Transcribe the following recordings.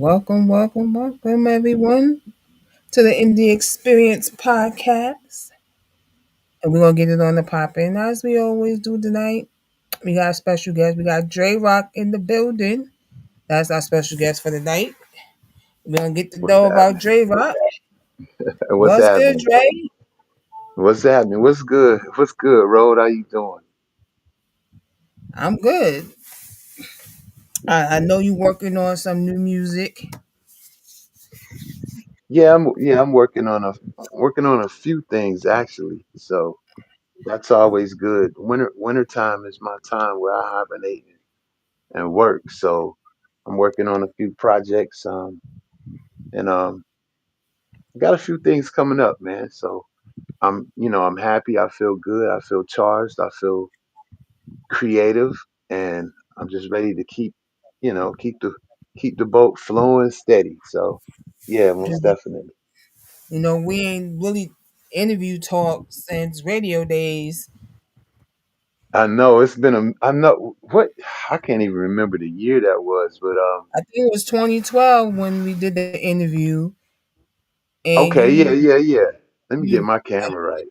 Welcome, everyone, to the Indie Experience podcast. And we're going to get it on the pop in as we always do tonight. We got a special guest. We got Dre'Rock in the building. That's our special guest for the night. We're going to get to What's know about happening? Dre'Rock. What's What's good, happening? Dre? What's happening? What's good? What's good, Road? How you doing? I'm good. I know you working on some new music. Yeah, I'm working on a few things actually. So that's always good. Winter time is my time where I hibernate and work. So I'm working on a few projects. And got a few things coming up, man. So I'm happy. I feel good. I feel charged. I feel creative, and I'm just ready to keep the boat flowing steady. So yeah, most definitely. We ain't really interview talk since radio days. I know I know what I can't even remember the year that was, but I think it was 2012 when we did the interview, and okay, yeah, you yeah, yeah. Let me get you my camera right.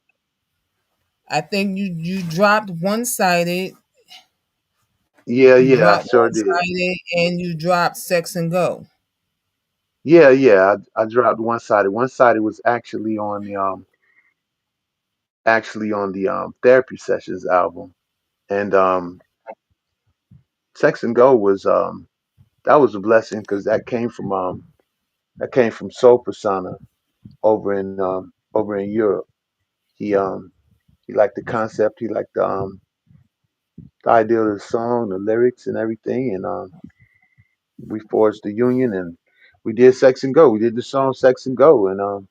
I think you dropped one sided, Yeah, yeah, I sure did. and you dropped Sex and Go. Yeah, yeah. I dropped one sided. One sided was actually on the therapy sessions album, and Sex and Go was that was a blessing because that came from Soul Persona over in Europe. He liked the concept. He liked the idea of the song, the lyrics, and everything. And we forged the union, and we did Sex and Go. We did the song Sex and Go, and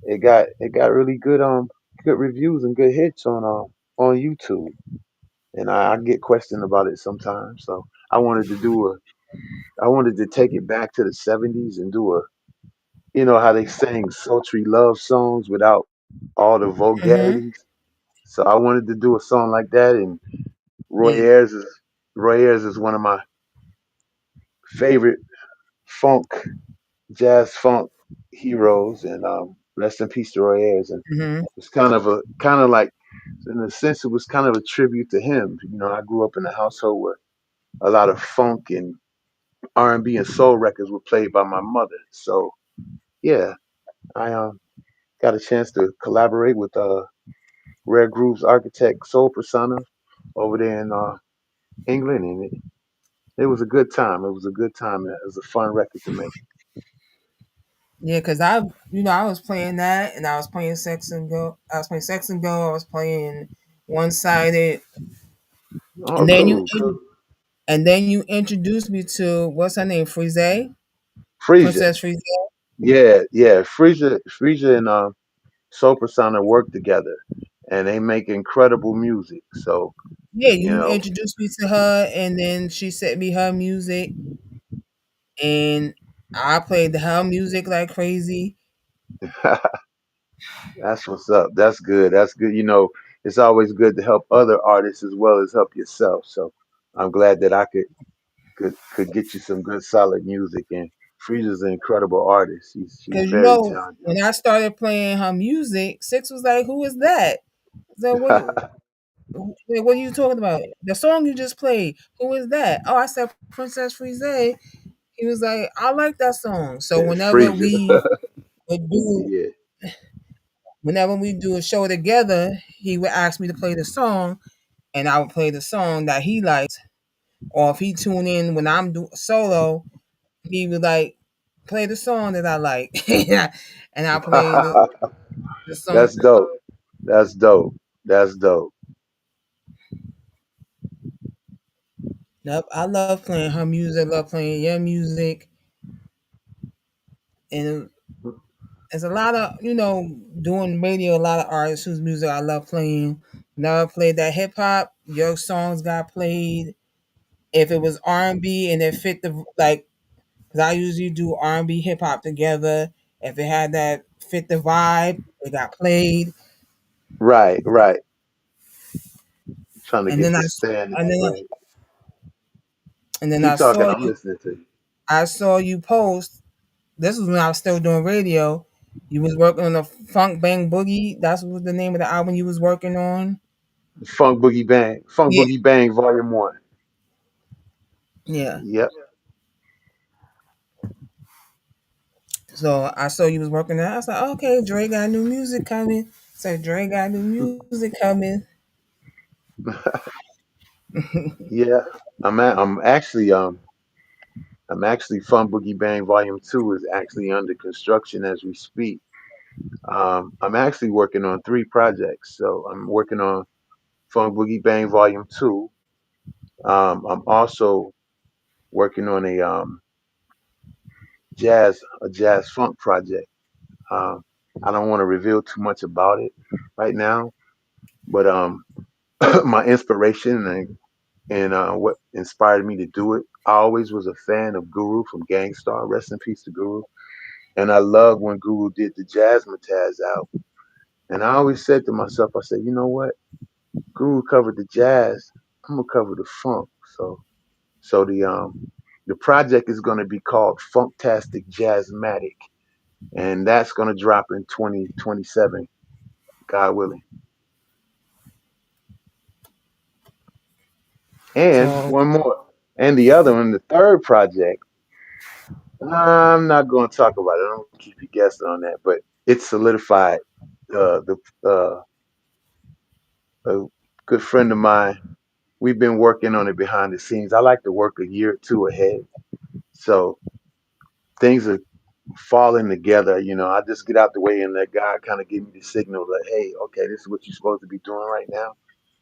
it got really good reviews and good hits on YouTube. And I get questioned about it sometimes. So I wanted to do a I wanted to take it back to the '70s and do a how they sang sultry love songs without all the Mm-hmm. vulgarities. So I wanted to do a song like that, and Roy Yeah. Ayers is Roy Ayers is one of my favorite funk, jazz funk heroes, and rest in peace to Roy Ayers. And Mm-hmm. it's kind of like, in a sense, it was kind of a tribute to him. I grew up in a household where a lot of funk and R&B and soul records were played by my mother. So yeah, I got a chance to collaborate with Rare Groove's architect Soul Persona over there in England, and it was a good time. It was a good time. It was a fun record to make. Yeah, because I was playing that, and I was playing Sex and Go. I was playing Sex and Go. I was playing One Sided, Oh, and then you cool, cool. and then you introduced me to what's her name, Frise, Frisia. Princess Frise. Yeah, yeah. Frisia and Soul Persona work together, and they make incredible music. So, Yeah, you you know, introduced me to her, and then she sent me her music, and I played her music like crazy. that's what's up. That's good. That's good. It's always good to help other artists as well as help yourself. So I'm glad that I could get you some good solid music. And Frisia's an incredible artist. She's Because very talented. when I started playing her music, Six was like, "Who is that?" So what are you talking about? The song you just played. Who is that? Oh, I said Princess Frise. He was like, "I like that song." So Frisia. would do Yeah. whenever we do a show together, he would ask me to play the song, and I would play the song that he liked. Or if he tune in when I'm do solo, he would like play the song that I like, and I play the song. That's dope. That's dope. That's dope. Yep, I love playing her music. I love playing your music, and there's a lot of doing radio. A lot of artists whose music I love playing. Never played that hip hop. Your songs got played. If it was R&B and it fit the like, because I usually do R&B hip hop together. If it had that fit the vibe, it got played. Right, right. Trying to And get then I this stand in and the then way. and then I Keep talking. saw I'm you. listening to you. I saw you post. This was when I was still doing radio. You was working on the Funk Bang Boogie. That's what was the name of the album you was working on. Funk Yeah, Boogie Bang Volume One. yeah. Yep. So I saw you was working on it. I was like, okay, Dre got new music coming. So Dre got new music coming. Yeah. I'm actually Fun Boogie Bang Volume Two is actually under construction as we speak. I'm actually working on three projects. So I'm working on Fun Boogie Bang Volume Two. I'm also working on a jazz funk project. Um, I don't want to reveal too much about it right now, but my inspiration and what inspired me to do it. I always was a fan of Guru from Gangstar. Rest in peace to Guru. And I love when Guru did the Jazzmatazz album. And I always said to myself, I said, you know what? Guru covered the jazz. I'm gonna cover the funk. So the project is gonna be called Funktastic Jazzmatic, and that's gonna drop in 2027, God willing. And So one more, and the other one, the third project. I'm not going to talk about it. I don't keep you guessing on that, but it's solidified. The A good friend of mine, we've been working on it behind the scenes. I like to work a year or two ahead, so things are falling together. I just get out the way, and that guy kind of give me the signal that, hey, okay, this is what you're supposed to be doing right now.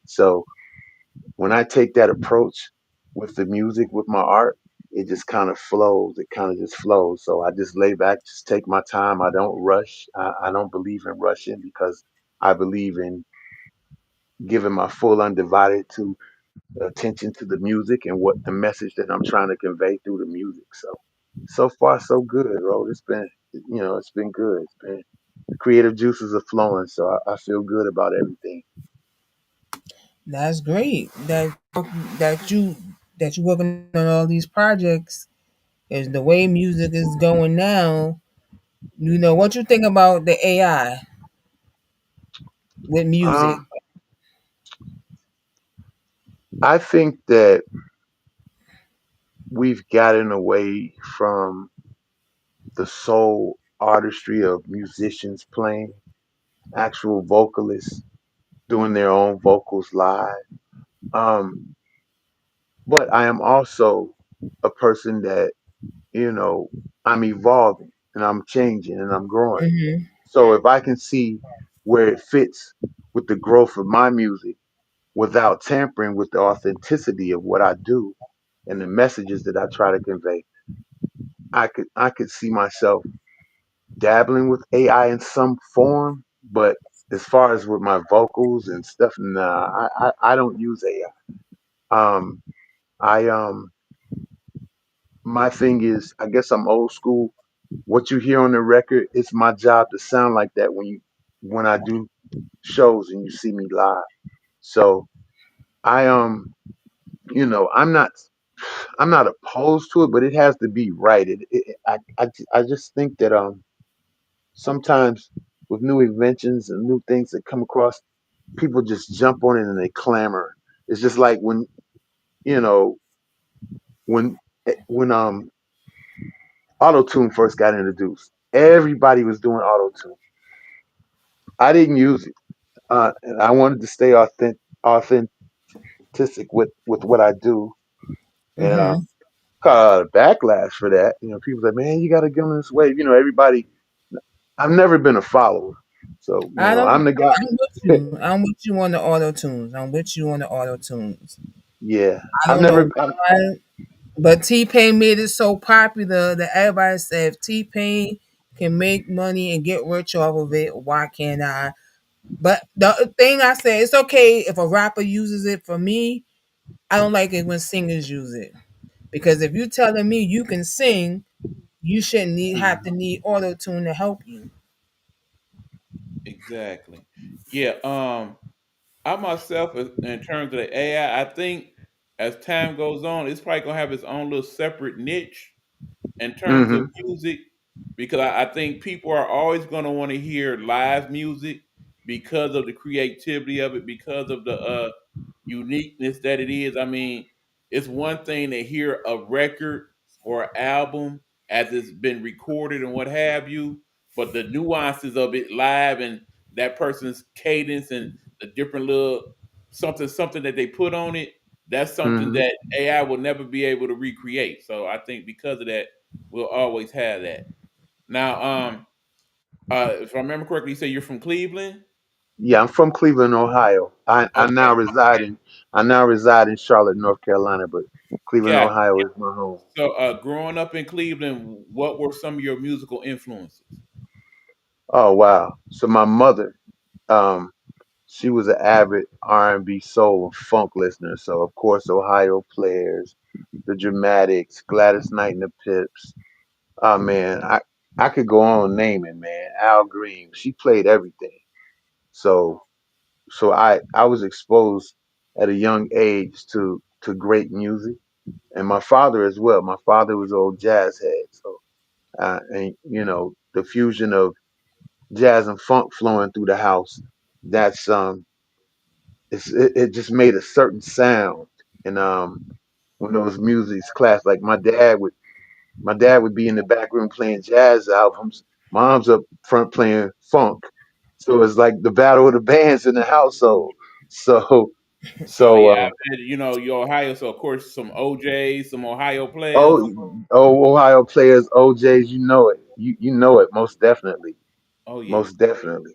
So when I take that approach with the music, with my art, it just kind of flows. It kind of just flows. So I just lay back, just take my time. I don't rush. I don't believe in rushing because I believe in giving my full undivided to attention to the music and what the message that I'm trying to convey through the music. So far so good, bro. It's been good. It's been the creative juices are flowing, so I feel good about everything. that's great. That you that you working on all these projects is the way music is going now. You know what you think about the AI with music? Um, I think that we've gotten away from the soul artistry of musicians playing, actual vocalists doing their own vocals live. Um, but I am also a person that, you know, I'm evolving and I'm changing and I'm growing. Hmm. So if I can see where it fits with the growth of my music without tampering with the authenticity of what I do and the messages that I try to convey, I could see myself dabbling with AI in some form, but as far as with my vocals and stuff, nah, I don't use AI. I My thing is, I guess I'm old school. What you hear on the record, it's my job to sound like that when I do shows and you see me live. So I I'm not opposed to it, but it has to be right. I just think that sometimes with new inventions and new things that come across, people just jump on it and they clamor. It's just like you know when auto tune first got introduced, everybody was doing auto tune. I didn't use it. And I wanted to stay authentic with what I do, and Hmm. caught a lot of backlash for that. People say, "Man, you got to get on this wave." Everybody. I've never been a follower, so I don't. I'm the guy. I'm with you. I'm with you on the auto tunes. I'm with you on the auto tunes. Yeah, I I've don't know never. why, but T Pain made it so popular that everybody said if T Pain can make money and get rich off of it, why can't I? But the thing I say, it's okay if a rapper uses it. For me, I don't like it when singers use it because if you're telling me you can sing, you shouldn't have to need auto tune to help you. Exactly. Yeah. I myself, in terms of the AI, I think as time goes on, it's probably gonna have its own little separate niche. in terms of Mm-hmm. music, because I think people are always going to want to hear live music because of the creativity of it, because of the uniqueness that it is. I mean, it's one thing to hear a record or album as it's been recorded and what have you, but the nuances of it live and that person's cadence and the different little something that they put on it, that's something Mm-hmm. that AI will never be able to recreate. So I think because of that, we'll always have that. Now, if I remember correctly, you say you're from Cleveland. Yeah, I'm from Cleveland, Ohio. I now Okay, reside in Charlotte, North Carolina, but Cleveland, got Ohio is my home. so, growing up in Cleveland, what were some of your musical influences? Oh wow. So my mother, um, she was an avid R&B, soul, and funk listener. So of course, Ohio Players, the Dramatics, Gladys Knight and the Pips. Oh man, I could go on naming, man. Al Green. She played everything. So I was exposed at a young age to great music, and my father as well. My father was an old jazz head, so and the fusion of jazz and funk flowing through the house. That's it just made a certain sound, and when those musics clash, like my dad would be in the back room playing jazz albums. Mom's up front playing funk. So it's like the battle of the bands in the household. So So so yeah, I bet your Ohio. So of course some OJs, some Ohio players. Ohio Players, OJ's, you know it. You know it most definitely. Oh yeah, Most definitely.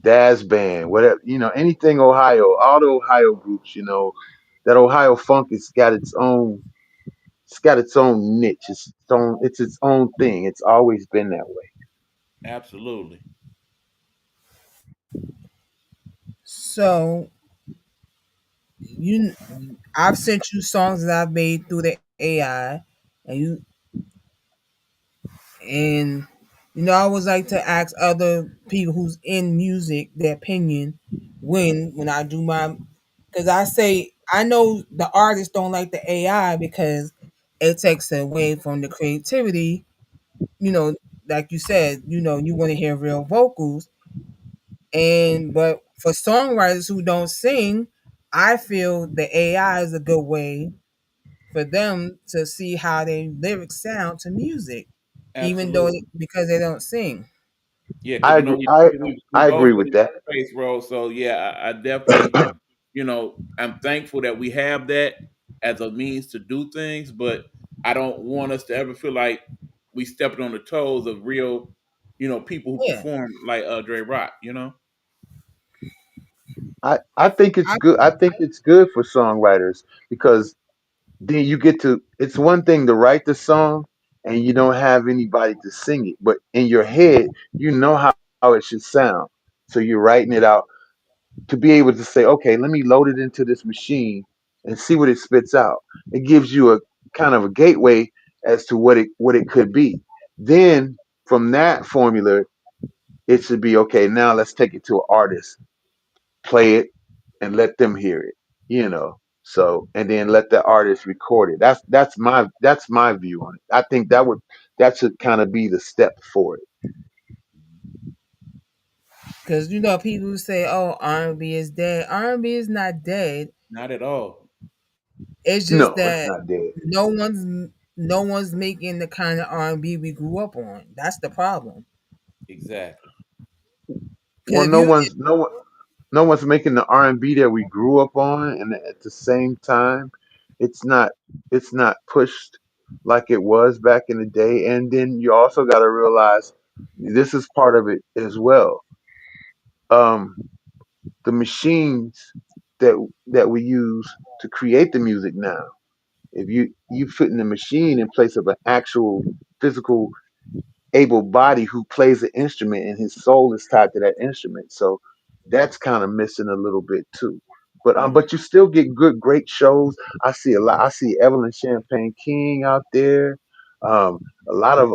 Daz Band, whatever, anything Ohio, all the Ohio groups, that Ohio funk has got its own niche. It's its own thing. It's always been that way. absolutely. So you, I've sent you songs that I've made through the AI, and and I always like to ask other people who's in music their opinion when I do my, because I say I know the artists don't like the AI because it takes away from the creativity. You know, like you said, you want to hear real vocals, and but for songwriters who don't sing, I feel the AI is a good way for them to see how their lyrics sound to music, even though Absolutely. because they don't sing. Yeah, because I agree. I we both agree been with in that. the space role. So yeah, I definitely, I'm thankful that we have that as a means to do things, but I don't want us to ever feel like we stepping on the toes of real, people who Yeah, perform like Dre'Rock. I think it's I, good. I think it's good for songwriters because then you get to. It's one thing to write the song and you don't have anybody to sing it, but in your head you know how it should sound. So you're writing it out to be able to say, okay, let me load it into this machine and see what it spits out. It gives you a kind of a gateway as to what it could be. Then from that formula, it should be okay. Now let's take it to an artist, play it, and let them hear it. So and then let the artist record it. That's my view on it. I think that should kind of be the step for it. because people say, "Oh, R&B is dead." R&B is not dead. Not at all. It's just No, it's that not dead. no one's making the kind of R&B we grew up on. That's the problem. Exactly. Because Well, if you, no one's making the R&B that we grew up on, and at the same time, it's not it's not pushed like it was back in the day. And then you also got to realize this is part of it as well. Um, the machines that that we use to create the music now. If you fit in the machine in place of an actual physical able body who plays the instrument and his soul is tied to that instrument. So that's kind of missing a little bit too. But you still get great shows. I see a lot. I see Evelyn Champagne King out there. A lot of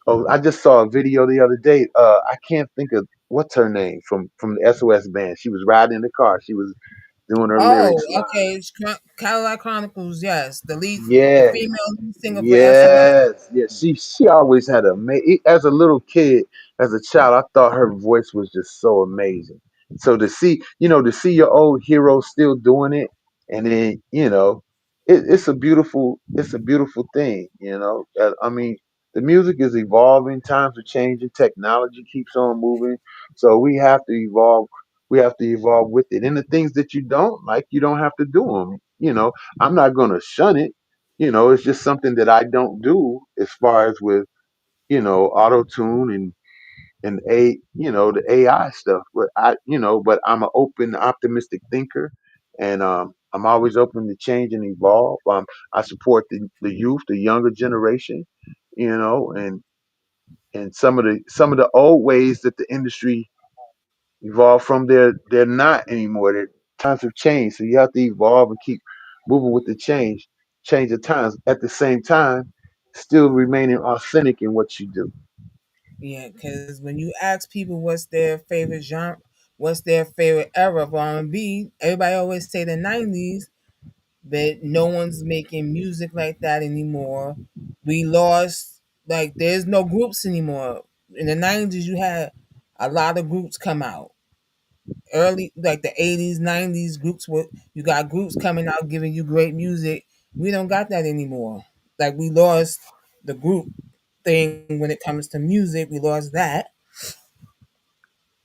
oh, I just saw a video the other day. I can't think of what's her name from the SOS band. She was riding in the car. She was doing her Oh, lyrics live. okay. It's Cadillac Chronicles. Yes, the Yeah, female lead singer for SOS. yes, yes. She always had as a little kid, as a child, I thought her voice was just so amazing. So to see your old hero still doing it, and then it's a beautiful thing. I mean, the music is evolving, times are changing, technology keeps on moving, so we have to evolve. We have to evolve with it, and the things that you don't like, you don't have to do them. I'm not gonna shun it. It's just something that I don't do as far as with, auto tune and the AI stuff. But I'm an open, optimistic thinker, and I'm always open to change and evolve. I support the youth, the younger generation, and some of the old ways that the industry evolved from. They're not anymore. Times have changed, so you have to evolve and keep moving with the change of times. At the same time, still remaining authentic in what you do. Yeah, because when you ask people what's their favorite genre, what's their favorite era of R&B, everybody always say the '90s, but no one's making music like that anymore. We lost, like, there's no groups anymore. In the '90s, you had a lot of groups come out. Early, like the '80s, '90s, groups were you got groups coming out giving you great music. We don't got that anymore. Like, we lost the group thing when it comes to music. We lost that.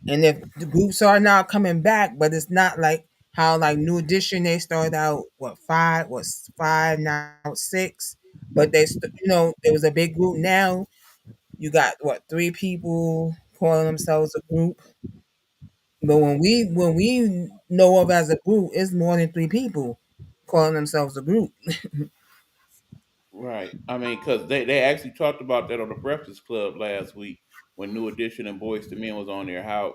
And if the groups are now coming back, but it's not like how like New Edition, they started out five, now it's six, but there was a big group. Now you got three people calling themselves a group, but when we know of as a group, it's more than three people calling themselves a group. Right. I mean, because they actually talked about that on the Breakfast Club last week when New Edition and Boys to Men was on there. How,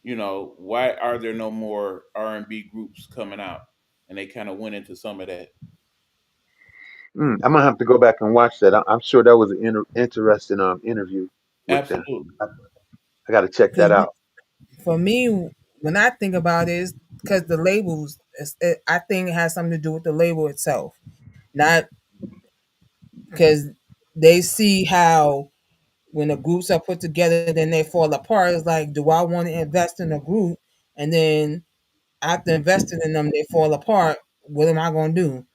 why are there no more R&B groups coming out? And they kind of went into some of that. I'm gonna have to go back and watch that. I'm sure that was an interesting interview with them. Absolutely. I got to check Because that out. for me, when I think about it, is because the labels, I think it has something to do with the label itself, not because they see how when the groups are put together, then they fall apart. It's like, do I want to invest in a group, and then after investing in them, they fall apart? What am I going to do?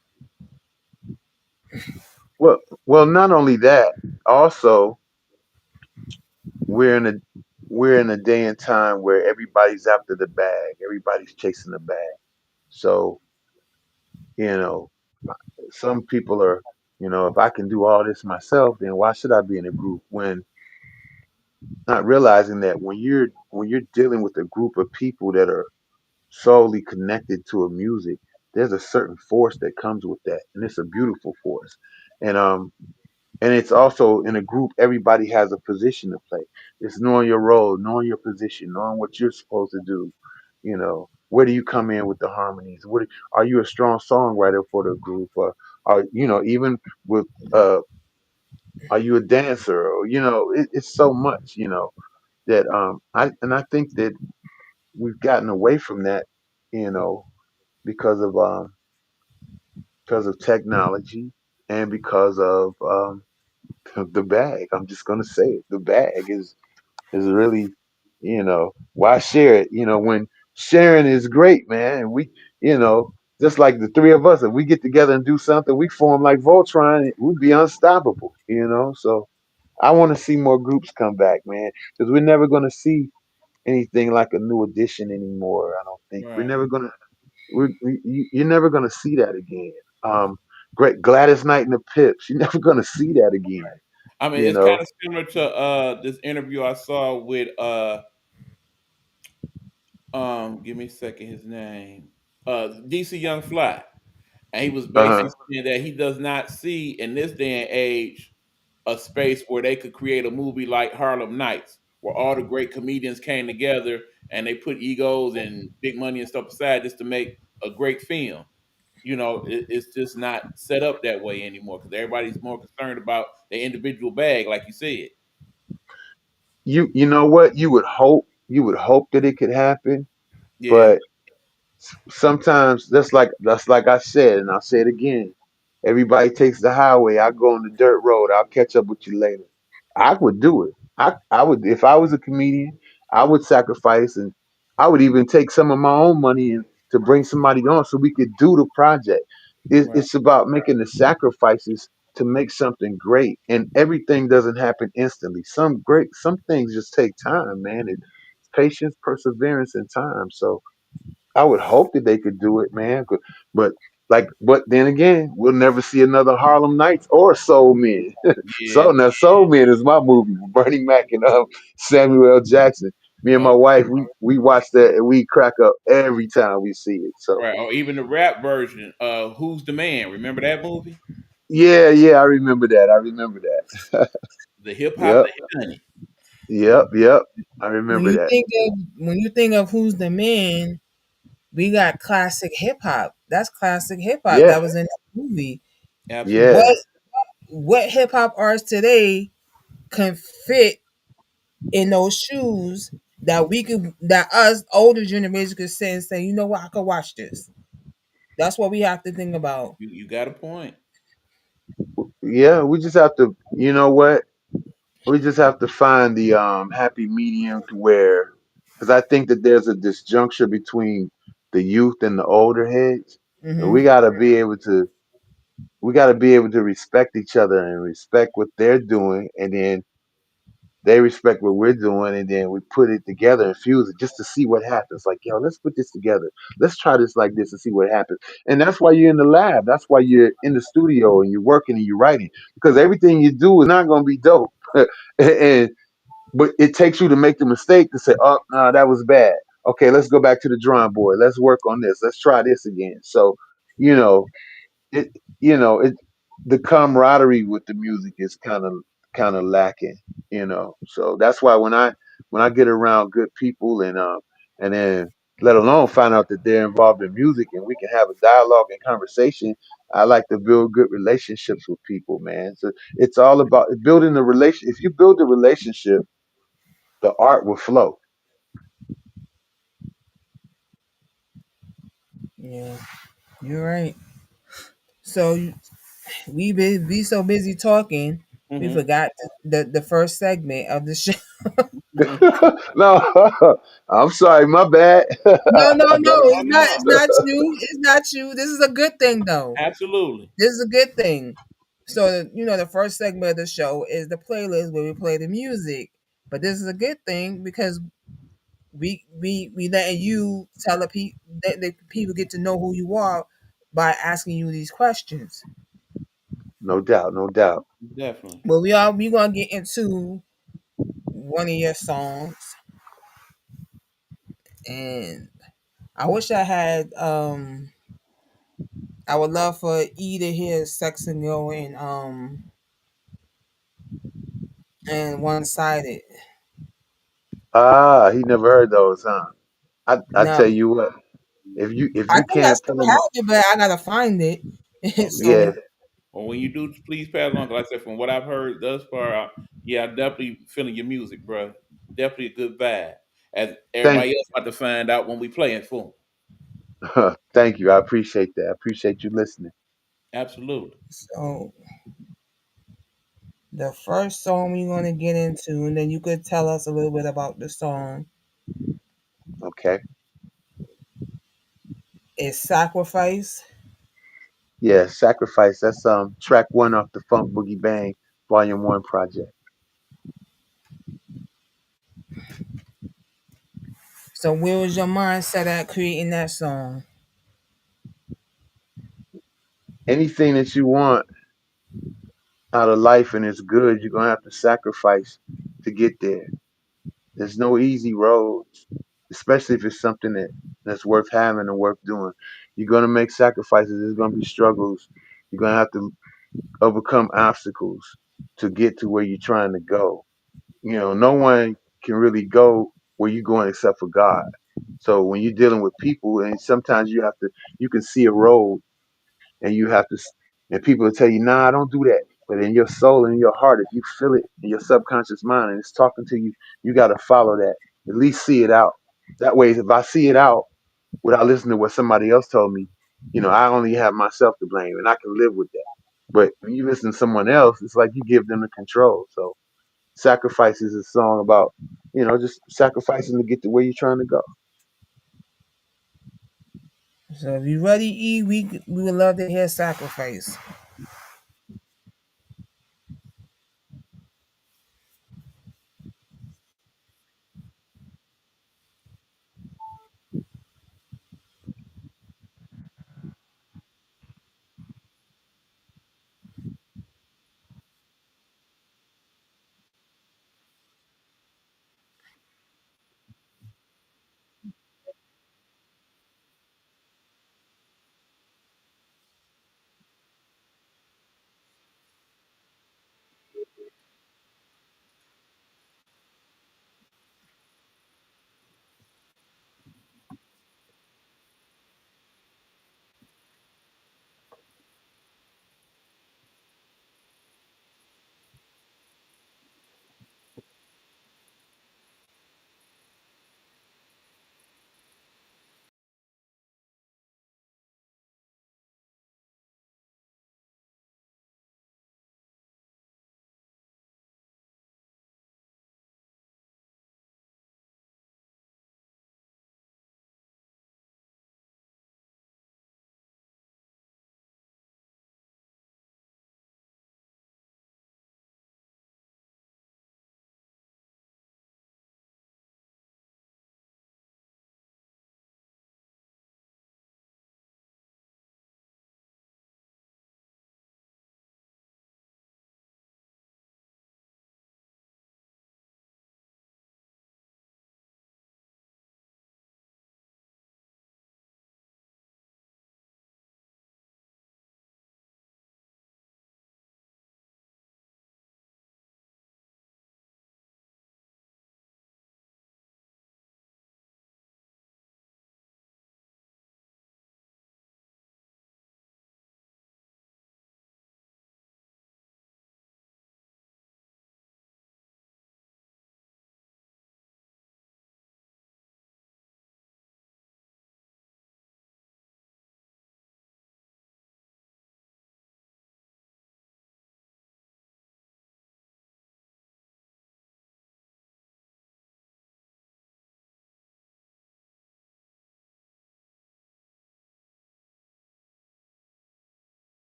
Well, well, not only that, also we're in a we're in a day and time where everybody's after the bag. Everybody's chasing the bag. So you know, some people are, if I can do all this myself, then why should I be in a group? When not realizing that when you're dealing with a group of people that are solely connected to a music, there's a certain force that comes with that, and it's a beautiful force. And and it's also in a group, everybody has a position to play. It's knowing your role, knowing your position, knowing what you're supposed to do. Where do you come in with the harmonies? What are you a strong songwriter for the group, or are even with are you a dancer? Or it's so much that I think that we've gotten away from that, you know, because of technology, and because of the bag. I'm just gonna say it. The bag is really, why share it? When sharing is great, man. And you know, just like the three of us, if we get together and do something, we form like Voltron. We'd be unstoppable. So I want to see more groups come back, man, because we're never gonna see anything like a New Edition anymore. I don't think we're Right. never gonna. You're never gonna see that again. Um, Great Gladys Knight and the Pips. You're never gonna see that again. Right. I mean, You it's kind know. of similar to this interview I saw with give me a second, his name, DC Young Fly, and he was Uh huh. basically saying that he does not see in this day and age a space where they could create a movie like Harlem Nights, where all the great comedians came together and they put egos and big money and stuff aside just to make a great film. It's just not set up that way anymore because everybody's more concerned about their individual bag, like you said. You know what? You would hope that it could happen, Yeah, but Sometimes that's like I said, and I'll say it again. Everybody takes the highway. I go on the dirt road. I'll catch up with you later. I would do it. I would if I was a comedian. I would sacrifice, and I would even take some of my own money and to bring somebody on so we could do the project. Right. It's about making the sacrifices to make something great, and everything doesn't happen instantly. Some things just take time, man. And patience, perseverance, and time. So I would hope that they could do it, man. But but then again, we'll never see another Harlem Nights or Soul Men. Yeah. So now Soul Men is my movie with Bernie Mac and Samuel L. Jackson. Me and my Oh, wife, we watch that and we crack up every time we see it. So right. Or even the rap version. Who's the man? Remember that movie? yeah, yeah, I remember that. I remember that. The hip hop Yep, the honey. yep. I remember that. When you think of who's the man, we got classic hip hop. That's classic hip hop Yeah, that was in that movie. yeah. Absolutely. What hip hop artists today can fit in those shoes that us older generation could sit and say, you know what, I could watch this. That's what we have to think about. You got a point. Yeah, we just have to, you know what? We just have to find the happy medium to where, because I think that there's a disjuncture between the youth and the older heads, and Hmm. we got to be able to respect each other and respect what they're doing, and then they respect what we're doing, and then we put it together and fuse it just to see what happens. Like, yo, let's put this together. Let's try this like this and see what happens. And that's why you're in the lab. That's why you're in the studio and you're working and you're writing, because everything you do is not going to be dope. and but it takes you to make the mistake to say, "Oh, no, that was bad. Okay, let's go back to the drawing board. Let's work on this. Let's try this again." So, you know, it, it, the camaraderie with the music is kind of lacking. So that's why when I get around good people and then let alone find out that they're involved in music and we can have a dialogue and conversation. I like to build good relationships with people, man. So it's all about building the relation. If you build a relationship, the art will flow. Yeah, you're right. So we so busy talking, we Hmm. forgot the first segment of the show. No, I'm sorry, my bad. No, no, I no. gotta. It's not. It's not you. It's not you. This is a good thing, though. Absolutely. This is a good thing. So the first segment of the show is the playlist where we play the music. But this is a good thing because we letting you tell let the people get to know who you are by asking you these questions. No doubt, no doubt. Definitely. But we gonna get into one of your songs, and I wish I had I would love for E to hear Sex and Yo and One Sided. He never heard those, huh? I No, tell you what, if I you think I can't still put them, have it, but I gotta find it. Okay. yeah, So Well, when you do, please pass along. Like I said, from what I've heard thus far, yeah, I'm definitely feeling your music, bro. Definitely a good vibe. As thank, everybody else about to find out when we playing for 'em. thank you. I appreciate that. I appreciate you listening. Absolutely. so the first song we're gonna get into, and then you could tell us a little bit about the song, Okay. is Sacrifice. Yeah, sacrifice. That's track one off the Funk Boogie Bang Volume One project. So where was your mindset at creating that song? Anything that you want out of life and it's good, you're gonna have to sacrifice to get there. There's no easy roads, especially if it's something that's worth having and worth doing. You're gonna make sacrifices. There's gonna be struggles. You're gonna have to overcome obstacles to get to where you're trying to go. No one can really go where you're going except for God. So when you're dealing with people, and sometimes you can see a road, and and people will tell you, "Nah, don't do that." But in your soul and in your heart, if you feel it in your subconscious mind and it's talking to you, you got to follow that. At least see it out. That way, if I see it out, without listening to what somebody else told me, I only have myself to blame, and I can live with that. But when you listen to someone else, it's like you give them the control. So Sacrifice is a song about, just sacrificing to get to where you're trying to go. So if you ready, E, we would love to hear Sacrifice.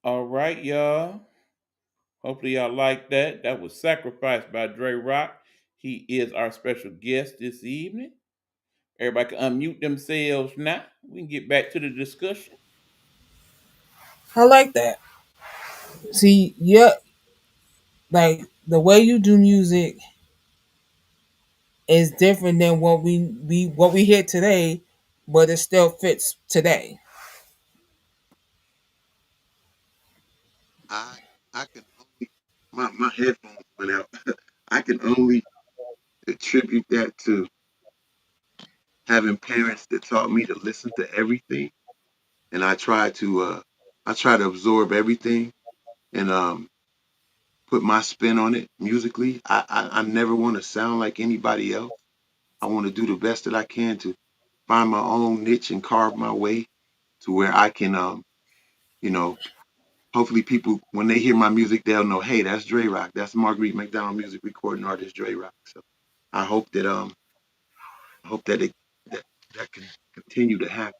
All right, y'all. Hopefully y'all like that. That was Sacrifice by Dre'Rock. He is our special guest this evening. Everybody can unmute themselves now. We can get back to the discussion. I like that. See, yeah, like the way you do music is different than what we hear today, but it still fits today. I I can only my headphones went out. I can only attribute that to having parents that taught me to listen to everything, and I try to absorb everything and put my spin on it musically. I never want to sound like anybody else. I want to do the best that I can to find my own niche and carve my way to where I can, you know, hopefully people when they hear my music, they'll know, hey, that's Dre'Rock. That's Marguerite McDonald, music recording artist Dre'Rock. So I hope that I hope that it that that can continue to happen.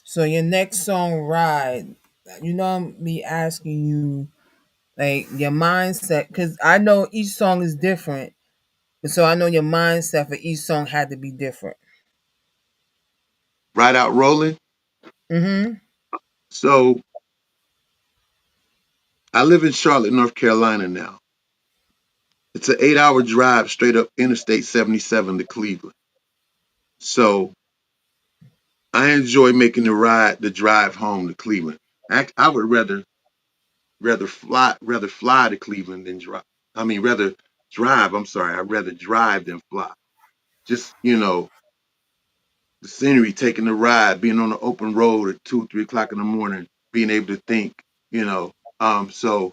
So your next song, Ride, me asking you like your mindset, because I know each song is different, so I know your mindset for each song had to be different. Right out rolling. Mm-hmm. So I live in Charlotte, North Carolina now. It's an 8 hour drive straight up Interstate 77 to Cleveland. So I enjoy making the drive home to Cleveland. I would rather fly to Cleveland than drive. I mean, rather drive. I'm sorry. I'd rather drive than fly. Just the scenery, taking the ride, being on the open road at 2, 3 o'clock in the morning, being able to think. You know, so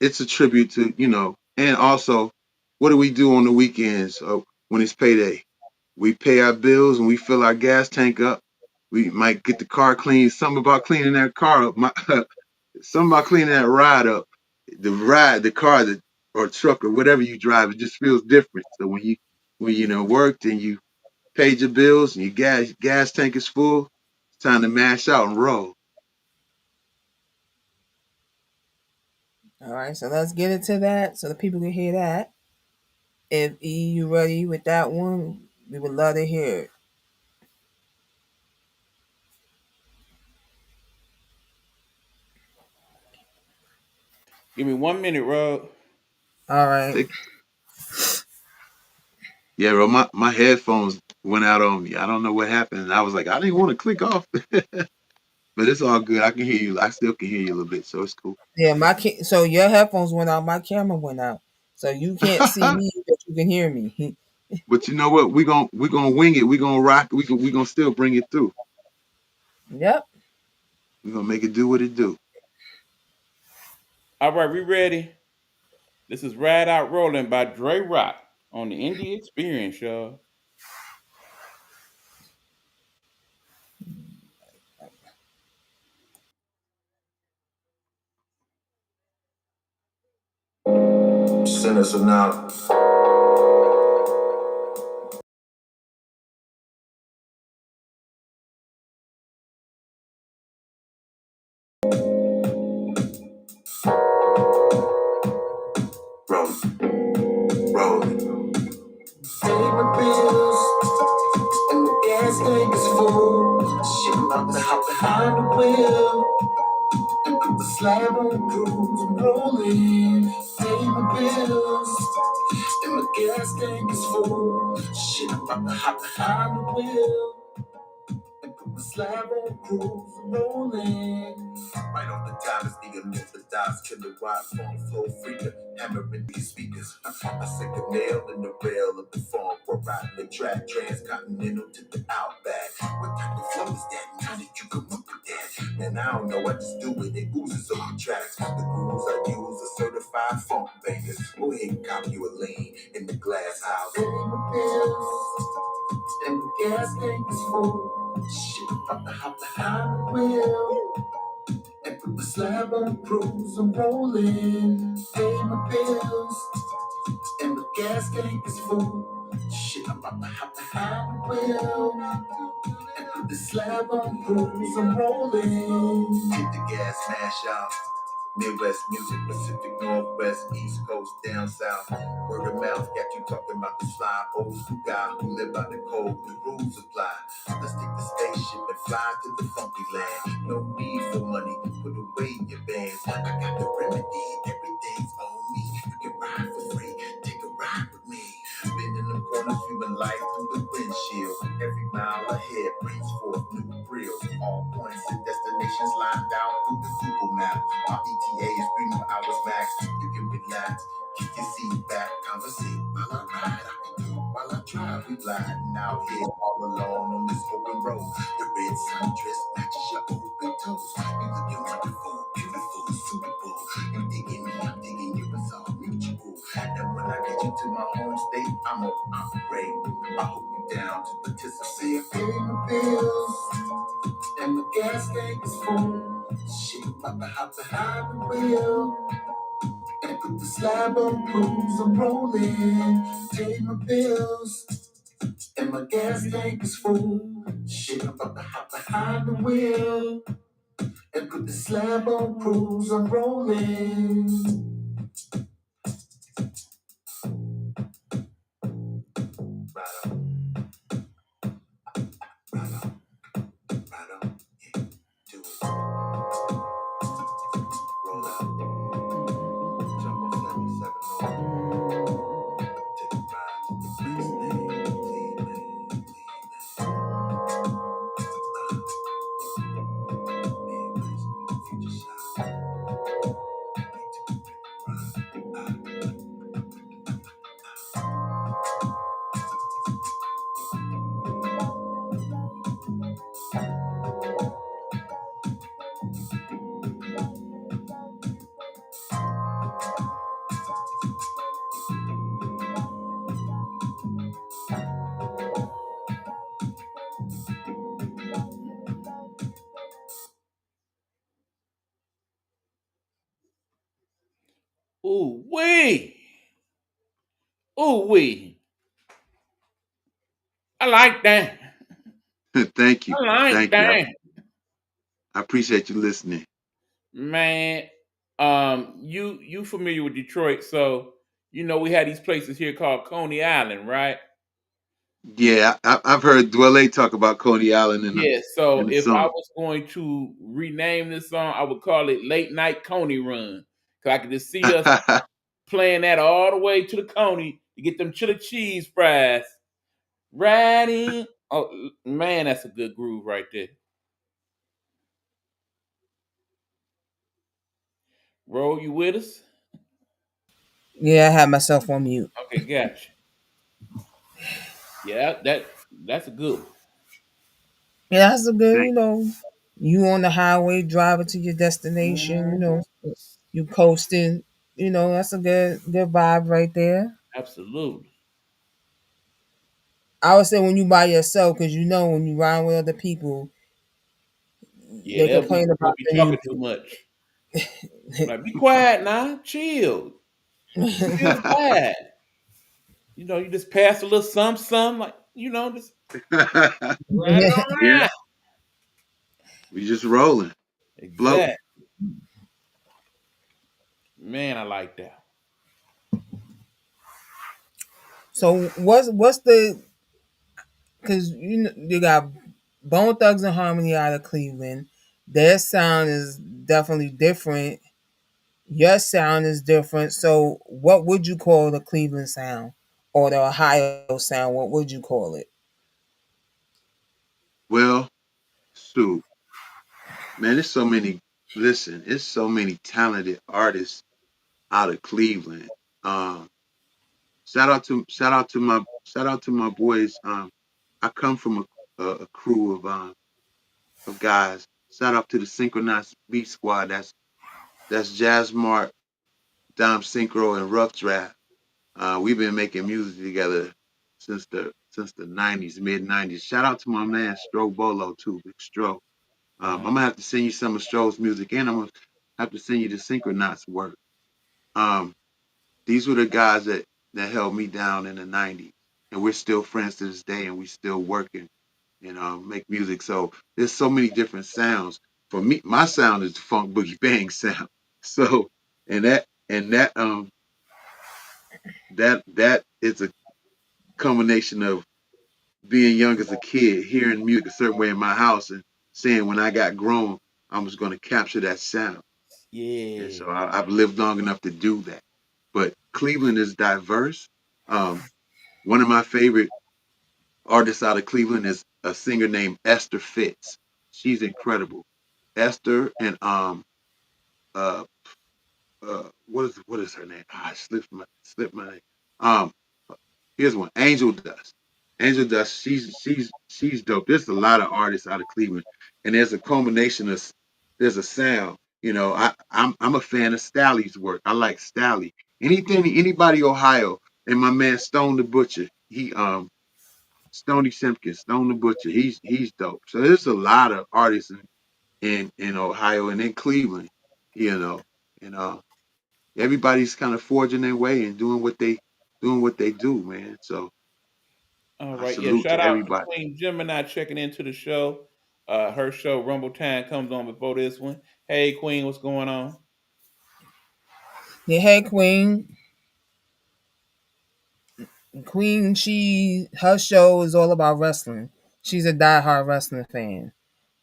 it's a tribute to and also what do we do on the weekends when it's payday? We pay our bills and we fill our gas tank up. We might get the car cleaned. Something about cleaning that car up. Something about cleaning that ride up. The car, or truck or whatever you drive, it just feels different. So when you worked and you paid your bills and your gas tank is full, it's time to mash out and roll. All right, so let's get into that so the people can hear that. If you ready with that one, we would love to hear it. Give me 1 minute, Rob. All right. Take, yeah, bro, my headphones went out on me. I don't know what happened. And I was like, I didn't want to click off. But it's all good. I can hear you. I still can hear you a little bit, so it's cool. Yeah, so your headphones went out, my camera went out. So you can't see me, but you can hear me. But you know what? We gonna wing it. We gonna rock. We gonna still bring it through. Yep. We gonna make it do what it do. All right, we ready? This is Ride Out Rolling by Dre'Rock on the Indie Experience, y'all. Sinners are now. Rolling, rolling. Pay my bills and the gas tank is full. Shit, I'm about to hop behind the wheel and put the slab on cruise and rolling. Pay my bills and the gas tank is full. Shit, I'm about to hop behind the wheel and put the slab on cruise and rolling. Right on the time is the unorthodox killer wide phone flow freaker, hammering these speakers. I stick a nail in the rail of the phone. We're riding the track, transcontinental to the outback. What type of flow is that? And how did you come up with that? Man, I don't know, I just do it. It oozes on the tracks. The grooves I use are certified funk bangers. Go ahead and cop you a lean in the glass house. Pay my bills and the gas tank is full. Shit, I'm about to hop behind the wheel and put the slab on cruise and rolling. Pay my bills and the gas tank is full. Shit, I'm about to hop behind the wheel and put the slab on cruise and rolling. Hit the gas, smash out. Midwest music, Pacific Northwest, East Coast, down south. Word of mouth got you talking about the fly old school guy who live by the code, the rules apply. Let's take the spaceship and fly to the funky land. No need for money, put away your bands. I got the remedy, everything's on me. You can ride for free, take a ride with me. Been in the corners, viewing life through the windshield. Every mile ahead brings forth new thrills. All points and destinations lined out through the Google map. My ETA is 3 more hours max. You can relax, kick your seat back, conversate while I ride. I can do it while I drive. We gliding out here all alone on this open road. The red sundress matches your open toes. You looking wonderful, beautiful, to my home state, I'm a operate. I hope you down to participate. Pay my bills, and my gas tank is full. Shit, about to hop behind the wheel and put the slab on cruise. I'm rolling, pay my bills, and my gas tank is full. Shit, I'm about to hop behind the wheel and put the slab on cruise. I'm rolling. Right on, right on, right on. Yeah, do it. Roll out. Jump on 77 take a ride to the place named Cleveland, Midwest, future shot. Ooh wee. Ooh wee. I like that. Thank you. I like Thank you. that. I appreciate you listening. Man, you familiar with Detroit, so you know we had these places here called Coney Island, right? Yeah, I've heard Dwelle talk about Coney Island Yeah, in so the if I song. was going to rename this song, I would call it Late Night Coney Run. Cause I could just see us playing that all the way to the Coney to get them chili cheese fries. Right in. Oh man, that's a good groove right there. Roll, you with us? Yeah, I had myself on mute. Okay, gotcha. Yeah, that's a good one. Yeah, that's a good, Thank you on the highway driving to your destination, Mhm. you coasting, that's a good vibe right there. Absolutely. I would say when you by yourself, because when you ride with other people, Yeah, they complain they'll about be the talking too music. much. Like, be quiet now, chill. You feel bad. You know, you just pass a little some, like, just you. run it on Yeah, out. we just rolling, floating. Exact. Man, I like that. So what's the because you got Bone Thugs and Harmony out of Cleveland. Their sound is definitely different. Your sound is different. So what would you call the Cleveland sound or the Ohio sound? What would you call it? Well, Sue, man, it's so many. Listen, it's so many talented artists out of Cleveland. Um, shout out to my boys. I come from a crew of guys. Shout out to the Synchronized Beat Squad. That's Jazz Mart, Dom Synchro, and Rough Draft. We've been making music together since the '90s, mid '90s. Shout out to my man Stro Bolo too, Big Stro. I'm gonna have to send you some of Stro's music, and I'm gonna have to send you the Synchronauts work. Um, these were the guys that held me down in the '90s, and we're still friends to this day, and we still working and make music. So there's so many different sounds. For me, my sound is the funk boogie bang sound. So and that is a combination of being young as a kid, hearing music a certain way in my house, and saying when I got grown, I was going to capture that sound. And Yeah. so I've lived long enough to do that. But Cleveland is diverse. Um, one of my favorite artists out of Cleveland is a singer named Esther Fitz. She's incredible. Esther and uh what is her name? Ah, slipped my name. Um, Here's one. Angel Dust. Angel Dust. She's dope. There's a lot of artists out of Cleveland, and there's a culmination of there's a sound. I'm a fan of Stally's work. I like Stally. Anybody Ohio. and my man Stone the Butcher. He Stony Simpkins, Stone the Butcher. He's dope. So there's a lot of artists in Ohio and in Cleveland, you know, and everybody's kind of forging their way and doing what they do, man. So All I right, yeah. salute Shout to out to everybody. Queen Gemini checking into the show. Her show Rumble Time comes on before this one. Hey, Queen, what's going on? Yeah, hey Queen. Queen, she her show is all about wrestling. She's a diehard wrestling fan.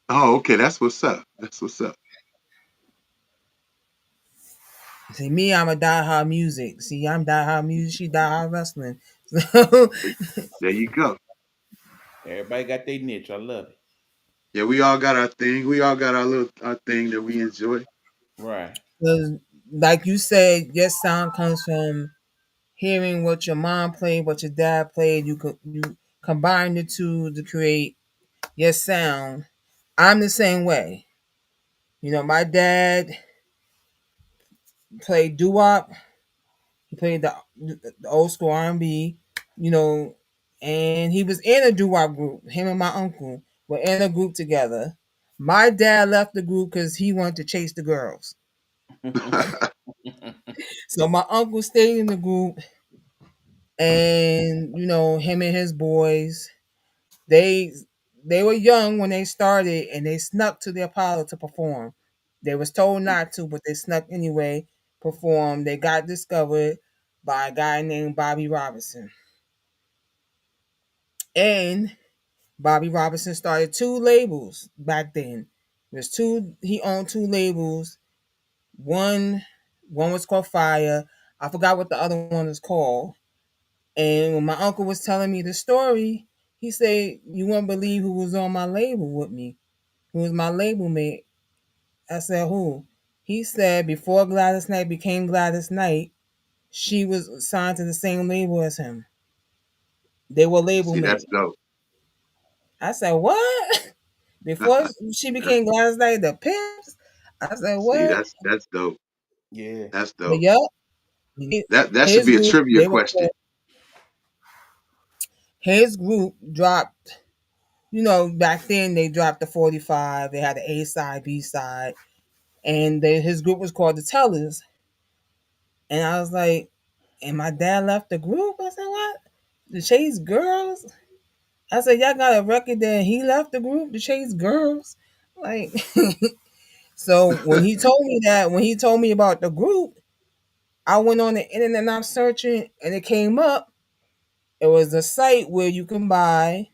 Oh, okay, that's what's up. That's what's up. See me, I'm a diehard music. See, I'm diehard music. She diehard wrestling. So, There you go. Everybody got their niche. I love it. Yeah, we all got our thing. We all got our little our thing that we enjoy. Right. 'cause like you said, your sound comes from hearing what your mom played, what your dad played. You combine the two to create your sound. I'm the same way. My dad played doo wop. He played the old school R&B. You know, and he was in a doo wop group. Him and my uncle were in a group together. My dad left the group because he wanted to chase the girls. So my uncle stayed in the group, and him and his boys, they they were young when they started, and they snuck to the Apollo to perform. They was told not to, but they snuck anyway. Performed. They got discovered by a guy named Bobby Robinson, and Bobby Robinson started two labels back then. There's two. He owned two labels. One one was called Fire. I forgot what the other one is called. And when my uncle was telling me the story, he said, "You wouldn't believe who was on my label with me. Who was my label mate?" I said, "Who?" He said, "Before Gladys Knight became Gladys Knight, she was signed to the same label as him. They were label See, that's mate." dope. I said, "What?" Before she That's, became Gladys Knight, the Pimps. I said, see, "What?" that's dope. Yeah. That's But dope. yep, That should his be a group, trivia they were question. called, his group dropped. Back then they dropped the 45. They had the A side, B side, and his group was called the Tellers. And I was like, and my dad left the group. I said, "What? To chase girls?" I said, "Y'all got a record that he left the group to chase girls?" Like, so when he told me about the group, I went on the internet and I'm searching, and it came up. It was a site where you can buy,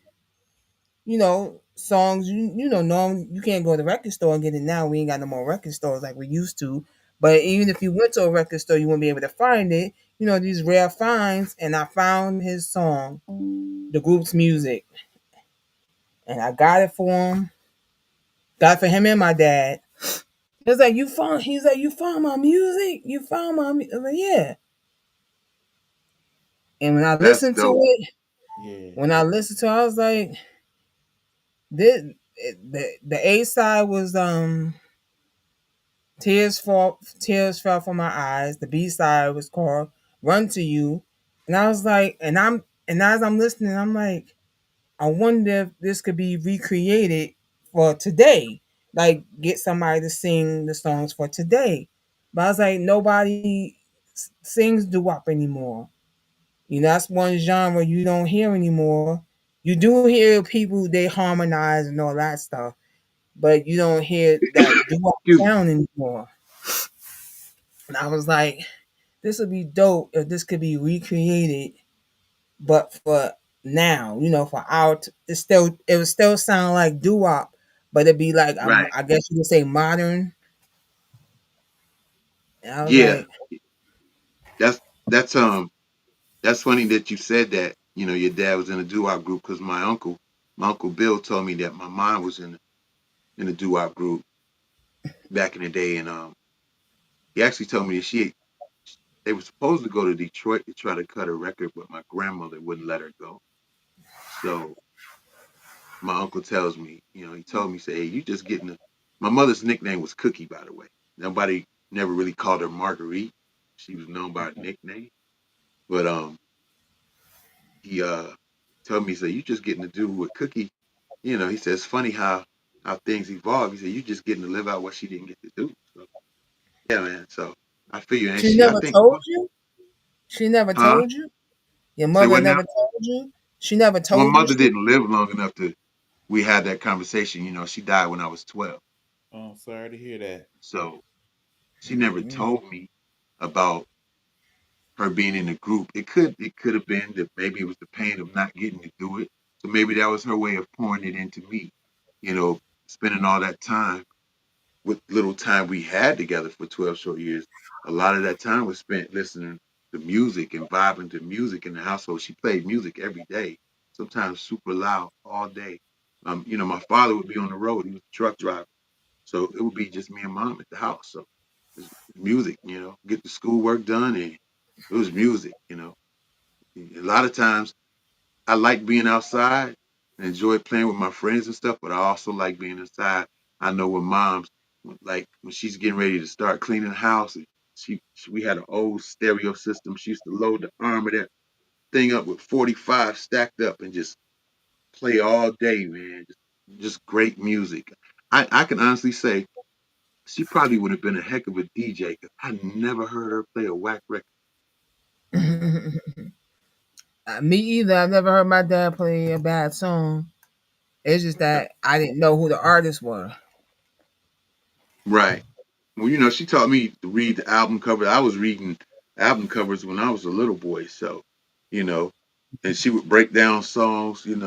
songs. No, you can't go to the record store and get it now. We ain't got no more record stores like we used to. But even if you went to a record store, you wouldn't be able to find it. These rare finds, and I found his song, the group's music, and I got it for him. Got it for him and my dad. He's like, "You found my music? You found my music?" I was like, "Yeah." And That's dope. Yeah. when I listened to it, I was like, this, the A side was Tears Fell from My Eyes. The B side was called Run to You. And I was like, and as I'm listening, I'm like, I wonder if this could be recreated for today. Like get somebody to sing the songs for today. But I was like, nobody sings doo-wop anymore. That's one genre you don't hear anymore. You do hear people, they harmonize and all that stuff, but you don't hear that doo-wop Excuse me. sound anymore. And I was like, this would be dope if this could be recreated, but for now, for it would still sound like doo wop, but it'd be like, Right. I guess you could say modern. And I was Yeah. like, That's that's that's funny that you said that. You know, your dad was in a doo-wop group because my uncle Bill told me that my mom was in a doo-wop group back in the day, and he actually told me that they were supposed to go to Detroit to try to cut a record, but my grandmother wouldn't let her go. So my uncle tells me, he told me, say, "Hey, you just getting a." My mother's nickname was Cookie, by the way. Nobody never really called her Marguerite. She was known by a nickname. But he told me, he said, "You just getting to do what Cookie, he said it's funny how things evolve. He said you just getting to live out what she didn't get to do." So yeah, man. So I feel you, and She she, I never think, told you? She never huh? told you? Your Say mother what now? never told you? She never My told you mother she didn't live long enough to we had that conversation. She died when I was 12, Oh, sorry to hear that. so she never mm-hmm. told me about her being in the group. It could have been that maybe it was the pain of not getting to do it. So maybe that was her way of pouring it into me. You know, spending all that time with little time we had together for 12 short years. A lot of that time was spent listening to music and vibing to music in the household. She played music every day, sometimes super loud all day. My father would be on the road. He was a truck driver. So it would be just me and mom at the house. So it's music, get the schoolwork done, and it was music. A lot of times I like being outside and enjoy playing with my friends and stuff, but I also like being inside. I know when mom's like when she's getting ready to start cleaning the house, and we had an old stereo system. She used to load the arm of that thing up with 45 stacked up and just play all day, man. Just great music. I can honestly say she probably would have been a heck of a DJ because I never heard her play a whack record. Me either. I've never heard my dad play a bad song. It's just that I didn't know who the artists were. Right. Well, she taught me to read the album cover. I was reading album covers when I was a little boy, so you know, and she would break down songs, and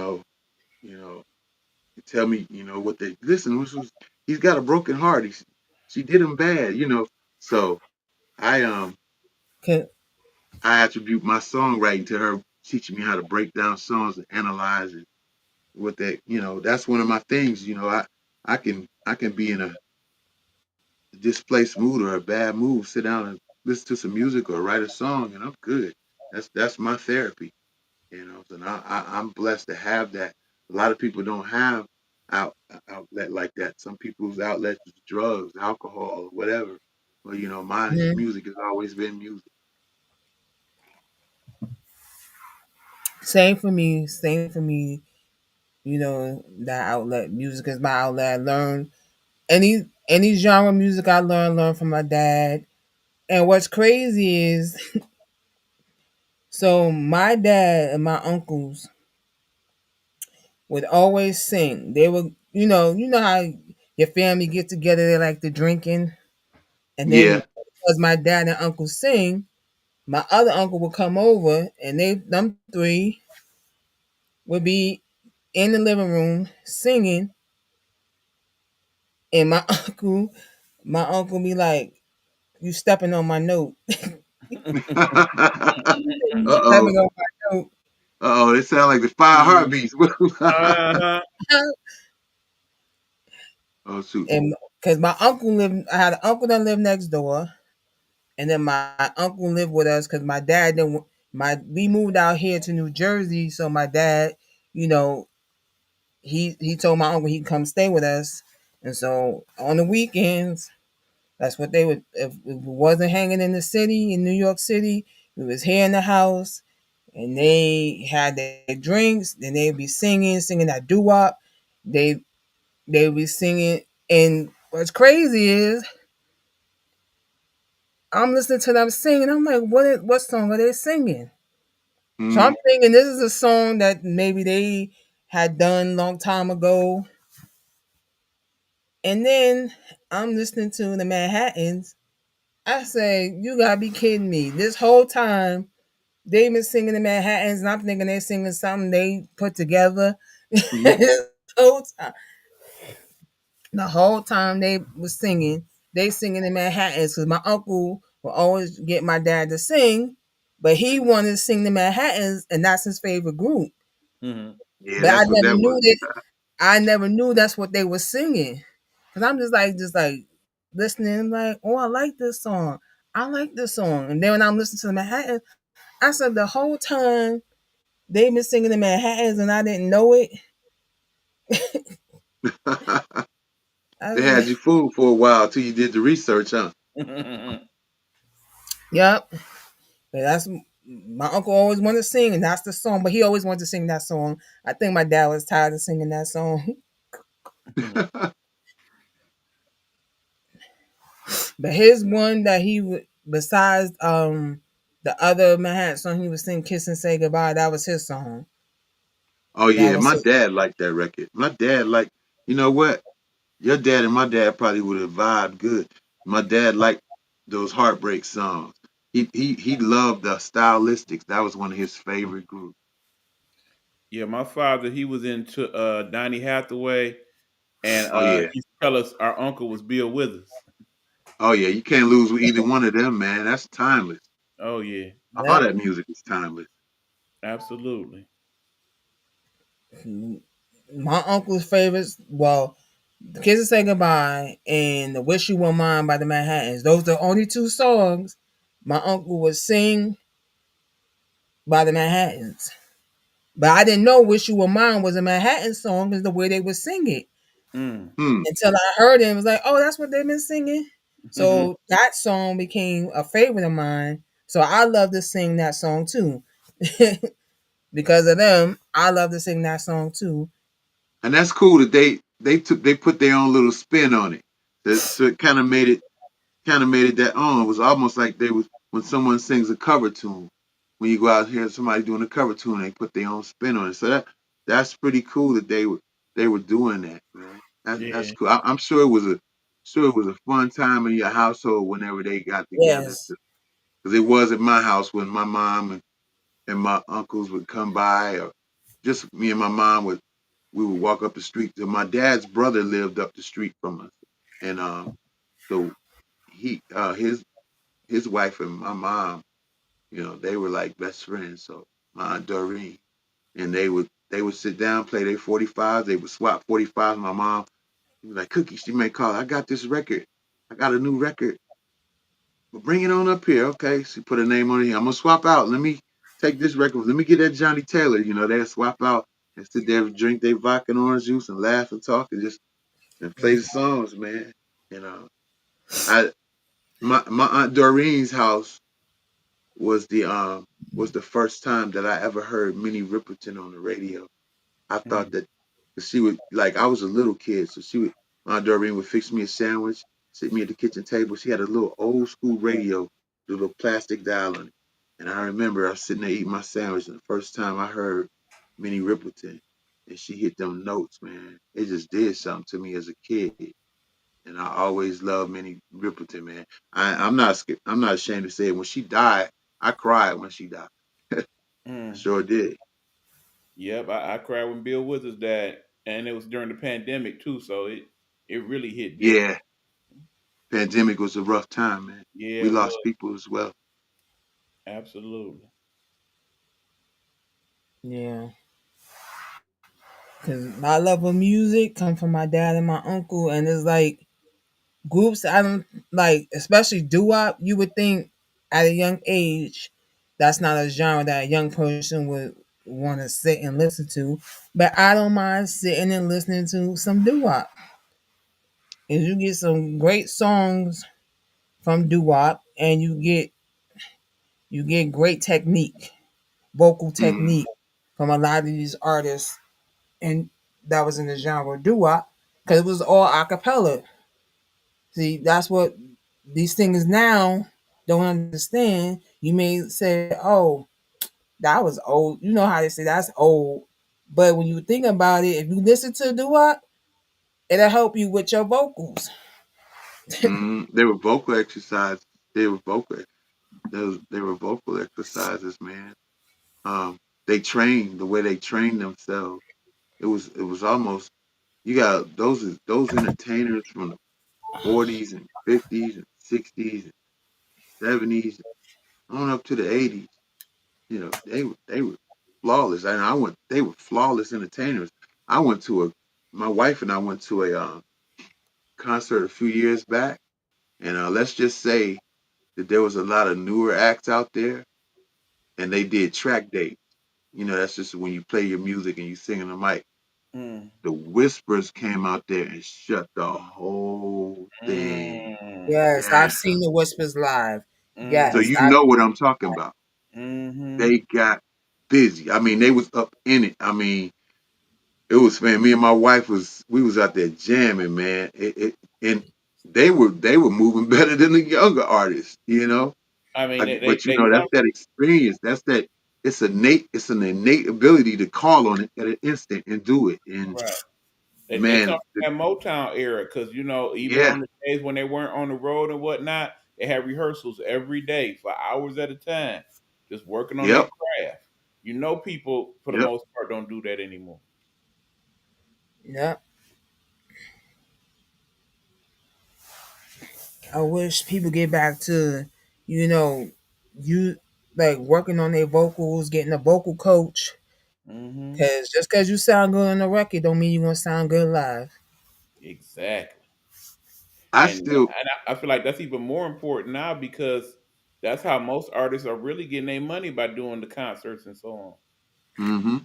tell me, what they listen. Which was he's got a broken heart. She did him bad. So I Can, I attribute my songwriting to her teaching me how to break down songs and analyze it. With that, that's one of my things. I can be in a displaced mood or a bad mood, sit down and listen to some music or write a song, and I'm good. That's my therapy. And I'm blessed to have that. A lot of people don't have out outlet like that. Some people's outlet is drugs, alcohol, or whatever. But mine is mhm. music. Has always been music. Same for me. Same for me. That outlet music is my outlet. I learn any genre of music I learn from my dad. And what's crazy is, so my dad and my uncles would always sing. They would, you know how your family get together, they like to drinking, and then Yeah. because my dad and uncle sing, my other uncle would come over, and them three would be in the living room singing, and my uncle be like, "You stepping on my note." You Uh-oh. stepping on my note. Uh-oh. They sound like the five Mhm. heartbeats. Uh-huh. Oh shoot. And because my uncle lived, I had an uncle that lived next door, and then my uncle lived with us because my dad didn't. My we moved out here to New Jersey, so my dad, you know, he told my uncle he'd come stay with us, and so on the weekends, that's what they would. If it wasn't hanging in the city in New York City, we was here in the house, and they had their drinks. Then they'd be singing that doo wop. They they be singing, and what's crazy is I'm listening to them sing, and I'm like, what song are they singing? So I'm Mm, thinking this is a song that maybe they had done long time ago. And then I'm listening to the Manhattans. I say, you gotta be kidding me. This whole time they've been singing the Manhattans, and I'm thinking they're singing something they put together. mm, This whole time, the whole time they was singing, they singing the Manhattans because my uncle will always get my dad to sing, but he wanted to sing the Manhattans, and that's his favorite group. Mhm. yeah, But I that's what never that knew was. that. I never knew that's what they were singing. Cause I'm just like listening, like, oh, I like this song. I like this song. And then when I'm listening to the Manhattan, I said the whole time they've been singing the Manhattans and I didn't know it. I They was had like, you fooled for a while till you did the research, huh? Mhm. yep. But that's my uncle always wanted to sing, and that's the song. But he always wanted to sing that song. I think my dad was tired of singing that song. But his one that he would, besides the other Manhattan song he was singing, "Kiss and Say Goodbye," that was his song. Oh That yeah, was my his. dad liked that record. My dad liked, you know what? Your dad and my dad probably would have vibed good. My dad liked those heartbreak songs. He loved the Stylistics. That was one of his favorite groups. Yeah, my father, he was into Donny Hathaway, and Oh yeah. he used to tell us our uncle was Bill Withers. Oh yeah. You can't lose with either one of them, man. That's timeless. Oh yeah, All Yep. that music is timeless. absolutely. My uncle's favorites, well, "The Kiss and Say Goodbye" and "The Wish You Were Mine" by the Manhattans. Those are the only two songs my uncle would sing by the Manhattans. But I didn't know "Wish You Were Mine" was a Manhattan song because the way they would sing it. Mm. Hmm. Until I heard it, it was like, oh, that's what they've been singing. So that song became a favorite of mine. So I love to sing that song too. Because of them, I love to sing that song too. And that's cool that they put their own little spin on it. So it kind of made it that own. It was almost like they was when someone sings a cover tune. When you go out and hear somebody doing a cover tune, they put their own spin on it. So that's pretty cool that they were doing that, man. That's Yeah. cool. I'm sure it was a fun time in your household whenever they got together. Yes. Because it was at my house when my mom and my uncles would come by, or just me and my mom we would walk up the street. So my dad's brother lived up the street from us, and so he his wife and my mom, they were like best friends. So my aunt Doreen, and they would sit down, play their 45s. They would swap 45s. My mom would be like, Cookie, she may call. I got this record. I got a new record. Well, bring it on up here. Okay. She put her name on it. I'm gonna swap out. Let me take this record. Let me get that Johnny Taylor. They'd swap out and sit there and drink their vodka and orange juice and laugh and talk and play the songs, man. You know, I my aunt Doreen's house was the first time that I ever heard Minnie Riperton on the radio. I thought Mm. that 'cause she would like I was a little kid, so Aunt Doreen would fix me a sandwich, sit me at the kitchen table. She had a little old school radio, with a little plastic dial on it. And I remember I was sitting there eating my sandwich, and the first time I heard Minnie Riperton, and she hit them notes, man, it just did something to me as a kid. And I always loved Minnie Riperton, man. I'm not ashamed to say it. When she died, I cried when she died. I Mm. sure did. Yep, I cried when Bill Withers died, and it was during the pandemic too, so it really hit different. Yeah, pandemic was a rough time, man. Yeah, We it lost was people as well. absolutely. Yeah. Because my love of music come from my dad and my uncle, and it's like groups I don't like, especially doo-wop. You would think at a young age that's not a genre that a young person would want to sit and listen to, but I don't mind sitting and listening to some doo-wop. And you get some great songs from doo-wop, and you get great technique, vocal Hmm. technique from a lot of these artists, and that was in the genre doo-wop because it was all a cappella. See, that's what these things now don't understand. You may say, "Oh, that was old." You know how they say that's old, but when you think about it, if you listen to doo-wop, it'll help you with your vocals. They were vocal exercises. They were vocal. They were vocal exercises, man. They trained the way they trained themselves. It was almost you got those entertainers from the 40s and 50s and 60s and 70s on up to the 80s. They were flawless. And they were flawless entertainers. I went to a my wife and I went to a concert a few years back, and let's just say that there was a lot of newer acts out there, and they did track dates. That's just when you play your music and you sing in the mic. Mm. The Whispers came out there and shut the whole thing Mm. Yes, down. I've seen the Whispers live. Mm. So Yes, you I know what I'm talking about. Mm-hmm. they got busy. I mean, they was up in it. I mean, it was, man. Me and my wife we was out there jamming, man. And they were moving better than the younger artists, you know. I mean, But you they know, that's come that experience. That's that. It's an innate ability to call on it at an instant and do it. And right. They come man, from that Motown era because even yeah, on the days when they weren't on the road and whatnot, they had rehearsals every day for hours at a time, just working on their yep, craft. People for the yep. most part don't do that anymore. Yeah. I wish people get back to, you know, you like working on their vocals, getting a vocal coach. Hmm. Cause just cause you sound good on the record, don't mean you're gonna sound good live. Exactly. I still, And I feel like that's even more important now because that's how most artists are really getting their money by doing the concerts and so on. hmm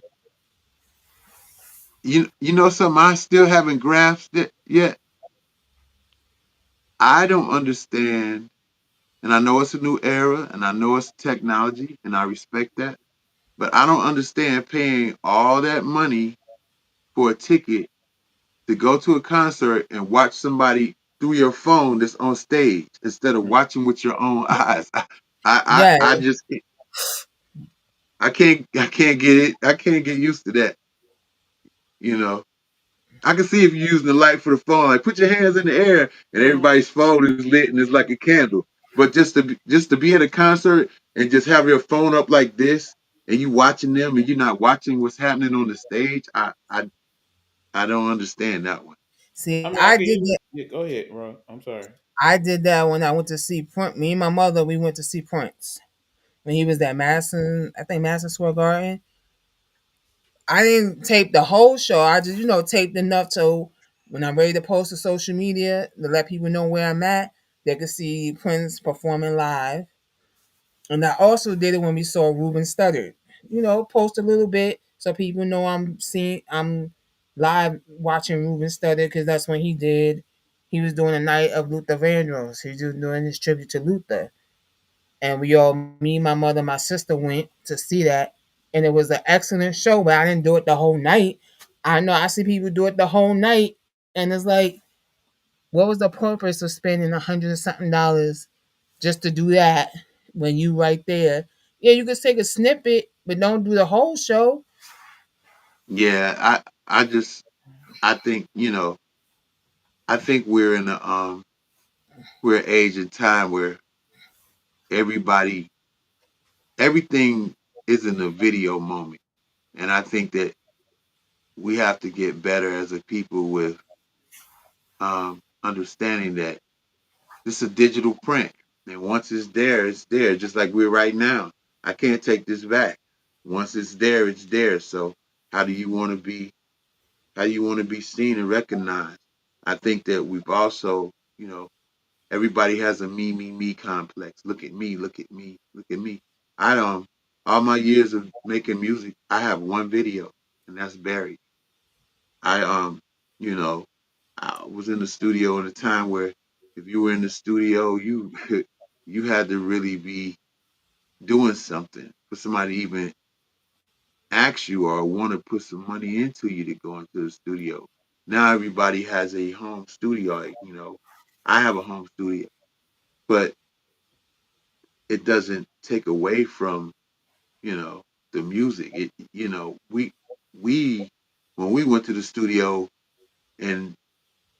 you know something I still haven't grasped it yet. I don't understand, and I know it's a new era, and I know it's technology, and I respect that. But I don't understand paying all that money for a ticket to go to a concert and watch somebody through your phone that's on stage instead of watching with your own eyes. Yeah, I just I can't get it. I can't get used to that. You know, I can see if you're using the light for the phone, like put your hands in the air and everybody's phone is lit and it's like a candle. But just to be at a concert and just have your phone up like this and you watching them and you're not watching what's happening on the stage, I don't understand that one. see, I mean, I I can did hear. that. Yeah, go ahead, Ron. I'm sorry. I did that when I went to see Prince. Me and my mother, we went to see Prince when he was at Madison. I think Madison Square Garden. I didn't tape the whole show. I just, taped enough so when I'm ready to post to social media to let people know where I'm at, they could see Prince performing live. And I also did it when we saw Ruben Studdard. Post a little bit so people know I'm live watching Ruben Studdard because that's when he did. He was doing a night of Luther Vandross. He was just doing his tribute to Luther, and me, my mother, my sister went to see that, and it was an excellent show. But I didn't do it the whole night. I know I see people do it the whole night, and it's like, what was the purpose of spending $100 and something just to do that when you right there? Yeah, you could take a snippet, but don't do the whole show. Yeah, I think, I think we're an age and time where everybody everything isn't a video moment. And I think that we have to get better as a people with understanding that this is a digital print. And once it's there, it's there, just like we're right now. I can't take this back. Once it's there, it's there. So how do you want to be how do you want to be seen and recognized? I think that we've also, everybody has a me complex. Look at me, look at me, look at me. I don't all my years of making music, I have one video and that's buried. I you know, I was in the studio at a time where if you were in the studio, you you had to really be doing something for somebody to even ask you or want to put some money into you to go into the studio. Now everybody has a home studio. I have a home studio, but it doesn't take away from, you know, the music. We when we went to the studio and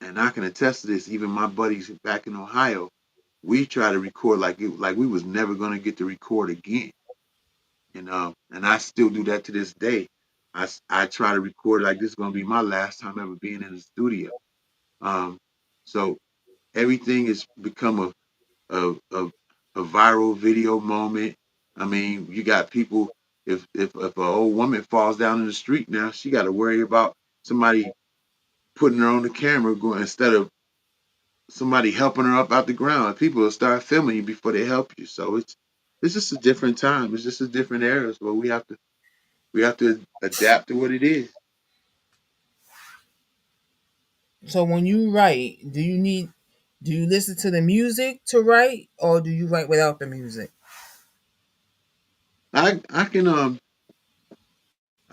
I can attest to this, even my buddies back in Ohio, we try to record like we was never gonna get to record again. And I still do that to this day. I try to record like this is gonna be my last time ever being in the studio. Um, so everything has become a a viral video moment. I mean, you got people. If an old woman falls down in the street now, she got to worry about somebody putting her on the camera going instead of somebody helping her up out the ground. People will start filming you before they help you. So it's just a different time. It's just a different era. So we have to adapt to what it is. So when you write, do you listen to the music to write, or do you write without the music? I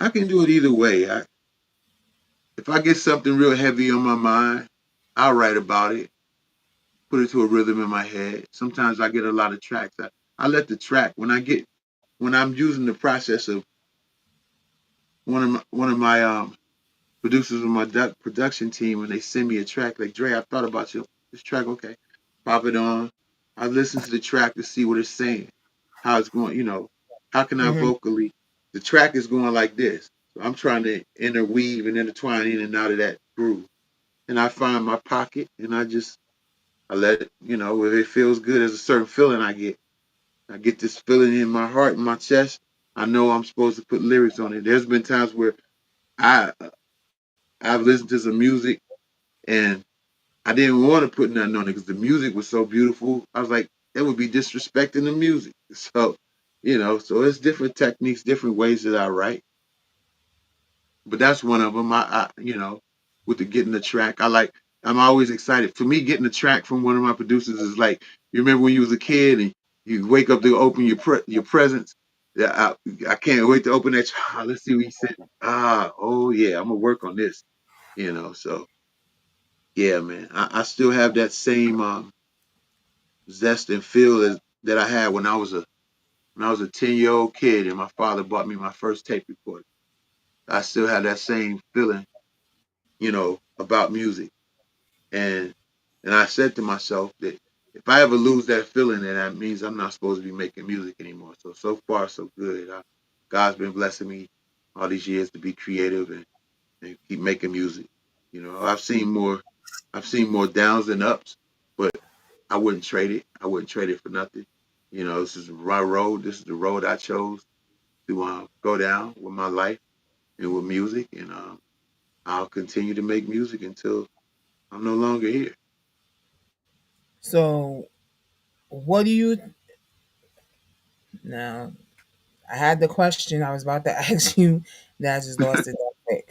can do it either way. If I get something real heavy on my mind, I'll write about it, put it to a rhythm in my head. Sometimes I get a lot of tracks. I let the track when I'm using the process of one of my producers on my production team, when they send me a track like, Dre, I thought about you. This track, okay, pop it on. I listen to the track to see what it's saying, how it's going. How can I Hmm. vocally? The track is going like this, so I'm trying to interweave and intertwine in and out of that groove, and I find my pocket, and I let it. If it feels good, there's a certain feeling I get. I get this feeling in my heart, in my chest. I know I'm supposed to put lyrics on it. There's been times where I I've listened to some music and I didn't want to put nothing on it because the music was so beautiful. I was like, that would be disrespecting the music. So it's different techniques, different ways that I write. But that's one of them. With the getting the track, I'm always excited. For me, getting the track from one of my producers is like, you remember when you was a kid and you wake up to open your presents. Yeah, I can't wait to open that. Let's see what he said. Oh yeah, I'm gonna work on this. So yeah, man, I still have that same zest and feel that I had when I was a 10-year old kid and my father bought me my first tape recorder. I still have that same feeling, about music. And I said to myself that if I ever lose that feeling, then that means I'm not supposed to be making music anymore. So far so good. God's been blessing me all these years to be creative and keep making music. I've seen more downs than ups, but I wouldn't trade it. I wouldn't trade it for nothing. This is my road. This is the road I chose to go down with my life and with music, and I'll continue to make music until I'm no longer here. So, what do you now? I had the question I was about to ask you, then I just lost it that quick.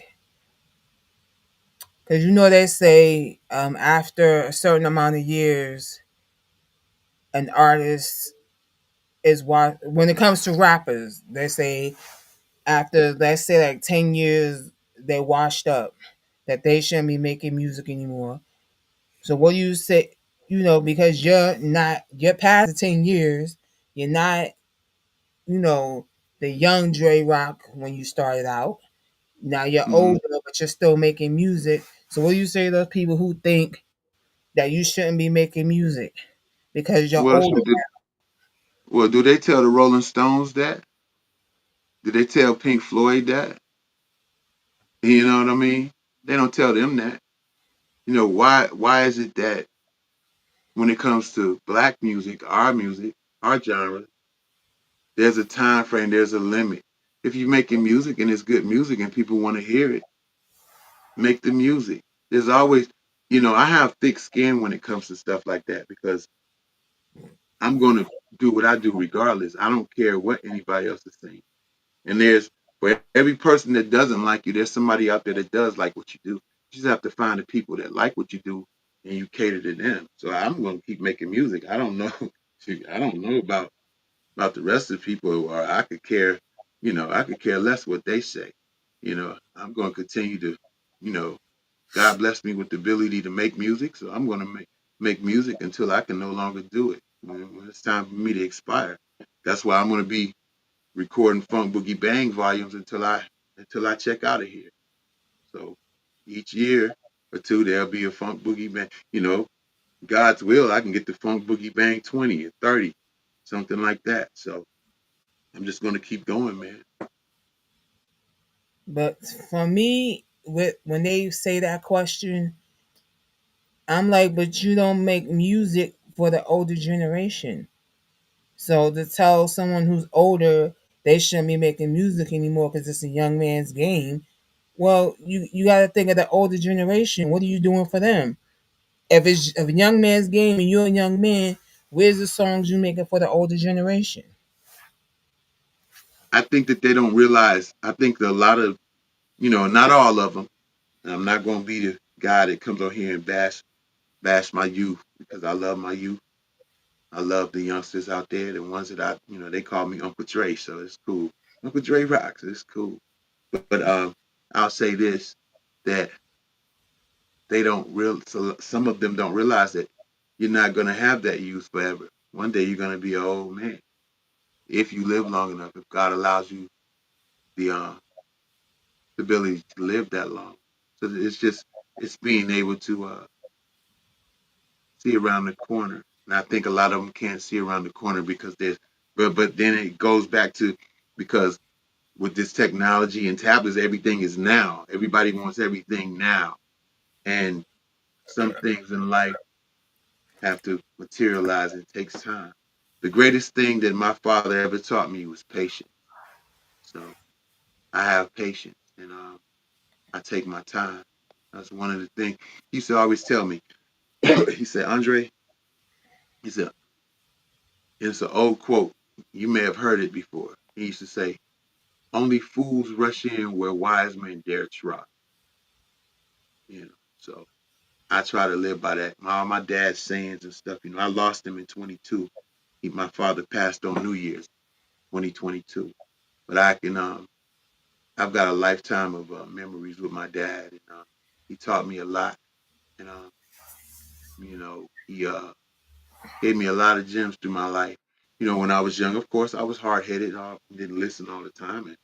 Because they say after a certain amount of years, an artist when it comes to rappers, they say after, let's say, like 10 years, they washed up, that they shouldn't be making music anymore. So what do you say? Because you're past the 10 years, you're not, you know, the young Dre'Rock when you started out. Now you're Hmm. older, but you're still making music. So what do you say to those people who think that you shouldn't be making music because you're Well, older? do they tell the Rolling Stones that? Do they tell Pink Floyd that? You know what I mean? They don't tell them that. Why is it that when it comes to black music, our genre, there's a time frame, there's a limit. If you're making music and it's good music and people want to hear it, make the music. There's always, I have thick skin when it comes to stuff like that because I'm going to do what I do regardless. I don't care what anybody else is saying. And for every person that doesn't like you, there's somebody out there that does like what you do. You just have to find the people that like what you do and you cater to them. So I'm going to keep making music. I don't know. I don't know about the rest of the people, or I could care less what they say. I'm going to continue to, you know, God blessed me with the ability to make music, so I'm going to make music until I can no longer do it. When it's time for me to expire, that's why I'm going to be recording Funk Boogie Bang volumes until I check out of here. So each year or two there'll be a Funk Boogie Bang. God's will, I can get the Funk Boogie Bang 20 or 30, something like that. So I'm just going to keep going, man. But for me, when they say that question, I'm like, but you don't make music for the older generation. So to tell someone who's older they shouldn't be making music anymore because it's a young man's game, well, you got to think of the older generation. What are you doing for them? If a young man's game and you're a young man, where's the songs you making for the older generation? I think that they don't realize. I think that a lot of, not all of them. And I'm not going to be the guy that comes on here and bash my youth because I love my youth. I love the youngsters out there, the ones that they call me Uncle Dre, so it's cool. Uncle Dre rocks, it's cool. But I'll say this, that they don't real so some of them don't realize that you're not going to have that youth forever. One day you're going to be an old man if you live long enough. If God allows you the ability to live that long, so it's being able to see around the corner. And I think a lot of them can't see around the corner because but then it goes back to because with this technology and tablets, everything is now. Everybody wants everything now, and some things in life have to materialize. It takes time. The greatest thing that my father ever taught me was patience. So I have patience, and I take my time. That's one of the things he used to always tell me. He said, Andre, he said, it's an old quote. You may have heard it before. He used to say, only fools rush in where wise men dare trot. So I try to live by that. My dad's sayings and stuff. I lost him in 22. My father passed on New Year's 2022. But I've got a lifetime of memories with my dad, and he taught me a lot. And he gave me a lot of gems through my life. When I was young, of course, I was hard headed. I didn't listen all the time, and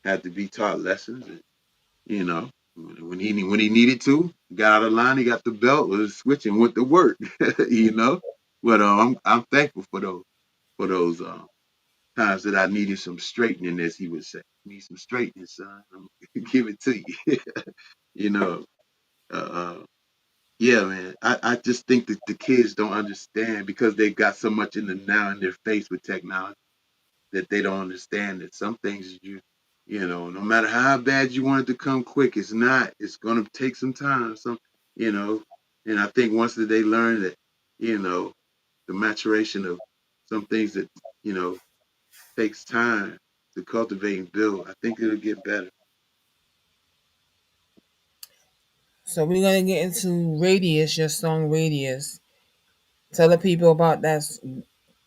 had to be taught lessons. And you know, when he needed to, got out of line. He got the belt, was switching with the work. you know, but I'm thankful for those times that I needed some straightening, as he would say. Need some straightening, son. I'm gonna give it to you. you know, uh, uh, yeah, man. I just think that the kids don't understand because they've got so much in the now in their face with technology that they don't understand that some things no matter how bad you want it to come quick, it's not. It's gonna take some time. You know, and I think once that they learn that, the maturation of some things that you know takes time to cultivate and build, I think it'll get better. So we're gonna get into Radius, your song Radius. Tell the people about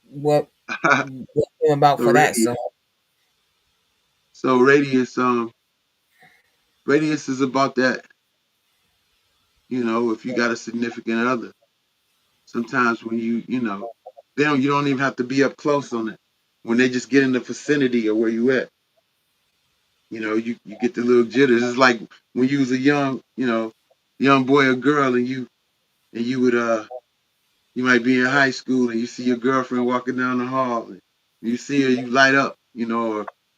what came about so for that radius, song. so radius is about that. If you got a significant other, sometimes when you don't even have to be up close on it. When they just get in the vicinity of where you at, you get the little jitters. It's like when you was a young boy or girl, and you would you might be in high school and you see your girlfriend walking down the hall, and you see her, you light up,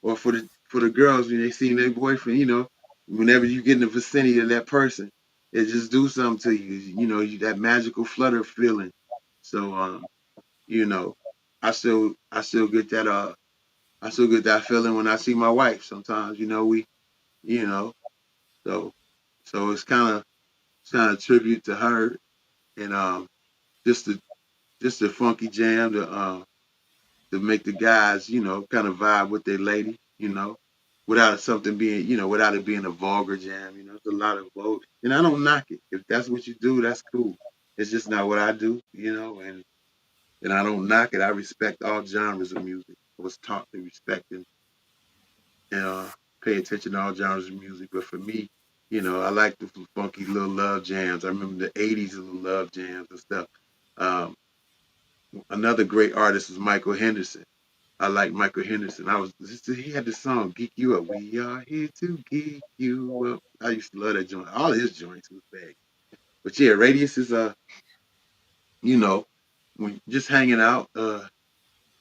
or for the girls when they see their boyfriend, whenever you get in the vicinity of that person, it just do something to you. That magical flutter feeling. So you know, I still get that feeling when I see my wife. Sometimes, we you know, so it's kind of tribute to her, and just the just a funky jam to make the guys, kind of vibe with their lady, without it being a vulgar jam. It's a lot of vulgar, and I don't knock it. If that's what you do, that's cool. It's just not what I do, and I don't knock it. I respect all genres of music. I was taught to respect and pay attention to all genres of music. But for me, I like the funky little love jams. I remember the '80s little love jams and stuff. Um, Another great artist was Michael Henderson. I like Michael Henderson. He had the song "Geek You Up." We are here to geek you up. I used to love that joint. All his joints was bad. But yeah, Radius is you know, when just hanging out,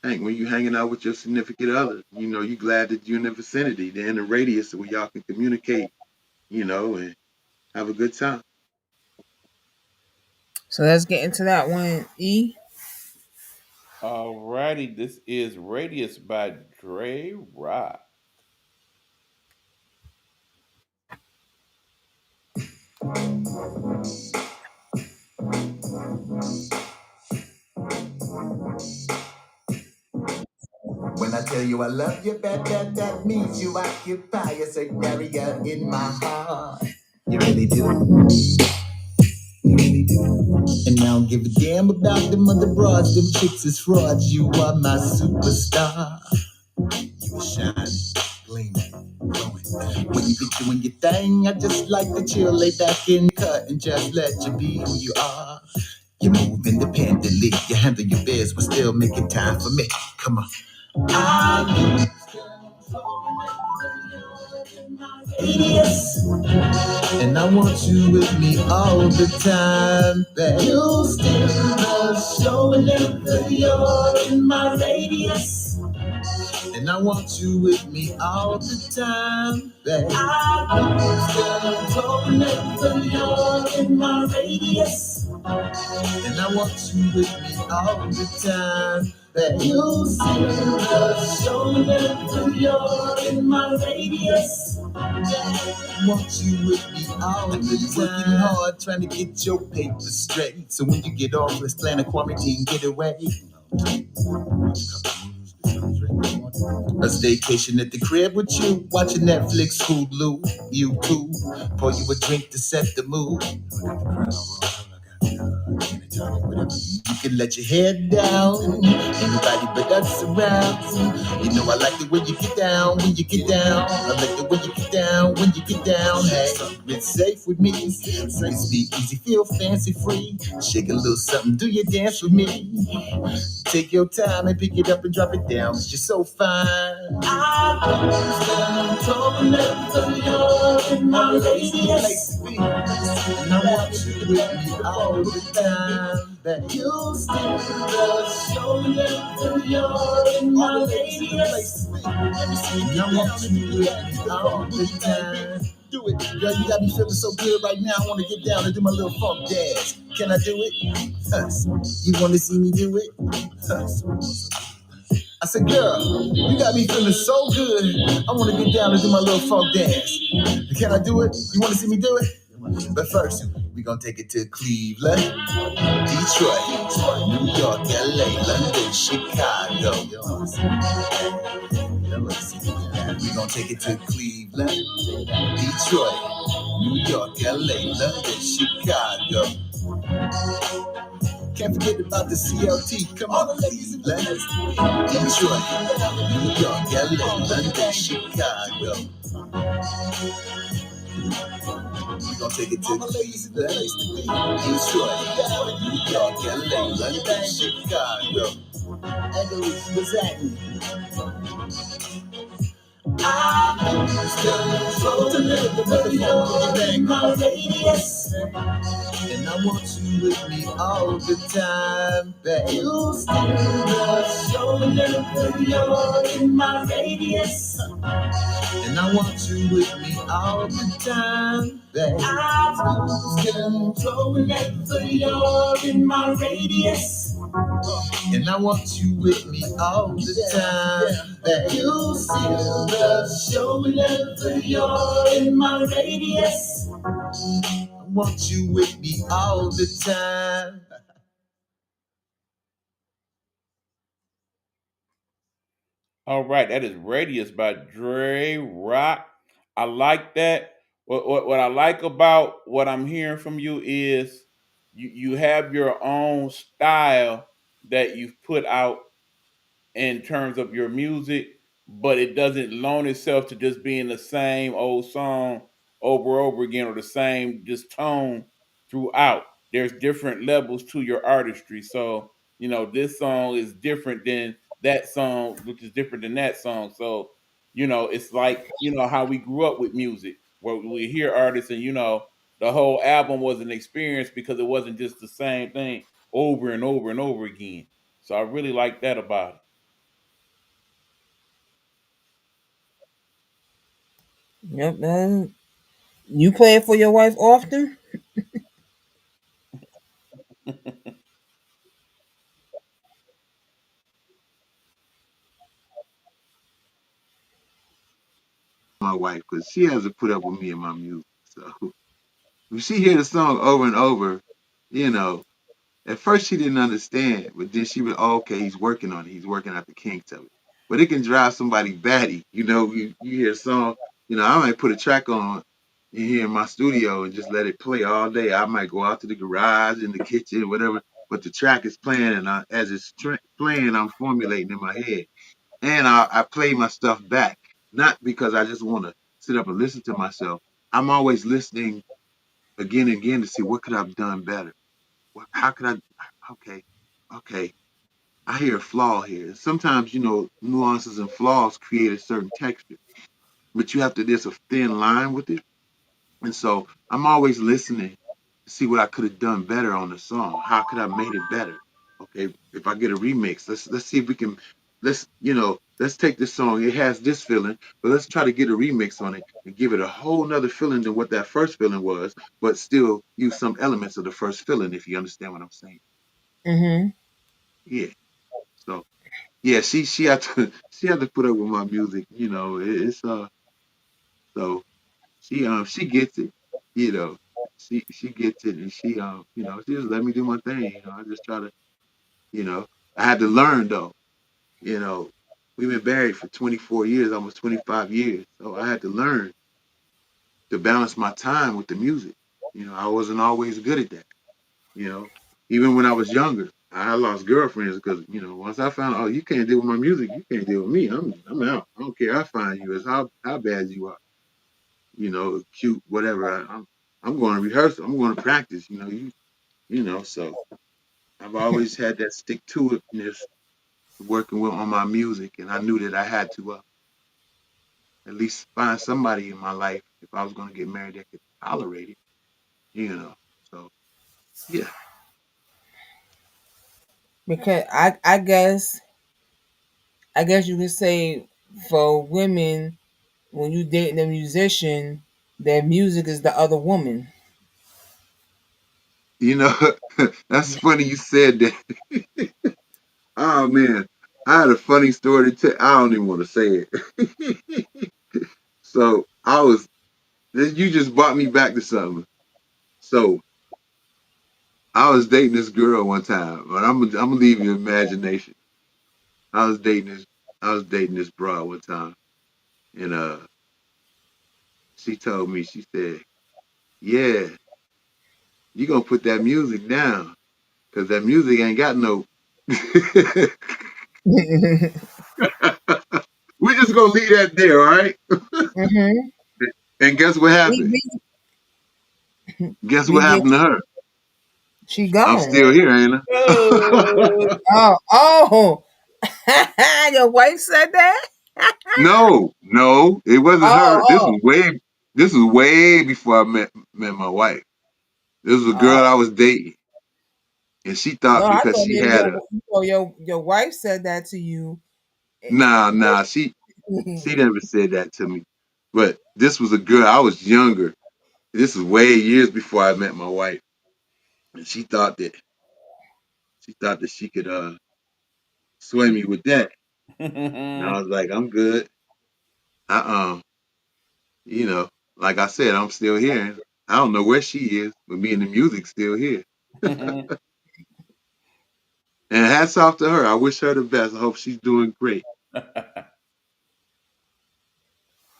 when you hanging out with your significant other, you glad that you're in the vicinity, they're in the radius where y'all can communicate, and have a good time. So let's get into that one. E. Alrighty, this is Radius by Dre'Rock. When I tell you I love you, that means you occupy a certain area in my heart. You really do. You really do. And I don't give a damn about them other broads, them chicks is frauds. You are my superstar. You were shining, gleaming, glowing. When you be doing your thing, I just like to chill, lay back in the cut and just let you be who you are. You move independently, you handle your biz, but still making time for me. Come on. I Yes, and I want you with me all the time, babe. You still love showing up, you're in my radius. And I want you with me all the time, babe. I still showing up, you're in my radius. And I want you with me all the time, babe. You still love showing up, you're in my radius. Want you with me all the time. Working hard trying to get your papers straight. So when you get off, let's plan a quarantine getaway. A staycation at the crib with you, watching Netflix, Hulu, YouTube. Pour you a drink to set the mood. You can let your head down, ain't nobody but us around. You know I like the way you get down when you get down. I like the way you get down when you get down. Hey, it's safe with me. Speak easy, feel fancy free. Shake a little something, do your dance with me. Take your time and pick it up and drop it down. Cause you're so fine. I don't never you're in my radius. And I want you with me all the time. That you still love showing up you're in my radius. And I want you with me all the time. Do it, girl. You got me feeling so good right now. I want to get down and do my little funk dance. Can I do it? You want to see me do it? I said, girl, you got me feeling so good. I want to get down and do my little funk dance. Can I do it? You want to see me do it? But first, we gonna take it to Cleveland, Detroit, New York, LA, London, Chicago. We gonna take it to Cleveland, Detroit, New York, LA, London, Chicago. Can't forget about the CLT. Come on, ladies and ladies. Detroit, New York, LA, London, Chicago. We gon' take it to Cleveland, Detroit, New York, LA, London, Chicago. Echoes, what's happening? I'm still to live the motherfucker in my radius. And I want you with me all the time, babe. You still love showing up you're in my radius. And I want you with me all the time, babe. I'm still showing up you're in my radius. And I want you with me all the time, babe. You still love showing up you're in my radius. I want you with me all the time. All right, that is Radius by Dre'Rock. I like that. What I like about what I'm hearing from you is you have your own style that you've put out in terms of your music, but it doesn't loan itself to just being the same old song over and over again or the same just tone throughout. There's different levels to your artistry. So, this song is different than that song, which is different than that song. So, it's like, how we grew up with music, where we hear artists and, the whole album was an experience because it wasn't just the same thing over and over and over again. So I really like that about it. Yep. You play it for your wife often? My wife, because she has to put up with me and my music. So if she hear the song over and over, you know, at first she didn't understand, but then she was, oh, okay, he's working on it. He's working out the kinks of it. But it can drive somebody batty. You hear a song, I might put a track on in here in my studio and just let it play all day. I might go out to the garage, in the kitchen, whatever, but the track is playing, and as it's playing, I'm formulating in my head, and I play my stuff back, not because I just want to sit up and listen to myself. I'm always listening again and again to see what could I've done better. How could I? Okay, okay. I hear a flaw here. Sometimes, nuances and flaws create a certain texture, but you have to, there's a thin line with it. And so I'm always listening to see what I could have done better on the song. How could I made it better? Okay, if I get a remix, let's see if we can, let's take this song. It has this feeling, but let's try to get a remix on it and give it a whole nother feeling than what that first feeling was, but still use some elements of the first feeling, if you understand what I'm saying. Mhm. Yeah. So yeah, she had to she had to put up with my music. It's so she gets it. You know, she gets it, and she just let me do my thing. I just try to you know I had to learn though. You know, we've been married for 24 years, almost 25 years, so I had to learn to balance my time with the music. I wasn't always good at that. You know, even when I was younger, I lost girlfriends because once I found out, oh, you can't deal with my music, you can't deal with me. I'm out. I don't care. I find you as how bad you are. Cute, whatever. I'm going to rehearse. I'm going to practice. So I've always had that stick to itness working with on my music, and I knew that I had to at least find somebody in my life if I was going to get married that could tolerate it. You know, so yeah. Because I guess you could say for women when you dating a musician, their music is the other woman. You know, that's funny you said that. Oh man, I had a funny story to tell. I don't even want to say it. So you just brought me back to something. So I was dating this girl one time, but I'm gonna leave your imagination. I was dating this, I was dating this broad one time, and she told me, she said, "Yeah, you gonna put that music down, cause that music ain't got no." We just gonna leave that there, all right? Mhm. And guess what We, happened? we, Guess we what get happened to her? she I'm gone. still here, ain't I? Oh, Oh. Your wife said that? No, no, it wasn't Oh, her. oh, This was way before I met my wife. This was a girl I oh. was dating, and she No, thought I because thought she maybe had a your wife said that to you. nah, she never said that to me. But this was a girl. I was younger. This was way years before I met my wife, and she thought that she could sway me with that. And I was like, I'm good. Uh you know, like I said, I'm still here. I don't know where she is, but me and the music's still here. And hats off to her. I wish her the best. I hope she's doing great.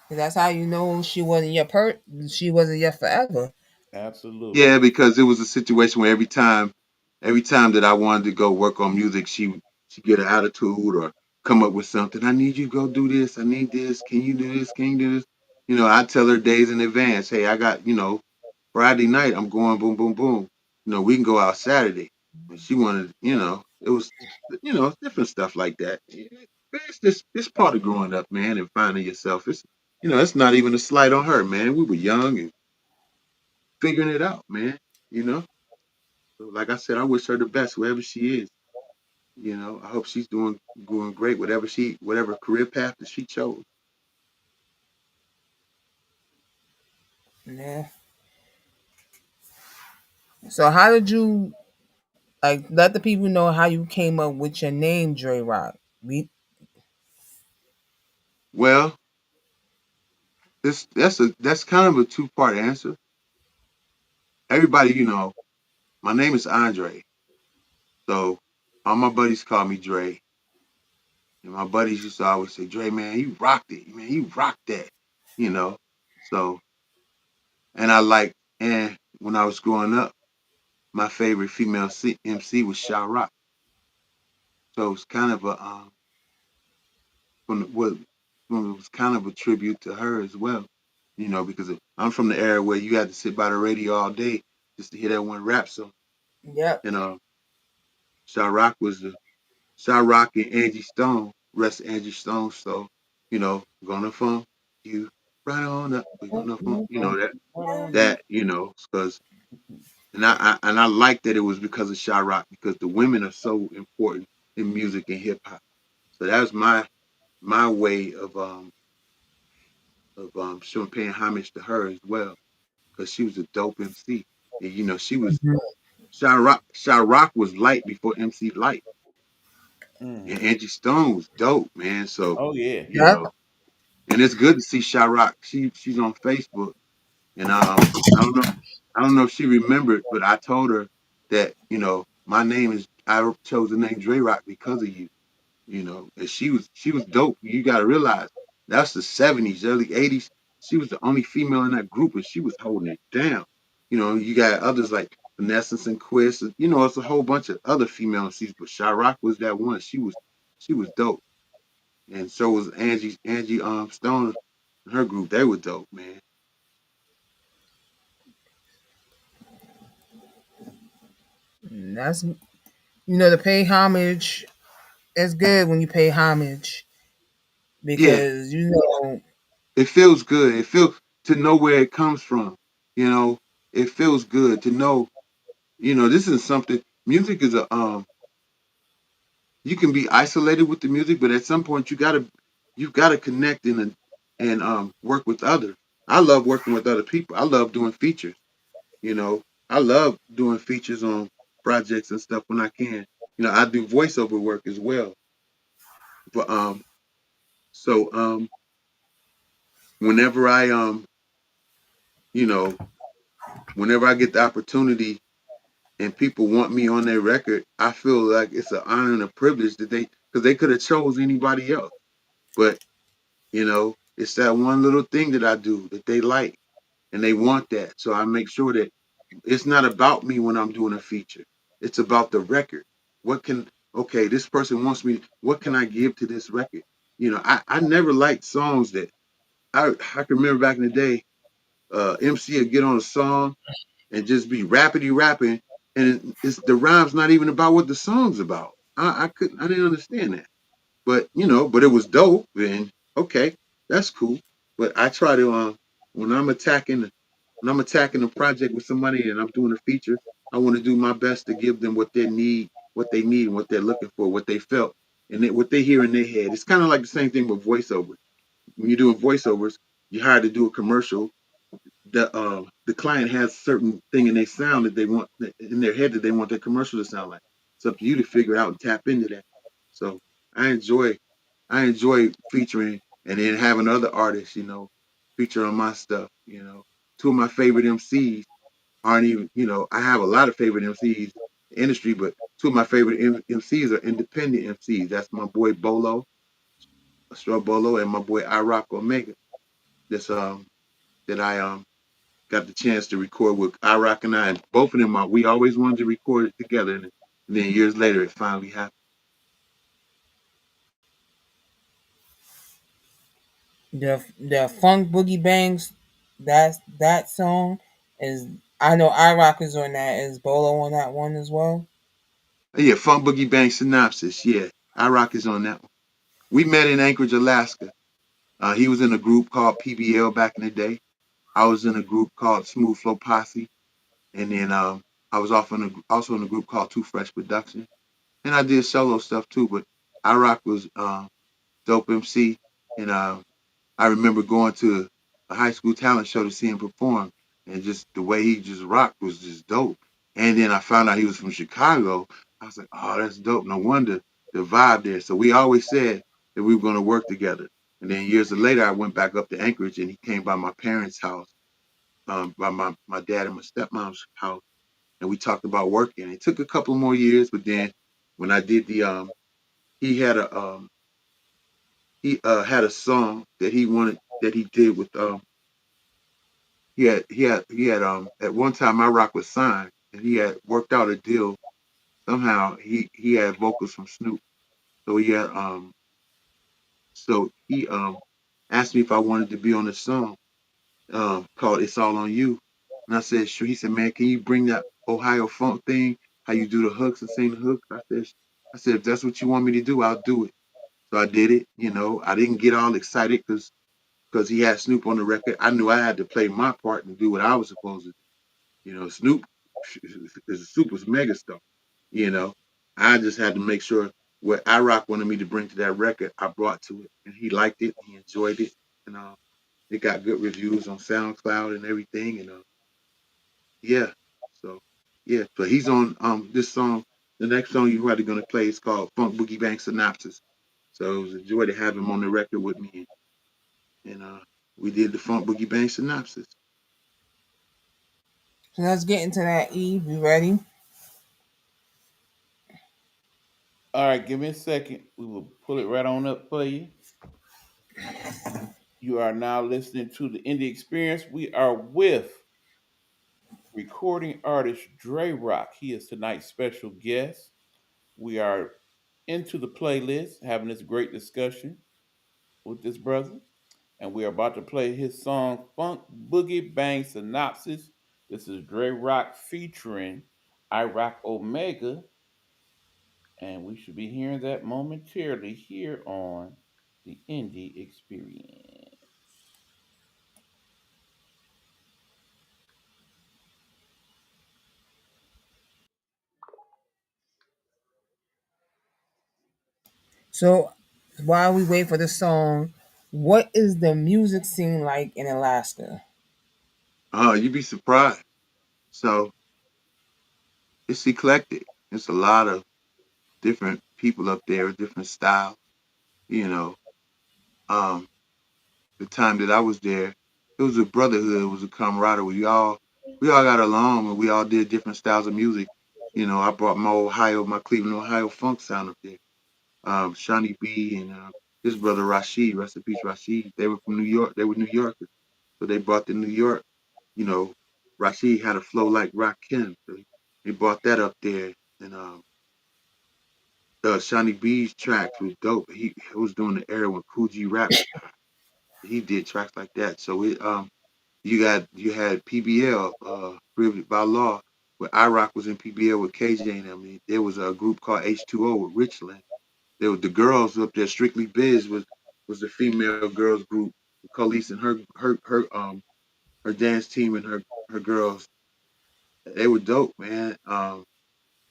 That's how you know she wasn't your forever. Yeah, absolutely. because it was a situation where every time that I wanted to go work on music, she get an attitude or come up with something. I need you to go do this. I need this. Can you do this? Can you do this? I tell her days in advance. Hey, I got Friday night. I'm going boom, boom, boom. We can go out Saturday. And she wanted, it was, different stuff like that. It's part of growing up, man, and finding yourself. It's not even a slight on her, man. We were young and figuring it out, man. You know. So like I said, I wish her the best wherever she is. I hope she's doing great, whatever career path that she chose. Yeah. So how did you like let the people know how you came up with your name, Dre'Rock? We Well, that's kind of a two-part answer. Everybody, my name is Andre, so all my buddies call me Dre, and my buddies used to always say, "Dre, man, you rocked it, man, you rocked that," you know. So And I like, and when I was growing up, my favorite female MC was Sha Rock. So it's kind of a from the, what from, it was kind of a tribute to her as well. You know, because I'm from the era where you had to sit by the radio all day just to hear that one rap song. Yep. And Sha Rock was the Sha Rock and Angie Stone, rest Angie Stone. So, gonna funk you right on up. We're gonna funk, that, because and I like that it was because of Sha Rock because the women are so important in music and hip hop. So that was my way of showing paying homage to her as well because she was a dope MC. And she was Mhm. Sha Rock was light before MC Light. Mm. And Angie Stone was dope, man. So, Oh yeah. you Yep. know, and it's good to see Sha Rock. She's on Facebook. And I don't know if she remembered, but I told her that, my name is I chose the name Dre'Rock because of you. And she was dope. You gotta realize that's the 70s, early 80s. She was the only female in that group and she was holding it down. You got others like Vanessa and Quiz, it's a whole bunch of other female MCs, but Chirac was that one. She was dope. And so was Angie Stone and her group. They were dope, man. And that's to pay homage. It's good when you pay homage Yeah, because it feels good. It feels to know where it comes from. You know, it feels good to know. This is something. Music is a You can be isolated with the music, but at some point you've gotta connect and work with others. I love working with other people. I love doing features. You know, I love doing features on projects and stuff when I can. I do voiceover work as well. But so whenever you know, whenever I get the opportunity and people want me on their record, I feel like it's an honor and a privilege that because they could have chose anybody else, but it's that one little thing that I do that they like and they want that. So I make sure that it's not about me when I'm doing a feature. It's about the record. What can okay, this person wants me, what can I give to this record? I never liked songs that I can remember back in the day, MC would get on a song and just be rapidy rapping and it's the rhyme's not even about what the song's about. I didn't understand that. But it was dope and okay, that's cool. But I try to when I'm attacking the project with somebody and I'm doing a feature, I want to do my best to give them what they need and what they're looking for, what they felt, and what they hear in their head. It's kind of like the same thing with voiceovers. When you're doing voiceovers, you're hired to do a commercial. The client has certain thing in their sound that they want in their head that they want their commercial to sound like. It's up to you to figure out and tap into that. So I enjoy I enjoy featuring and then having other artists, feature on my stuff. Two of my favorite MCs aren't even, I have a lot of favorite MCs in the industry, but two of my favorite MCs are independent MCs. That's my boy Bolo, Astro Bolo, and my boy iRock Omega. That's that I got the chance to record with iRock and I, and both of them we always wanted to record it together, and then years later it finally happened. the funk boogie bangs. That song is. I know iRock is on that. Is Bolo on that one as well? Yeah, Funk Boogie Bang Synopsis. Yeah, iRock is on that one. We met in Anchorage, Alaska. He was in a group called PBL back in the day. I was in a group called Smooth Flow Posse, and then I was also in a group called Too Fresh Production, and I did solo stuff too. But iRock was dope MC, and I remember going to a high school talent show to see him perform, and just the way he just rocked was just dope. And then I found out he was from Chicago. I was like, oh, that's dope. No wonder the vibe there. So we always said that we were going to work together. And then years later, I went back up to Anchorage, and he came by my parents' house, by my dad and my stepmom's house, and we talked about working. It took a couple more years, but then when I did he had a song that he wanted that he did with he had at one time my rock was signed and he had worked out a deal somehow. He had vocals from Snoop, so he asked me if I wanted to be on the song called "It's All on You," and I said sure. He said, "Man, can you bring that Ohio funk thing? How you do the hooks and sing the hooks?" I said if that's what you want me to do, I'll do it. So I did it. I didn't get all excited because he had Snoop on the record. I knew I had to play my part and do what I was supposed to do. Snoop is a super megastar. You know, I just had to make sure what IROC wanted me to bring to that record, I brought to it, and he liked it, he enjoyed it, and it got good reviews on SoundCloud and everything, and yeah, so yeah, so he's on this song. The next song you're probably gonna play is called Funk Boogie Bang Synopsis. So it was a joy to have him on the record with me, and we did the Funk Boogie Bang Synopsis. So let's get into that. Eve, you ready? All right, give me a second. We will pull it right on up for you. You are now listening to the Indie Experience. We are with recording artist Dre'Rock. He is tonight's special guest. We are into the playlist, having this great discussion with this brother, and we are about to play his song Funk Boogie Bang Synopsis. This is Dre'Rock featuring Rock Omega, and we should be hearing that momentarily here on the Indie Experience. So while we wait for the song, what is the music scene like in Alaska? You'd be surprised. So it's eclectic. It's a lot of different people up there, different styles. You know, um, the time that I was there, it was a brotherhood, it was a camaraderie. We all got along and we all did different styles of music. I brought my Cleveland, Ohio funk sound up there. Shawnee B and his brother Rashid, rest in peace, Rashid. They were from New York. They were New Yorkers, so they brought the New York. You know, Rashid had a flow like Rakim, so he brought that up there. And Shawnee B's tracks was dope. He was doing the era when Coogee rap. He did tracks like that. So you had PBL, Privilege by Law, where IROC was in PBL with KJ and them. There was a group called H2O with Richland. There was the girls up there. Strictly Biz was the female girls group. Khalees and her dance team and her girls. They were dope, man.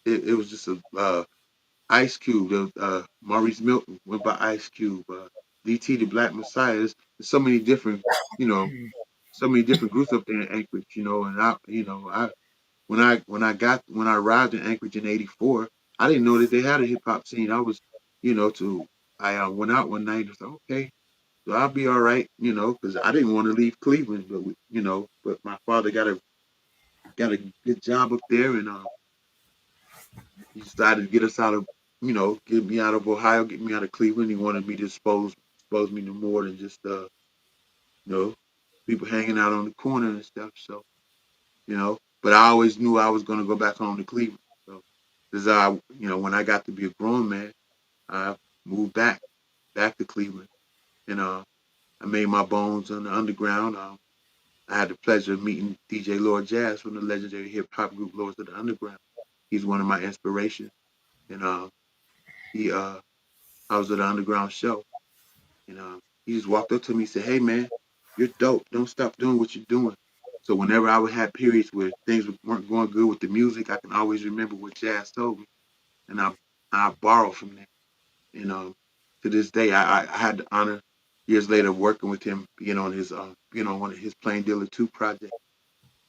It was just a Ice Cube. There was, Maurice Milton went by Ice Cube. DT the Black Messiah. There's so many different, you know, so many different groups up there in Anchorage. And when I arrived in Anchorage in '84, I didn't know that they had a hip hop scene. I went out one night and said, okay, so I'll be all right, because I didn't want to leave Cleveland, but my father got a good job up there, and he decided to get us out of, get me out of Ohio, get me out of Cleveland. He wanted me to expose me to more than just, you know, people hanging out on the corner and stuff. So, but I always knew I was going to go back home to Cleveland. So, when I got to be a grown man, I moved back to Cleveland, and I made my bones on the underground. I had the pleasure of meeting DJ Lord Jazz from the legendary hip hop group Lords of the Underground. He's one of my inspirations, and he I was at the Underground show, and he just walked up to me and said, "Hey man, you're dope. Don't stop doing what you're doing." So whenever I would have periods where things weren't going good with the music, I can always remember what Jazz told me, and I borrow from that. And to this day, I had the honor years later working with him, being on one of his Plain Dealer 2 projects.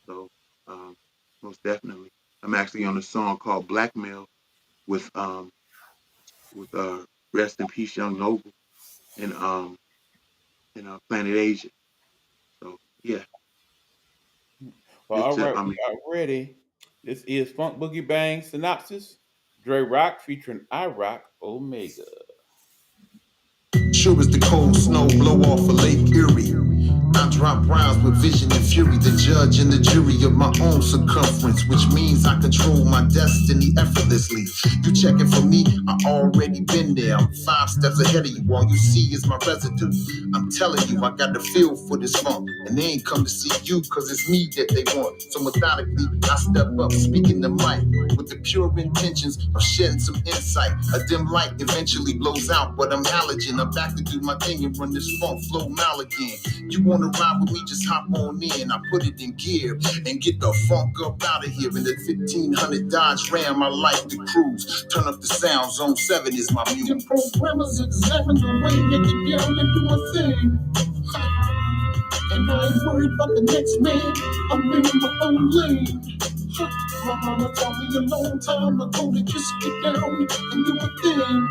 So um, most definitely, I'm actually on a song called Blackmail with Rest in Peace Young Noble and Planet Asia. So yeah, Well, just all to right, we are ready. This is Funk Boogie Bang Synopsis. Dre Rock featuring Rock Omega. Sure as the cold snow blow off of Lake Erie. I drop rhymes with vision and fury, the judge and the jury of my own circumference, which means I control my destiny effortlessly. You checking for me? I already been there. I'm 5 steps ahead of you. All you see is my residue. I'm telling you, I got the feel for this funk, and they ain't come to see you, cause it's me that they want. So methodically, I step up, speaking the mic, with the pure intentions of shedding some insight. A dim light eventually blows out, but I'm halogen. I'm back to do my thing and run this funk flow mal again. You wanna ride with me, just hop on in. I put it in gear and get the funk up out of here. In the 1500 Dodge Ram, I like to cruise. Turn up the sound, zone 7 is my muse. The programmers examine the way they get down and do my thing. And I ain't worried about the next man, I'm in my own lane. My mama taught me a long time ago to just get down and do my thing.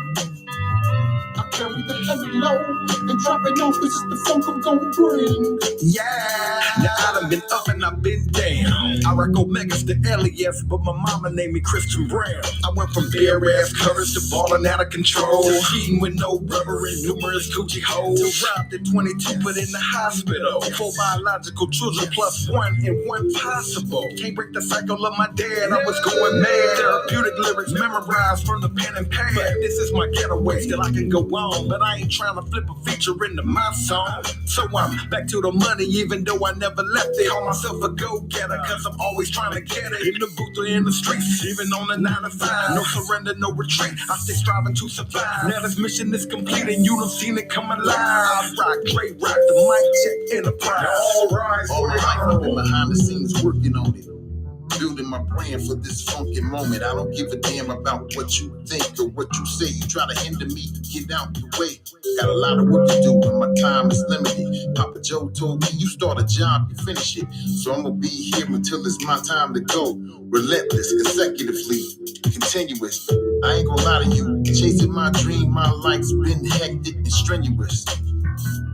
I carry the heavy load and drop it off. This is the funk I'm gonna bring. Yeah. Now I done been up and I've been down. I rock Omegas to Elias, but my mama named me Christian Brown. I went from bare ass courage to balling out of control, to cheating with no rubber and numerous coochie holes, to robbed at 22 but in the hospital. 4 biological children plus 1 and 1 possible. Can't break the cycle of my dad, I was going mad. Therapeutic lyrics memorized from the pen and pad. This is my getaway, still I can go on, but I ain't trying to flip a feature into my song. So I'm back to the money even though I never left it. Call myself a go-getter cause I'm always trying to get it. In the booth or in the streets, even on the 9 to 5. No surrender, no retreat, I stay striving to survive. Now this mission is complete and you done seen it come alive. I rock, Dre'Rock, the mic check enterprise. All right, I've been behind the scenes working on it, building my brand for this funky moment. I don't give a damn about what you think or what you say. You try to hinder me, get out the way. Got a lot of work to do and my time is limited. Papa Joe told me you start a job, you finish it. So I'm gonna be here until it's my time to go. Relentless, consecutively, continuous. I ain't gonna lie to you, chasing my dream, my life's been hectic and strenuous.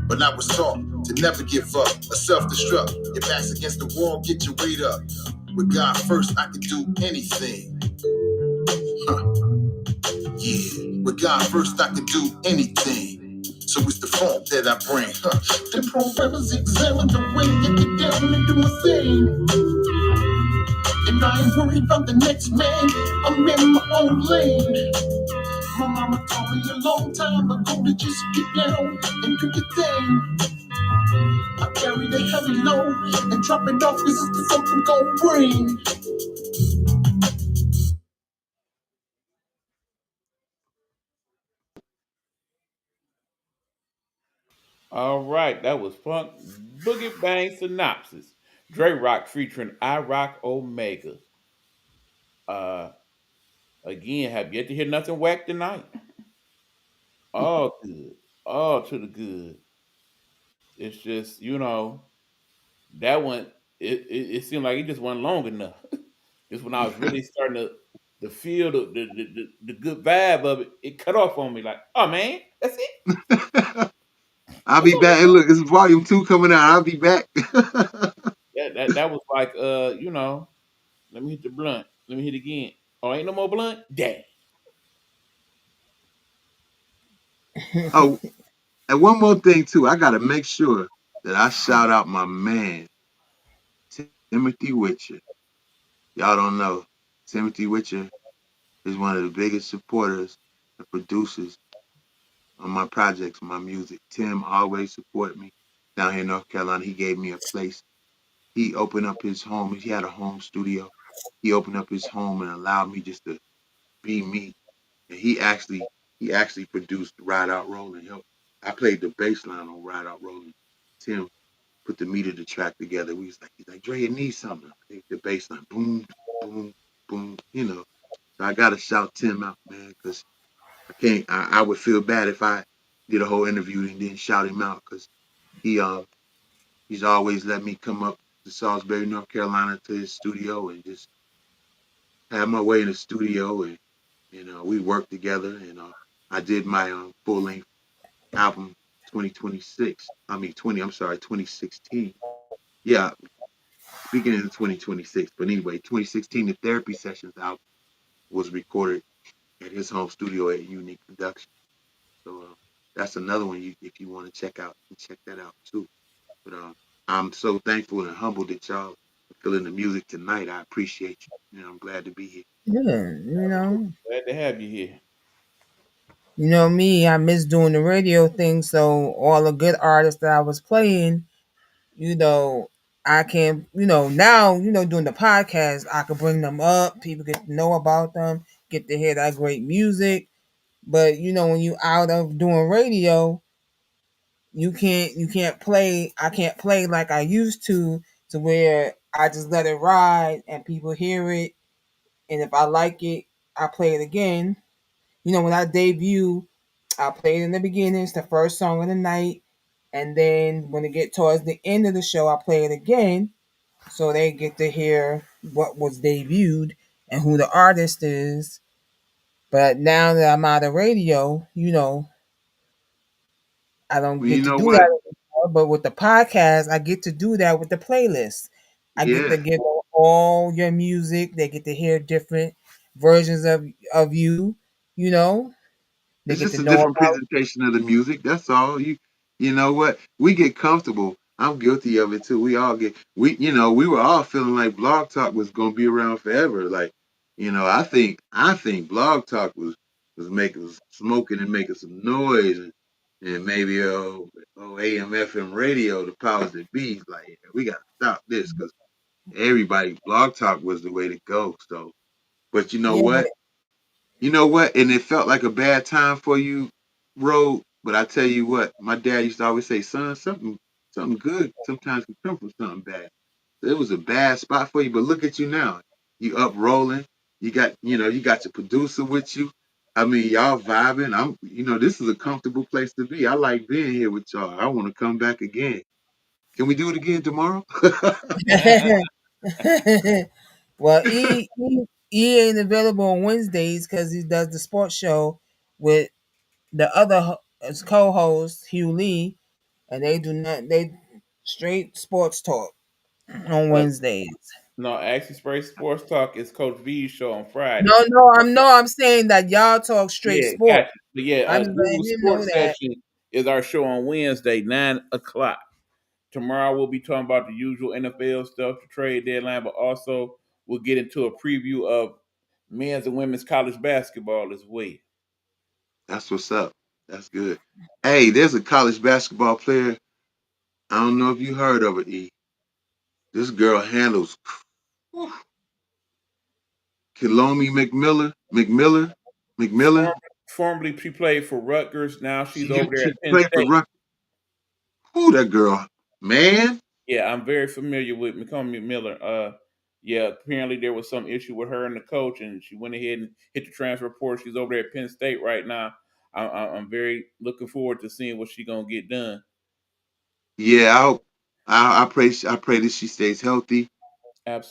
But I was taught to never give up or self-destruct. Your back's against the wall, get your weight up. With God first, I can do anything. Huh. Yeah, with God first, I can do anything. So it's the funk that I bring. Huh. The programmers examine the way you get down and do my thing. And I ain't worried about the next man, I'm in my own lane. My mama taught me a long time ago to just get down and do your thing. I carry the heavy load and drop it off. This is the funk I'm gonna bring. All right, that was Funk Boogie Bang Synopsis. Dre'Rock featuring I Rock Omega. Uh, again, have yet to hear nothing whack tonight. All good, all to the good. It's just that one. It seemed like it just wasn't long enough. Just when I was really starting to feel the good vibe of it, it cut off on me. Like, oh man, that's it. I'll That's be all we back. Hey, got. look, it's volume 2 coming out. I'll be back. That was like let me hit the blunt. Let me hit again. Oh, ain't no more blunt? Dang. Oh, and one more thing too. I gotta make sure that I shout out my man, Timothy Witcher. Y'all don't know. Timothy Witcher is one of the biggest supporters and producers on my projects, my music. Tim always support me down here in North Carolina. He gave me a place. He opened up his home. He had a home studio. He opened up his home and allowed me just to be me. And he actually produced Ride Out Rolling. I played the bass line on Ride Out Rolling. Tim put the meat of the track together. He's like, Dre, it needs something. I think the bass line, boom, boom, boom. So I gotta shout Tim out, man, because I can't. I would feel bad if I did a whole interview and didn't shout him out, because he he's always let me come up to Salisbury, North Carolina, to his studio and just have my way in the studio, and we worked together, and I did my full length album 2026. I mean 2016. Yeah, beginning of 2026. But anyway, 2016, the Therapy Sessions album was recorded at his home studio at Unique Production. So that's another one if you want to check out, check that out too. But I'm so thankful and humbled that y'all are feeling the music tonight. I appreciate you. I'm glad to be here. Yeah, Glad to have you here. me, I miss doing the radio thing. So all the good artists that I was playing, you know, I can, now, doing the podcast, I could bring them up. People get to know about them, get to hear that great music. But when you out of doing radio, you can't play. I can't play like I used to where I just let it ride and people hear it, and if I like it, I play it again. When I debut, I play it in the beginning. It's the first song of the night, and then when it get towards the end of the show, I play it again, so they get to hear what was debuted and who the artist is. But now that I'm out of radio, I don't Well, you get to know do what? that anymore. But with the podcast, I get to do that with the playlist. I get to Yeah, give them all your music. They get to hear different versions of you. You know, they it's get just to a know different about. presentation of the music. That's all. You know what? We get comfortable. I'm guilty of it too. We all get we were all feeling like Blog Talk was gonna be around forever. Like, I think Blog Talk was making smoking and making some noise and maybe AM FM radio, the powers that be, like, "Yeah, we gotta stop this because everybody Blog Talk was the way to go." So, but you know Yeah, what? You know what? And it felt like a bad time for you, Road. But I tell you what, my dad used to always say, "Son, something good sometimes can come from something bad." So it was a bad spot for you, but look at you now. You up rolling. You got your producer with you. I mean, y'all vibing. This is a comfortable place to be. I like being here with y'all. I want to come back again. Can we do it again tomorrow? yeah. Well, he ain't available on Wednesdays because he does the sports show with the other his co-host Hugh Lee, and they straight sports talk on Uh, Wednesdays. no, actually, Spray Sports Talk is Coach V's show on No, Fridays. no, I'm saying that y'all talk straight Yeah, sports. gotcha. But yeah, I'm just Usual letting him know Sports that. Section is our show on Wednesday, 9 o'clock. Tomorrow we'll be talking about the usual NFL stuff, the trade deadline, but also we'll get into a preview of men's and women's college basketball as well. That's what's up. That's good. Hey, there's a college basketball player. I don't know if you heard of it, E. This girl handles Kilomi McMillan. Formerly, she played for Rutgers. Now she's She over there she at Penn played for State. Rutgers. Who that girl? Man, Yeah, I'm very familiar with McCombie Miller. Yeah, apparently there was some issue with her and the coach, and she went ahead and hit the transfer portal. She's over there at Penn State right now. I'm very looking forward to seeing what she's gonna get done. yeah. I pray that she stays healthy.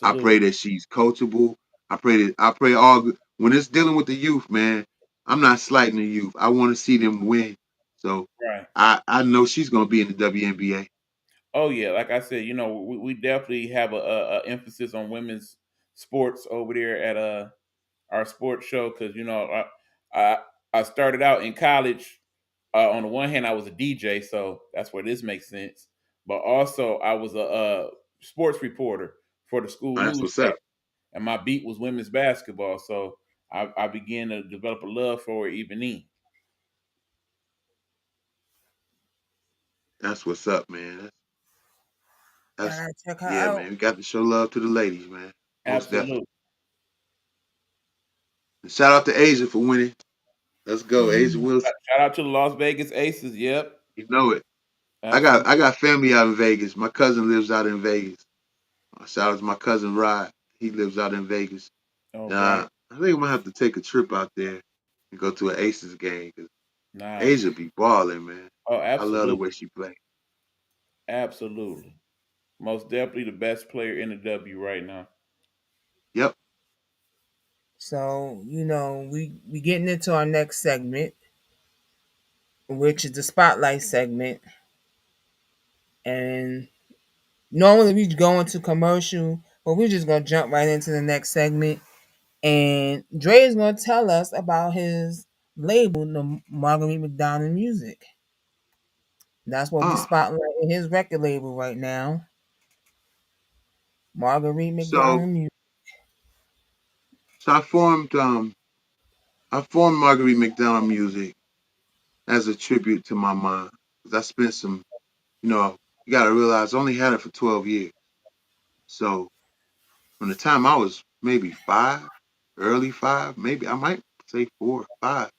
I pray Absolutely, that she's coachable. I pray all good. When it's dealing with the youth, man, I'm not slighting the youth. I want to see them win. So right. I know she's gonna be in the WNBA. Oh yeah, like I said, we definitely have a emphasis on women's sports over there at our sports show because I I started out in college. On the one hand, I was a DJ, so that's where this makes sense. But also, I was a sports reporter for the school That's what's up. newspaper, and my beat was women's basketball. So I began to develop a love for it even then. That's what's up, man. I That's gotta check her yeah, out. man. We got to show love to the ladies, man. Most definitely. Absolutely. And shout out to Asia for winning. Let's go, Asia Mhm. Wilson. Shout out to the Las Vegas Aces. Yep, You know it. I got absolutely. I got family out in Vegas. My cousin lives out in Vegas. Shout out to my cousin Rod. He lives out in Vegas. All right. I think I'm gonna have to take a trip out there and go to an Aces game because Nice. Asia be balling, man. Oh, I love the absolutely. way she play. Absolutely. Most definitely the best player in the W right now. Yep, So we getting into our next segment, which is the spotlight segment, and normally we go into commercial, but we're just gonna jump right into the next segment. And Dre is gonna tell us about his label, the Marguerite McDonald Music. That's what we Ah, spotlighting his record label right now, Marguerite so McDonald Music. so I formed Marguerite McDonald Music as a tribute to my mom. 'Cause I spent some, you got to realize I only had her for 12 years. So from the time I was maybe five, early five, maybe I might say 4 or 5,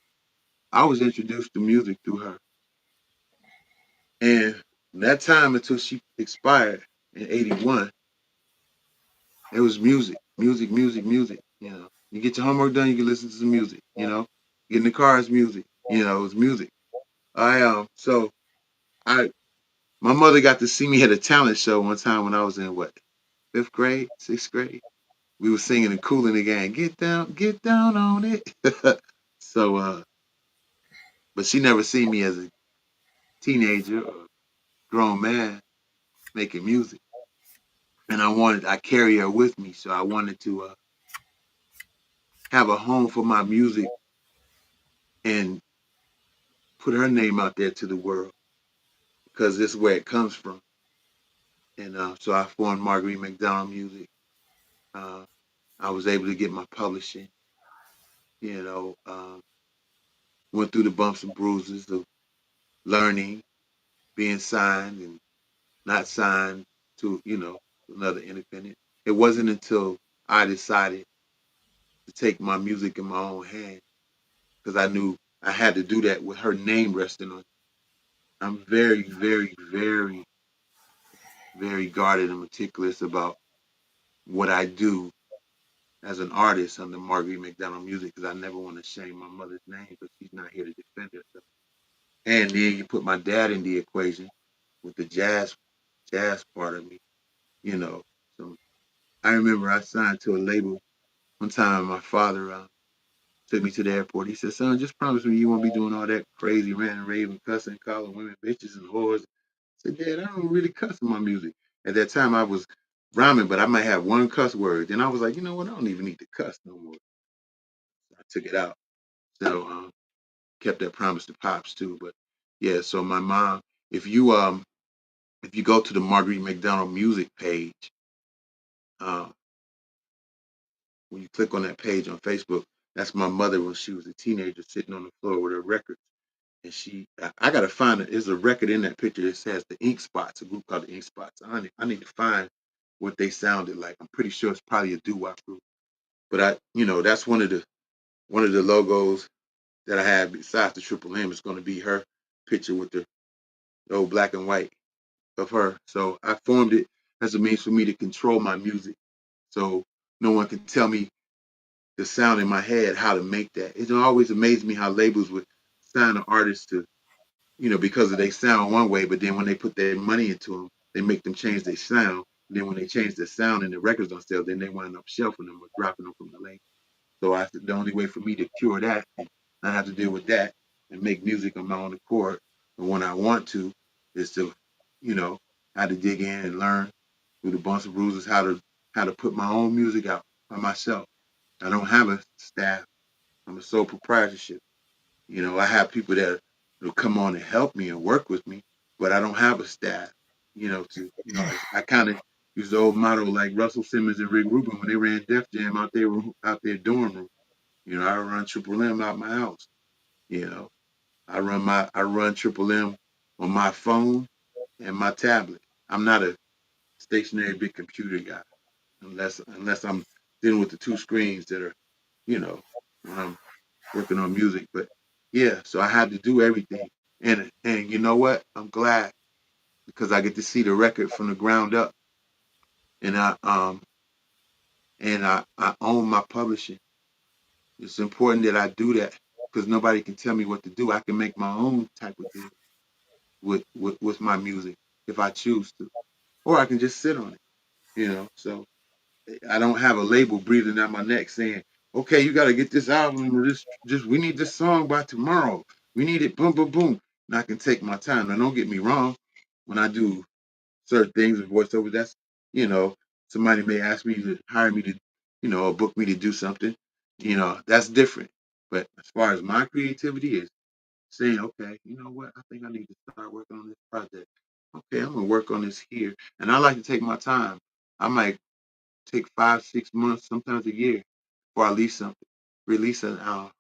I was introduced to music through her. And from that time until she expired in 81, it was music, music, music, music. You get your homework done, you can listen to some music. Get in the car, it's music. It was music. So I my mother got to see me at a talent show one time when I was in what, 5th grade, 6th grade. We were singing and cooling the gang, get down on it. So, but she never seen me as a teenager or grown man making music, and I carry her with me, so I wanted to have a home for my music and put her name out there to the world because this is where it comes from. And so I formed Marguerite McDonald Music. Uh, I was able to get my publishing. You know, um, Went through the bumps and bruises of learning, being signed and not signed to, another independent. It wasn't until I decided to take my music in my own hand because I knew I had to do that with her name resting on it. I'm very, very, very, very guarded and meticulous about what I do as an artist under Marguerite McDonald Music because I never want to shame my mother's name because she's not here to defend herself. And then you put my dad in the equation with the jazz part of me, you know. So I remember I signed to a label one time. My father took me to the airport. He said, "Son, just promise me you won't be doing all that crazy ranting, raving, cussing, calling women bitches and whores." I said, "Dad, I don't really cuss in my music." At that time, I was rhyming, but I might have one cuss word. Then I was like, you know what? I don't even need to cuss no more. I took it out. So kept that promise to pops too. But yeah, so my mom, if you um if you go to the Marguerite McDonald music page, uh, when you click on that page on Facebook, that's my mother when she was a teenager sitting on the floor with her records. And I gotta find it. There's a record in that picture that says the Ink Spots, a group called the Ink Spots. I need to find what they sounded like. I'm pretty sure it's probably a doo-wop group. But that's one of the logos that I have besides the Triple M. It's going to be her picture with the old black and white of her. So I formed it as a means for me to control my music. So no one can tell me the sound in my head how to make that. It always amazed me how labels would sign an artist to, because of they sound one way, but then when they put their money into them, they make them change their sound. And then when they change their sound and the records don't sell, then they wind up shelving them or dropping them from the label. So the only way for me to cure that and not have to deal with that and make music on my own accord, and when I want to, is to, you know, how to dig in and learn through the bumps and bruises how to put my own music out by myself. I don't have a staff. I'm a sole proprietorship. I have people that will come on and help me and work with me, but I don't have a staff. I kind of use the old motto like Russell Simmons and Rick Rubin when they ran Def Jam out their dorm room. I run Triple M out my house. You know, I run Triple M on my phone and my tablet. I'm not a stationary big computer guy unless I'm dealing with the two screens that are, you know, when I'm working on music. But yeah, so I had to do everything. And you know what? I'm glad because I get to see the record from the ground up, and I own my publishing. It's important that I do that because nobody can tell me what to do. I can make my own type of deal with my music if I choose to, or I can just sit on it. So I don't have a label breathing down my neck saying, "Okay, you got to get this album or this. Just we need this song by tomorrow. We need it. Boom, boom, boom." And I can take my time. Now, don't get me wrong. When I do certain things with voiceover, that's you know somebody may ask me to hire me to, or book me to do something. That's different. But as far as my creativity is saying, okay, you know what? I think I need to start working on this project. Okay, I'm gonna work on this here, and I like to take my time. I might take 5, 6 months, sometimes a year, before I release something, release a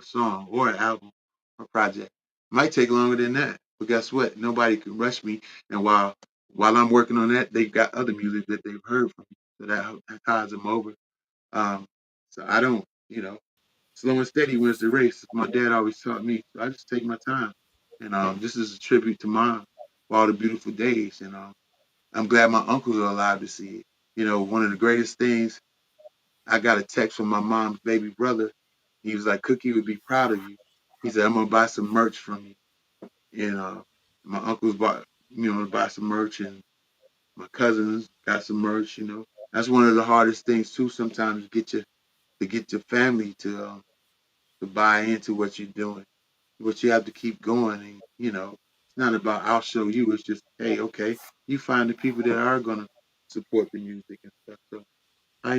song or an album or project. It might take longer than that, but guess what? Nobody can rush me. And while I'm working on that, they've got other music that they've heard from me, so that ties them over. Um, so I don't, slow and steady wins the race. My dad always taught me. So I just take my time, and this is a tribute to mom for all the beautiful days. And I'm glad my uncles are alive to see it. One of the greatest things, I got a text from my mom's baby brother. He was like, Cookie would be proud of you. He said, I'm gonna buy some merch from you. And my uncles bought, buy some merch, and my cousins got some merch. That's one of the hardest things too. Sometimes to get your family to buy into what you're doing, but you have to keep going. And it's not about I'll show you. It's just, hey, okay, you find the people that are gonna support the music and stuff. So I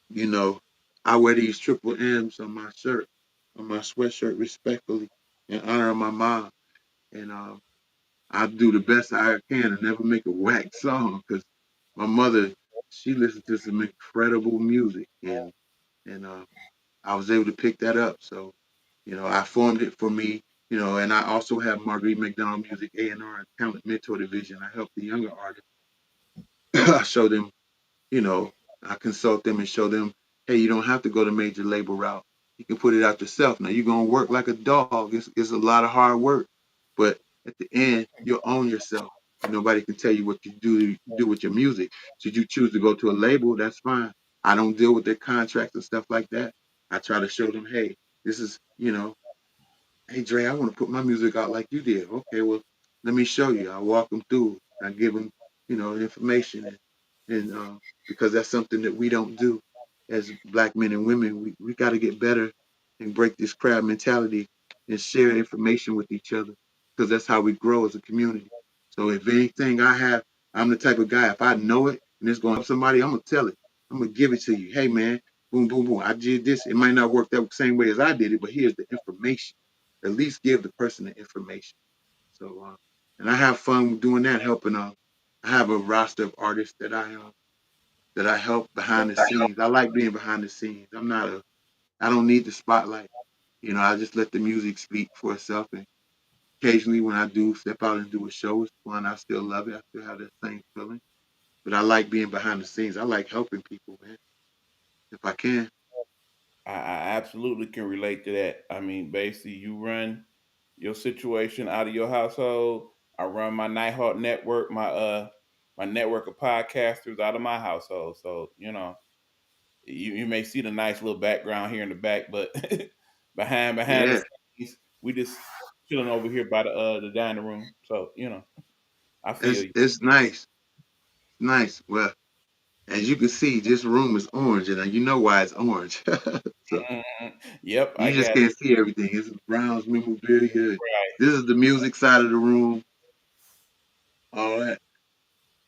you know, I wear these triple M's on my shirt, on my sweatshirt, respectfully, in honor of my mom. And I do the best I can to never make a whack song, because my mother, she listened to some incredible music, and I was able to pick that up. So, I formed it for me. And I also have Marguerite McDonald Music A&R and Talent Mentor Division. I help the younger artists. I show them, you know, I consult them and show them, hey, you don't have to go the major label route. You can put it out yourself. Now you're gonna work like a dog. It's a lot of hard work, but at the end, you'll own yourself. And nobody can tell you what you do with your music. Should you choose to go to a label, that's fine. I don't deal with their contracts and stuff like that. I try to show them, hey, this is, hey Dre, I want to put my music out like you did. Okay, well, let me show you. I walk them through. I give them, information, and because that's something that we don't do as black men and women. We got to get better and break this crab mentality and share information with each other, because that's how we grow as a community. So if anything I have, I'm the type of guy, if I know it and it's going to help somebody, I'm gonna tell it. I'm gonna give it to you. Hey man, boom, boom, boom. I did this. It might not work that same way as I did it, but here's the information. At least give the person the information. So, and I have fun doing that, helping. I have a roster of artists that I help behind the scenes. I like being behind the scenes. I don't need the spotlight. I just let the music speak for itself. And occasionally, when I do step out and do a show, it's fun. I still love it. I still have that same feeling. But I like being behind the scenes. I like helping people, man, if I can. I absolutely can relate to that. I mean, basically, you run your situation out of your household. I run my Nighthawk network, my network of podcasters out of my household. So you may see the nice little background here in the back, but behind the Yeah, scenes, we just chilling over here by the dining room. So I feel it's you. it's nice, nice. Well, as you can see, this room is orange, and you know why it's orange. So Mhm. Yep, I you just got can't see everything. This is Brown's memorabilia. right. This is the music side of the room. All that.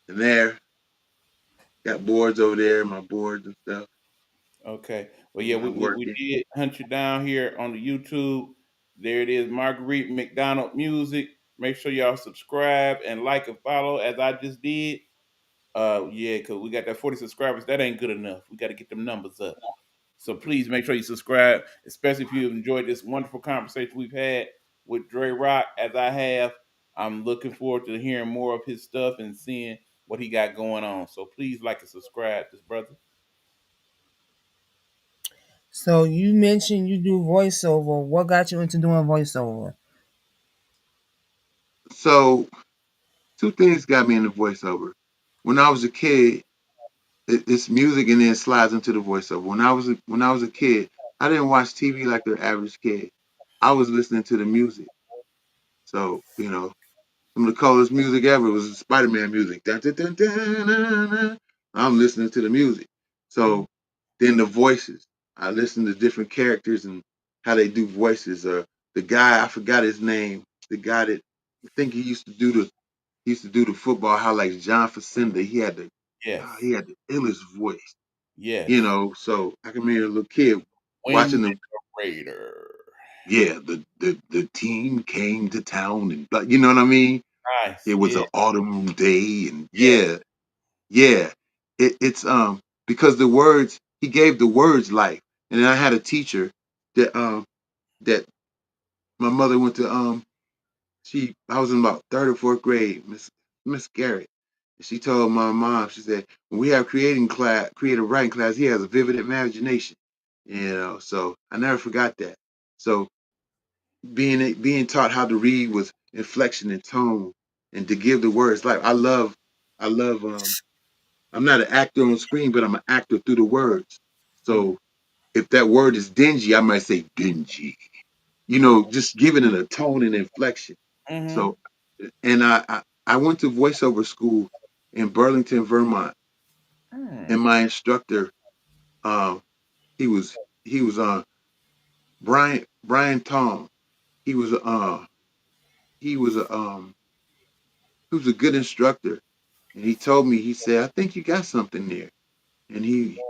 And there, got boards over there, my boards and stuff. Okay. Well, yeah, When we, I'm we, we working. did hunt you down here on the YouTube. There it is, Marguerite McDonald Music. Make sure y'all subscribe and like and follow as I just did. Yeah, because we got that 40 subscribers. That ain't good enough. We got to get them numbers up. So please make sure you subscribe, especially if you enjoyed this wonderful conversation we've had with Dre'Rock, as I have. I'm looking forward to hearing more of his stuff and seeing what he got going on. So please like and subscribe, this brother. So you mentioned you do voiceover. What got you into doing voiceover? So two things got me into voiceover. When I was a kid, it's music and then slides into the voiceover. When I was a kid, I didn't watch TV like the average kid. I was listening to the music. So, some of the coolest music ever was Spider-Man music. Dun, dun, dun, dun, dun, dun. I'm listening to the music. So then the voices. I listen to different characters and how they do voices. The guy, I forgot his name. The guy that I think he used to do the football highlights. John Facenda. He Yes. had the illest voice. Yes. So I can remember a little kid watching Wind the Raider. yeah, the team came to town and you know what I mean? It Nice. was Yeah. an autumn day and Yes. yeah, yeah. It's because the words he gave the words life. And then I had a teacher that my mother went to I was in about third or fourth grade, Miss Garrett. And she told my mom, she said, when we have creative writing class, he has a vivid imagination. You know, so I never forgot that. So being taught how to read with inflection and tone and to give the words life. I love I'm not an actor on screen, but I'm an actor through the words. Mm. So if that word is dingy, I might say dingy. You know, just giving it a tone and inflection. Mm-hmm. So and I went to voiceover school in Burlington, Vermont, and Mm. my instructor, um, he was Brian Tom. He was he was a he was a good instructor, and he told me, he said, I think you got something there. And he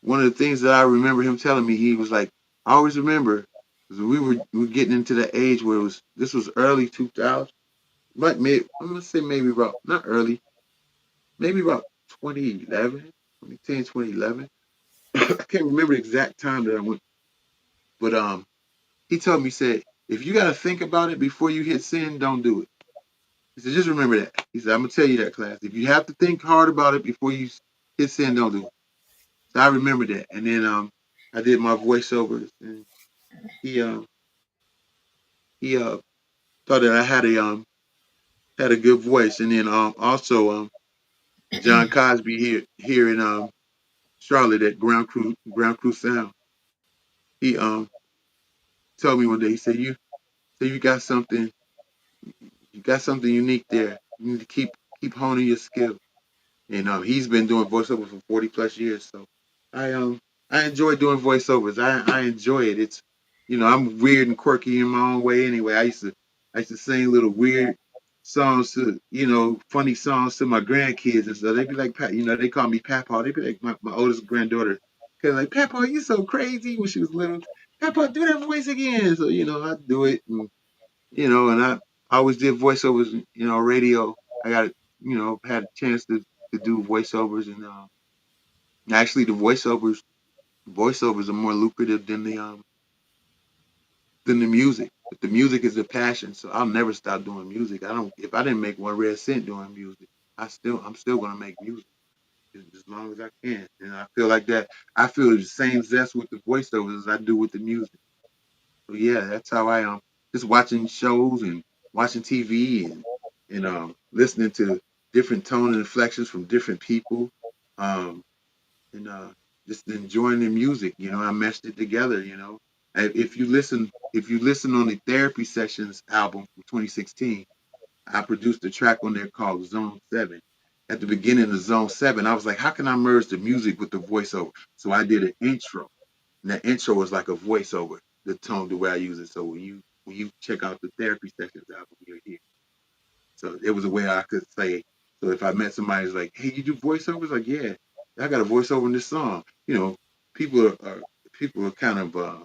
one of the things that I remember him telling me, he was like, I always remember, because we were getting into the age where this was early 2000, but maybe I'm gonna say maybe about not early, maybe about 2011, 2010, 2011. I can't remember the exact time that I went, but he told me, he said, if you got to think about it before you hit send, don't do it. He said, just remember that. He said, I'm gonna tell you that, class. If you have to think hard about it before you hit send, don't do it. So I remember that, and then I did my voiceovers, and he um he thought that I had a good voice, and then also John Cosby here in Charlotte at Ground Crew Sound. He told me one day, he said, you got something unique there. You need to keep honing your skill. And he's been doing voiceover for 40 plus years. So I um I enjoy doing voiceovers. I enjoy it. It's, I'm weird and quirky in my own way anyway. I used to sing little weird songs to, funny songs to my grandkids and stuff. They'd be like, they call me Papa. They'd be like, my oldest granddaughter, cause like, Papa, you so crazy, when she was little. Papa, do that voice again. So I do it, and I always did voiceovers, radio. I got, had a chance to do voiceovers, and actually the voiceovers are more lucrative than the music. But the music is a passion, so I'll never stop doing music. I don't If I didn't make one red cent doing music, I'm still gonna make music as long as I can. And I feel like that. I feel the same zest with the voiceovers as I do with the music. So yeah, that's how I just watching shows and watching TV and listening to different tone and inflections from different people, um, and just enjoying the music. I meshed it together. And if you listen on the Therapy Sessions album from 2016, I produced a track on there called Zone 7. At the beginning of Zone 7, I was like, how can I merge the music with the voiceover? So I did an intro, and that intro was like a voiceover, the tone, the way I use it. So when you check out the Therapy Sessions album, you'll hear. So it was a way I could say. So if I met somebody who's like, "Hey, you do voiceovers?" Like, yeah, I got a voiceover in this song. People are kind of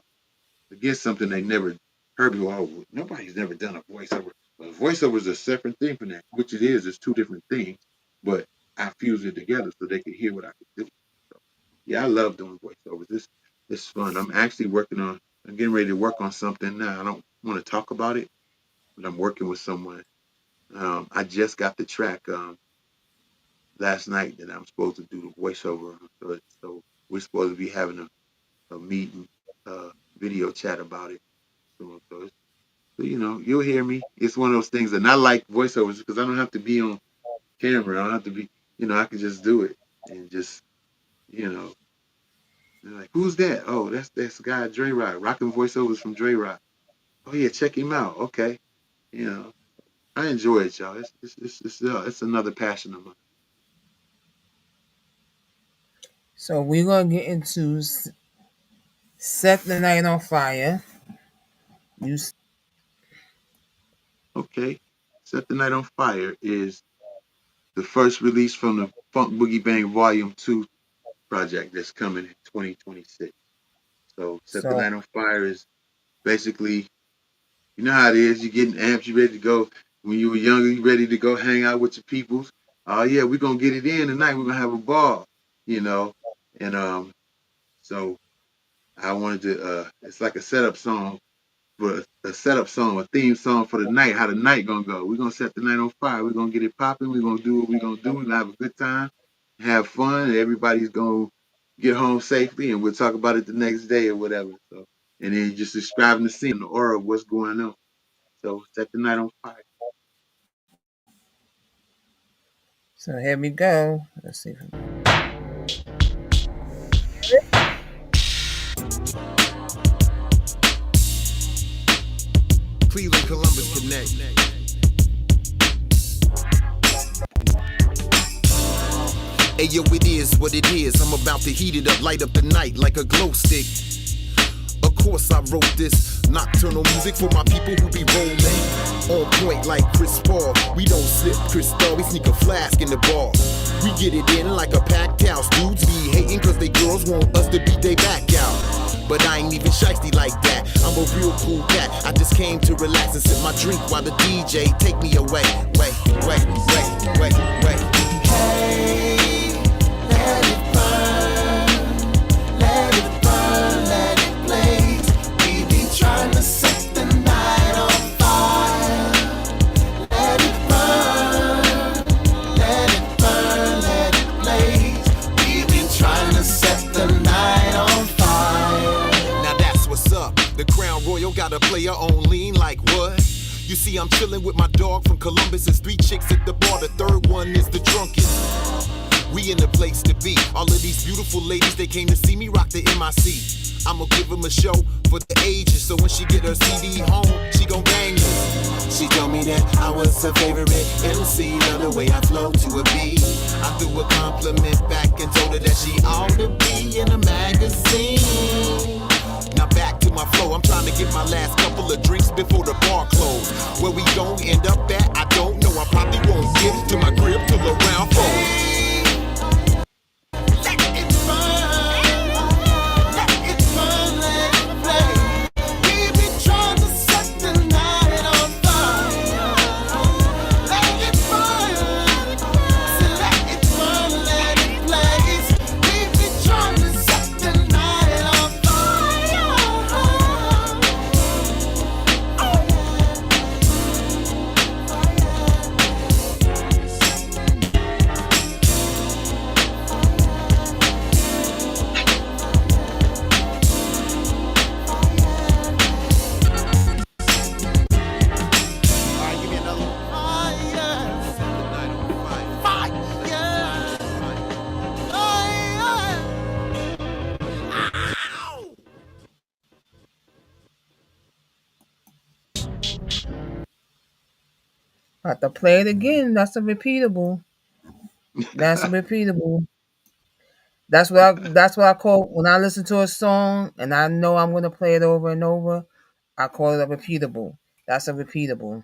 against something they never heard before. Oh, nobody's never done a voiceover. But a voiceover is a separate thing from that, which it is. It's two different things, but I fuse it together so they could hear what I could do. So yeah, I love doing voiceovers. It's fun. I'm getting ready to work on something now. I don't want to talk about it, but I'm working with someone. I just got the track last night that I'm supposed to do the voiceover on. So we're supposed to be having a meeting, video chat about it. So you'll hear me. It's one of those things, and I like voiceovers because I don't have to be on camera. I don't have to be, I can just do it and just, you know, they're like, who's that? Oh, that's the guy Dre'Rock, rocking voiceovers from Dre'Rock. Oh yeah, check him out. Okay, you know, I enjoy it, y'all. It's another passion of mine. So we're gonna get into set the night on fire. You Okay, Set the Night on Fire is the first release from the Funk Boogie Bang Volume 2 project that's coming in 2026. So Set the So Night on Fire is basically, you know how it is. You're getting amped, you ready to go. When you were younger, you ready to go hang out with your peoples. Oh yeah, we're gonna get it in tonight. We're gonna have a ball, you know. And so I wanted to. It's like a setup song for a setup song, a theme song for the night. How the night gonna go? We're gonna set the night on fire. We're gonna get it popping. We're gonna do what we're gonna do. We're gonna have a good time, have fun, and everybody's gonna get home safely. And we'll talk about it the next day or whatever. So, and then just describing the scene, the aura of what's going on. So set the night on fire. so here we go. Let's see. Cleveland, Columbus Connect. Hey yo, it is what it is. I'm about to heat it up, light up the night like a glow stick. Of course I wrote this nocturnal music for my people who be rolling. On point like Chris Paul. We don't slip crystal, we sneak a flask in the bar. We get it in like a packed house. Dudes be hating cause they girls want us to beat they back out. But I ain't even shiesty like that. I'm a real cool cat. I just came to relax and sip my drink while the DJ take me away. Wait, wait, wait, wait, wait. Hey, let it burn, let it burn, let it blaze. We be trying to set the night on fire. Let it burn, let it burn, let it blaze. We been trying to set the night on fire. Now that's what's up. The Crown Royal got a player on lean like what? You see, I'm chillin' with my dog from Columbus. There's 3 chicks at the bar. The third one is the drunkest. We in the place to be. All of these beautiful ladies, they came to see me rock the MIC. I'ma give them a show for the ages. So when she get her CD home, she gon' bang me. She told me that I was her favorite MC. Love the way I flow to a beat. I threw a compliment back and told her that she ought to be in a magazine. Now back to my flow, I'm trying to get my last couple of drinks before the bar close. Where we gon' end up at, I don't know. I probably won't get to my crib till around 4. Let it burn, let it burn, let it play. We been trying to set the night on fire. Let it burn, so let it burn, let it blaze. We been trying to set the night on fire. Alright, give me another one. Fire. Set the night on fire. Have to play it again. That's a repeatable. That's a repeatable. That's what I call when I listen to a song and I know I'm gonna play it over and over. I call it a repeatable. That's a repeatable.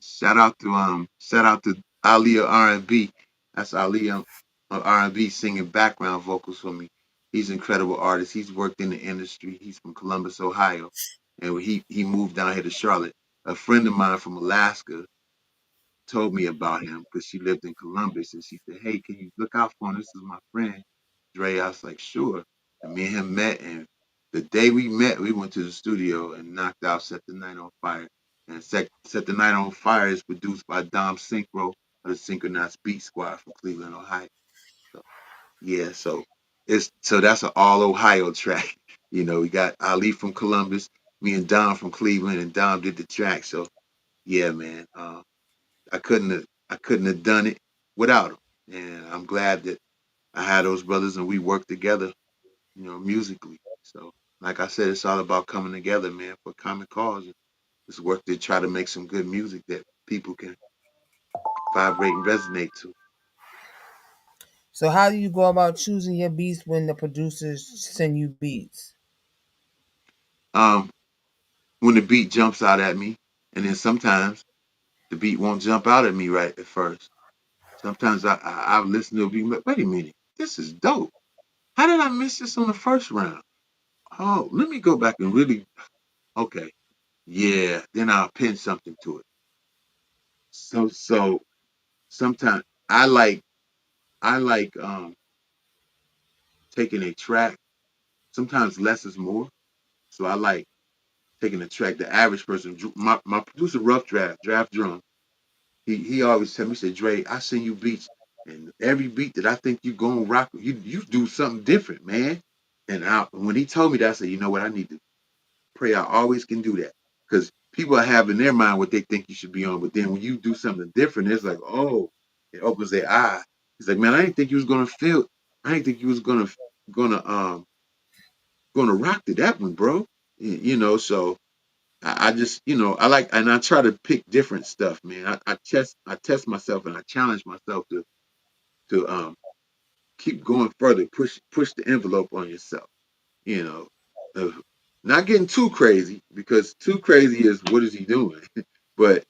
Shout out to Ali of R&B. That's Ali of R&B singing background vocals for me. He's an incredible artist. He's worked in the industry. He's from Columbus, Ohio, and he moved down here to Charlotte. A friend of mine from Alaska told me about him because she lived in Columbus, and she said, "Hey, can you look out for him? This is my friend Dre." I was like, "Sure." And me and him met, and the day we met, we went to the studio and knocked out "Set the Night on Fire." And Set the Night on Fire is produced by Dom Synchro of the Synchronized Beat Squad from Cleveland, Ohio. So yeah, so that's an all Ohio track. You know, we got Ali from Columbus, me and Dom from Cleveland, and Dom did the track. So yeah, man. I couldn't have done it without them. And I'm glad that I had those brothers and we worked together, musically. So like I said, it's all about coming together, man, for a common cause. It's work to try to make some good music that people can vibrate and resonate to. So how do you go about choosing your beats when the producers send you beats? Um, when the beat jumps out at me, and then sometimes the beat won't jump out at me right at first. Sometimes I've listened to a beat, wait a minute, this is dope. How did I miss this on the first round? Oh, let me go back and really. Okay, yeah. Then I'll pin something to it. So sometimes I like taking a track. Sometimes less is more. So I like taking a track. The average person, my producer, Rough Draft Drum. He always tell me, he said, Dre, I send you beats, and every beat that I think you gonna rock, you do something different, man. And when he told me that, I said, you know what, I need to pray I always can do that. Because people have in their mind what they think you should be on, but then when you do something different, it's like, oh, it opens their eye. He's like, man, I didn't think you was gonna feel, I didn't think you was gonna gonna rock to that one, bro. So I just, I like, and I try to pick different stuff, man. I test myself and I challenge myself to keep going further, push the envelope on yourself, you know. Uh, Not getting too crazy because too crazy is what is he doing? But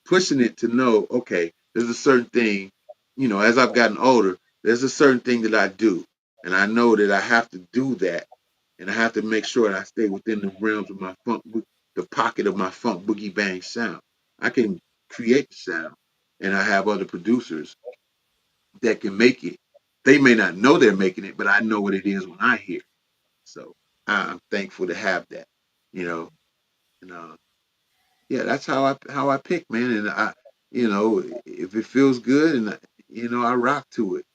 pushing it to know, okay, there's a certain thing, as I've gotten older, there's a certain thing that I do, and I know that I have to do that, and I have to make sure that I stay within the realms of the pocket of my funk boogie bang sound. I can create the sound, and I have other producers that can make it. They may not know they're making it, but I know what it is when I hear it. So I'm thankful to have that, you know, and yeah, that's how I pick, man. And if it feels good, and I rock to it.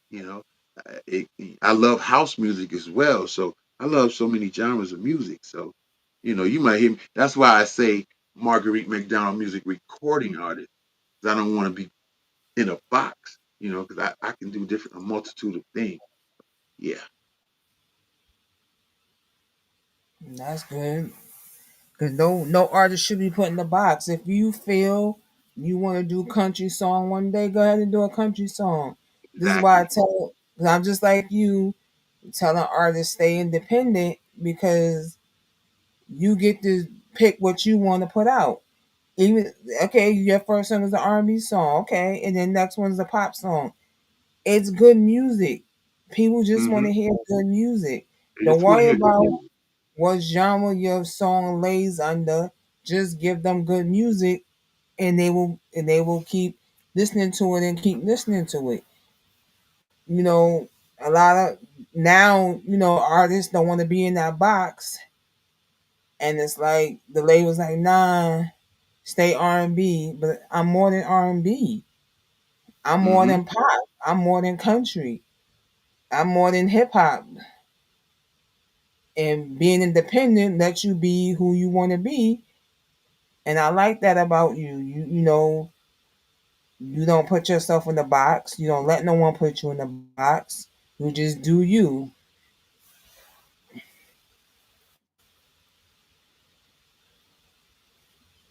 I love house music as well, so I love so many genres of music. So, you might hear me. That's why I say Marguerite McDonald music recording artist, 'cause I don't want to be in a box, because I can do a multitude of things. Yeah, That's good. Cause no artist should be put in the box. If you feel you want to do country song one day, go ahead and do a country song. This is why I exactly. tell. 'Cause I'm just like you, telling artists stay independent because you get to pick what you want to put out. Even okay, your first song is an R&B song, okay, and then next one's a pop song. It's good music. People just want Hmm. to hear good music. They Don't just want to worry hear good about music. what genre your song lays under. Just give them good music, and they will keep listening to it and keep listening to it. You know, a lot of now, artists don't want to be in that box, and it's like the label's like, nah, stay R&B, but I'm more than R&B. I'm more Hmm. than pop. I'm more than country. I'm more than hip hop. And being independent lets you be who you want to be. And I like that about you. You don't put yourself in the box. You don't let no one put you in the box. You just do you.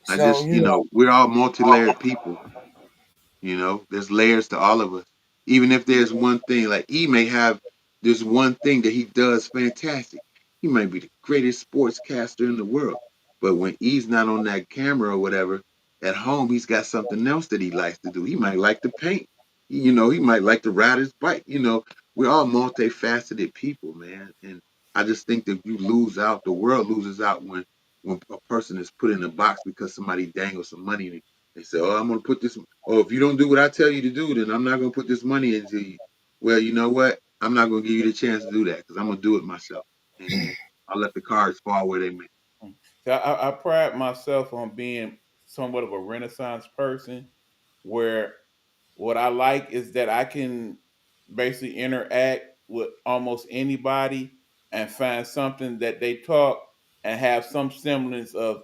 I So, just, we're all multi-layered people. There's layers to all of us. Even if there's one thing, like E may have this one thing that he does fantastic. He might be the greatest sportscaster in the world. But when E's not on that camera or whatever, at home he's got something else that he likes to do. He might like to paint. He might like to ride his bike. We're all multifaceted people, man. And I just think that the world loses out when a person is put in a box because somebody dangles some money and they say, "Oh, I'm gonna put this. Oh, if you don't do what I tell you to do, then I'm not gonna put this money into you." Well, you know what? I'm not gonna give you the chance to do that because I'm gonna do it myself, and I'll let the cards fall where they may. So I pride myself on being somewhat of a Renaissance person, where what I like is that I can basically interact with almost anybody and find something that they talk and have some semblance of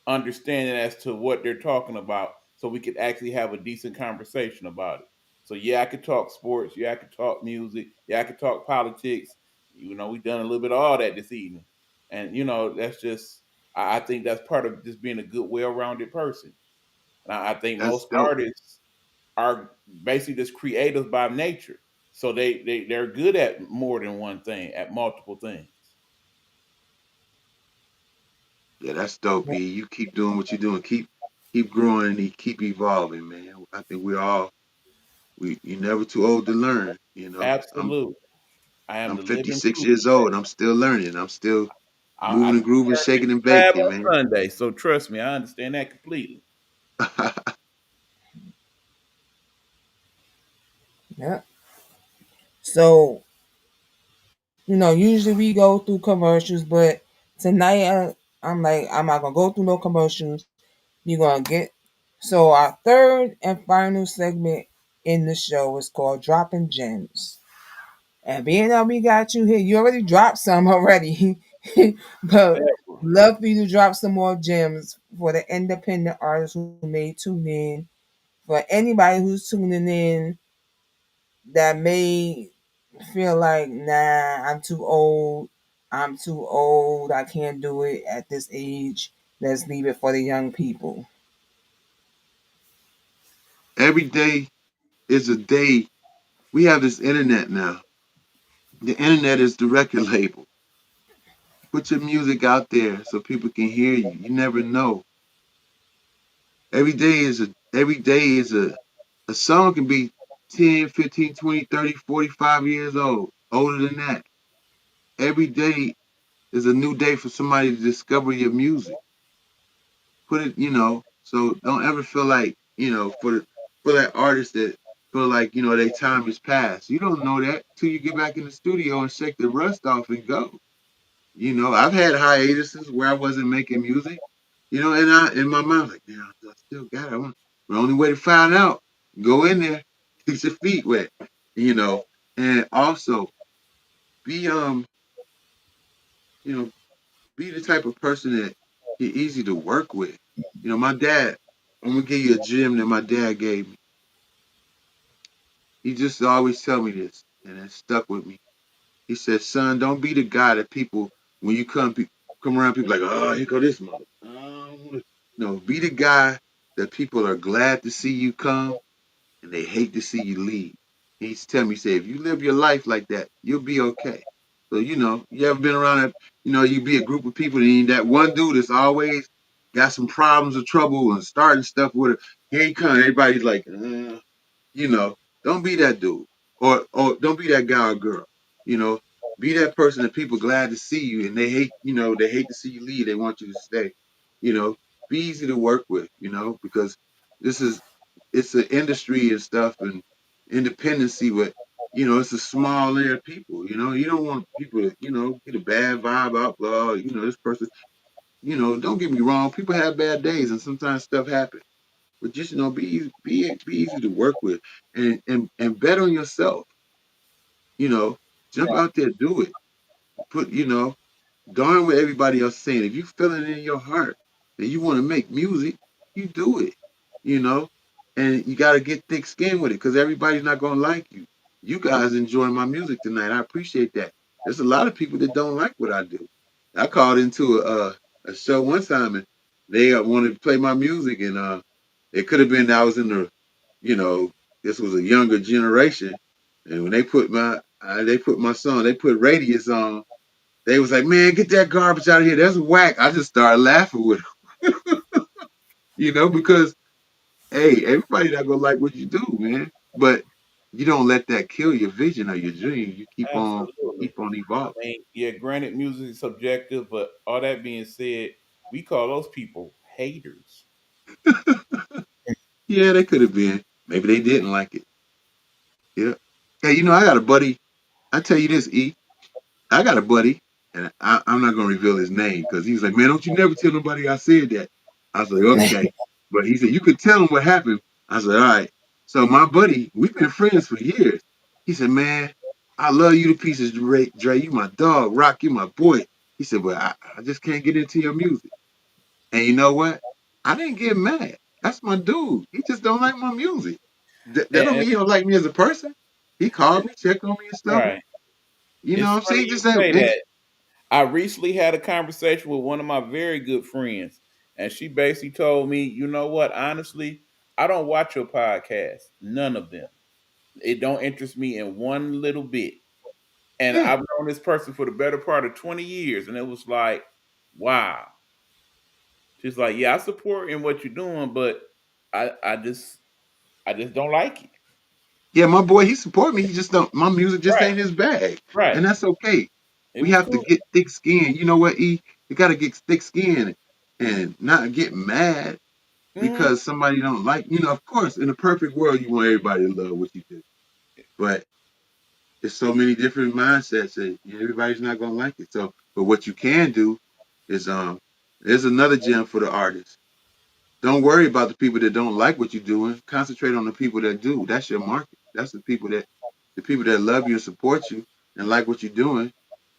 understanding as to what they're talking about so we could actually have a decent conversation about it. So yeah, I could talk sports, yeah, I could talk music, yeah, I could talk politics. We've done a little bit of all that this evening. And that's just I think that's part of just being a good, well-rounded person. And I think That's most dope. artists are basically just creative by nature. So they're good at more than one thing, at multiple things. Yeah, that's dope. B. You keep doing what you're doing. Keep growing and keep evolving, man. I think you're never too old to learn. Absolutely. I am I'm the living 56 proof of years old. I'm still learning. I'm still. I moving and grooving, turned shaking into and drab baking, on man. Sunday, so trust me, I understand that completely. Yeah. So, usually we go through commercials, but tonight I'm like, I'm not gonna go through no commercials. You're gonna get so our third and final segment in the show is called Dropping Gems. And being that we got you here, you already dropped some already, but love for you to drop some more gems for the independent artists who may tune in. For anybody who's tuning in that may feel like, nah, I'm too old, I can't do it at this age. Let's leave it for the young people. Every day is a day. We have this internet now. The internet is the record label. Put your music out there so people can hear you. You never know. Every day is a song can be 10, 15, 20, 30, 45 years old, older than that. Every day is a new day for somebody to discover your music. Put it, so don't ever feel like, for that artist that feel like, their time is past. You don't know that till you get back in the studio and shake the rust off and go. I've had hiatuses where I wasn't making music, and I in my mind like, damn, I still got it. The only way to find out, go in there, get your feet wet, you know, and also be you know, be the type of person that you're easy to work with. My dad, I'm gonna give you a gem that my dad gave me. He just always tell me this, and it stuck with me. He said, "Son, don't be the guy that people when you come around, people like, oh, here go this mother. No, be the guy that people are glad to see you come and they hate to see you leave." He's telling me, he said, if you live your life like that, you'll be okay. So you ever been around that? You be a group of people, and that one dude that's always got some problems or trouble and starting stuff with it. Here he comes. Everybody's like, you know, don't be that dude, or don't be that guy or girl. You know, be that person that people glad to see you, and they hate to see you leave. They want you to stay. Be easy to work with. Because this is it's an industry and stuff and independency, but it's a small layer of people. You don't want people to get a bad vibe out. Blah, this person. Don't get me wrong. People have bad days, and sometimes stuff happens. But just be easy to work with, and bet on yourself. You know, jump out there, do it. Put darn what everybody else is saying. If you feel it in your heart that you want to make music, you do it. You know, and you got to get thick skin with it because everybody's not gonna like you. You guys enjoying my music tonight. I appreciate that. There's a lot of people that don't like what I do. I called into a show one time and they wanted to play my music and it could have been I was in the you know this was a younger generation and when they put my song they put Radius on they was like, man, get that garbage out of here. That's whack. I just started laughing with them, because hey, everybody not gonna like what you do, man. But you don't let that kill your vision or your dream. You Absolutely. keep on evolving. I mean, yeah, granted, music is subjective, but all that being said, we call those people haters. Yeah, they could have been. Maybe they didn't like it. Yeah. Hey, I got a buddy. I tell you this, E. I got a buddy, and I'm not gonna reveal his name because he was like, "Man, don't you never tell nobody I said that." I was like, "Okay," but he said you could tell him what happened. I was like, "All right." So my buddy, we've been friends for years. He said, "Man, I love you to pieces, Dre. You my dog. Rock, you my boy." He said, "But I just can't get into your music." And you know what? I didn't get mad. That's my dude. He just don't like my music. That don't And mean he don't like me as a person. He called me, checked on me and stuff. right, You know it's what I'm funny saying? you Just say that. I recently had a conversation with one of my very good friends, and she basically told me, you know what? Honestly, I don't watch your podcast. None of them. It don't interest me in one little bit. And yeah. I've known this person for the better part of 20 years, and it was like, wow. She's like, yeah, I support in what you're doing, but I just don't like it. Yeah, my boy, he support me. He just don't. My music just Right, ain't his bag, right. and that's okay. It We was have to cool. get thick skin. You know what, E? You got to get thick skin and not get mad Hmm. because somebody don't like. Of course, in a perfect world, you want everybody to love what you do, but there's so many different mindsets that everybody's not gonna like it. So, but what you can do is there's another gem for the artist. Don't worry about the people that don't like what you're doing. Concentrate on the people that do. That's your market. That's the people that love you and support you and like what you're doing.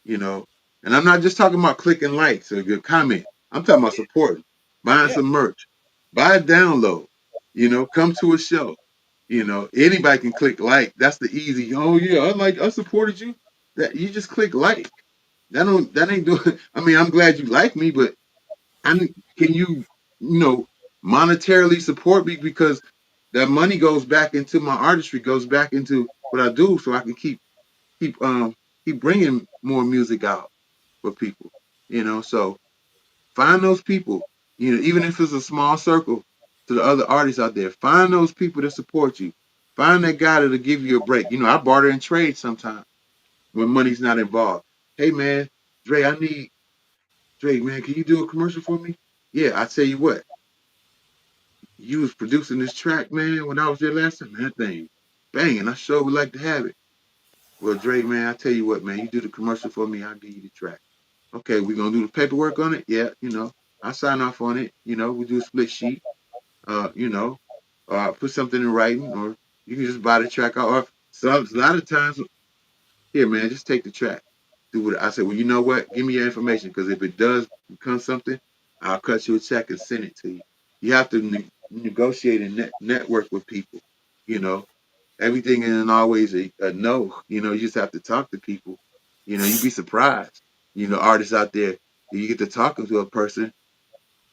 You know, and I'm not just talking about clicking likes or good comment. I'm talking about supporting, buying Yeah. some merch, buy a download. Come to a show. Anybody can click like. That's the easy. Oh yeah, I supported you. That you just click like. That ain't doing. I mean, I'm glad you like me, but can you know, monetarily support me because that money goes back into my artistry, goes back into what I do, so I can keep keep bringing more music out for people. So find those people. Even if it's a small circle to the other artists out there, find those people that support you. Find that guy that'll give you a break. I barter and trade sometimes when money's not involved. Hey man, Dre, I need Dre, man, can you do a commercial for me? Yeah, I tell you what, you was producing this track, man, when I was there last time. Man, that thing banging. I sure would like to have it. Well, Dre, man, I tell you what, man, you do the commercial for me, I'll give you the track. Okay, we gonna do the paperwork on it? Yeah, I sign off on it. We do a split sheet. Put something in writing, or you can just buy the track out. Or a lot of times, here, man, just take the track. Do what I said. Well, you know what? Give me your information because if it does become something, I'll cut you a check and send it to you. You have to negotiate and network with people. You know, everything isn't always a no. You just have to talk to people. You'd be surprised. Artists out there, you get to talking to a person,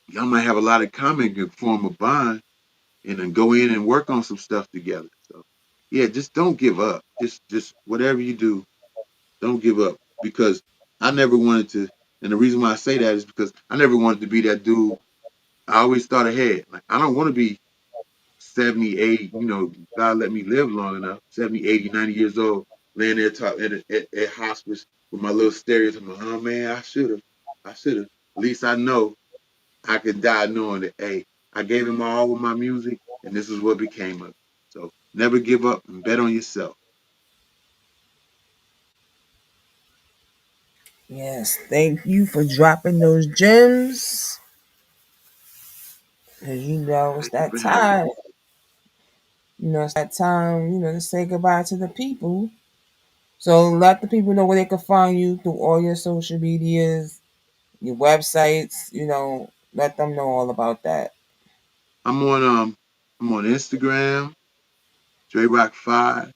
y'all might have a lot of common, can form a bond, and then go in and work on some stuff together. So, yeah, just don't give up. Just whatever you do, don't give up because I never wanted to. And the reason why I say that is because I never wanted to be that dude. I always thought ahead. Like, I don't want to be 70, 80, God let me live long enough, 70, 80, 90 years old, laying there at hospice with my little stereo. I'm like, oh man, I should have. I should have. At least I know I could die knowing that, hey, I gave him all with my music and this is what became of it. So never give up and bet on yourself. Yes, thank you for dropping those gems. Cause it's Thank you that for having time. me. It's that time, to say goodbye to the people. So let the people know where they can find you through all your social medias, your websites, let them know all about that. I'm on Instagram, Dre'Rock 5.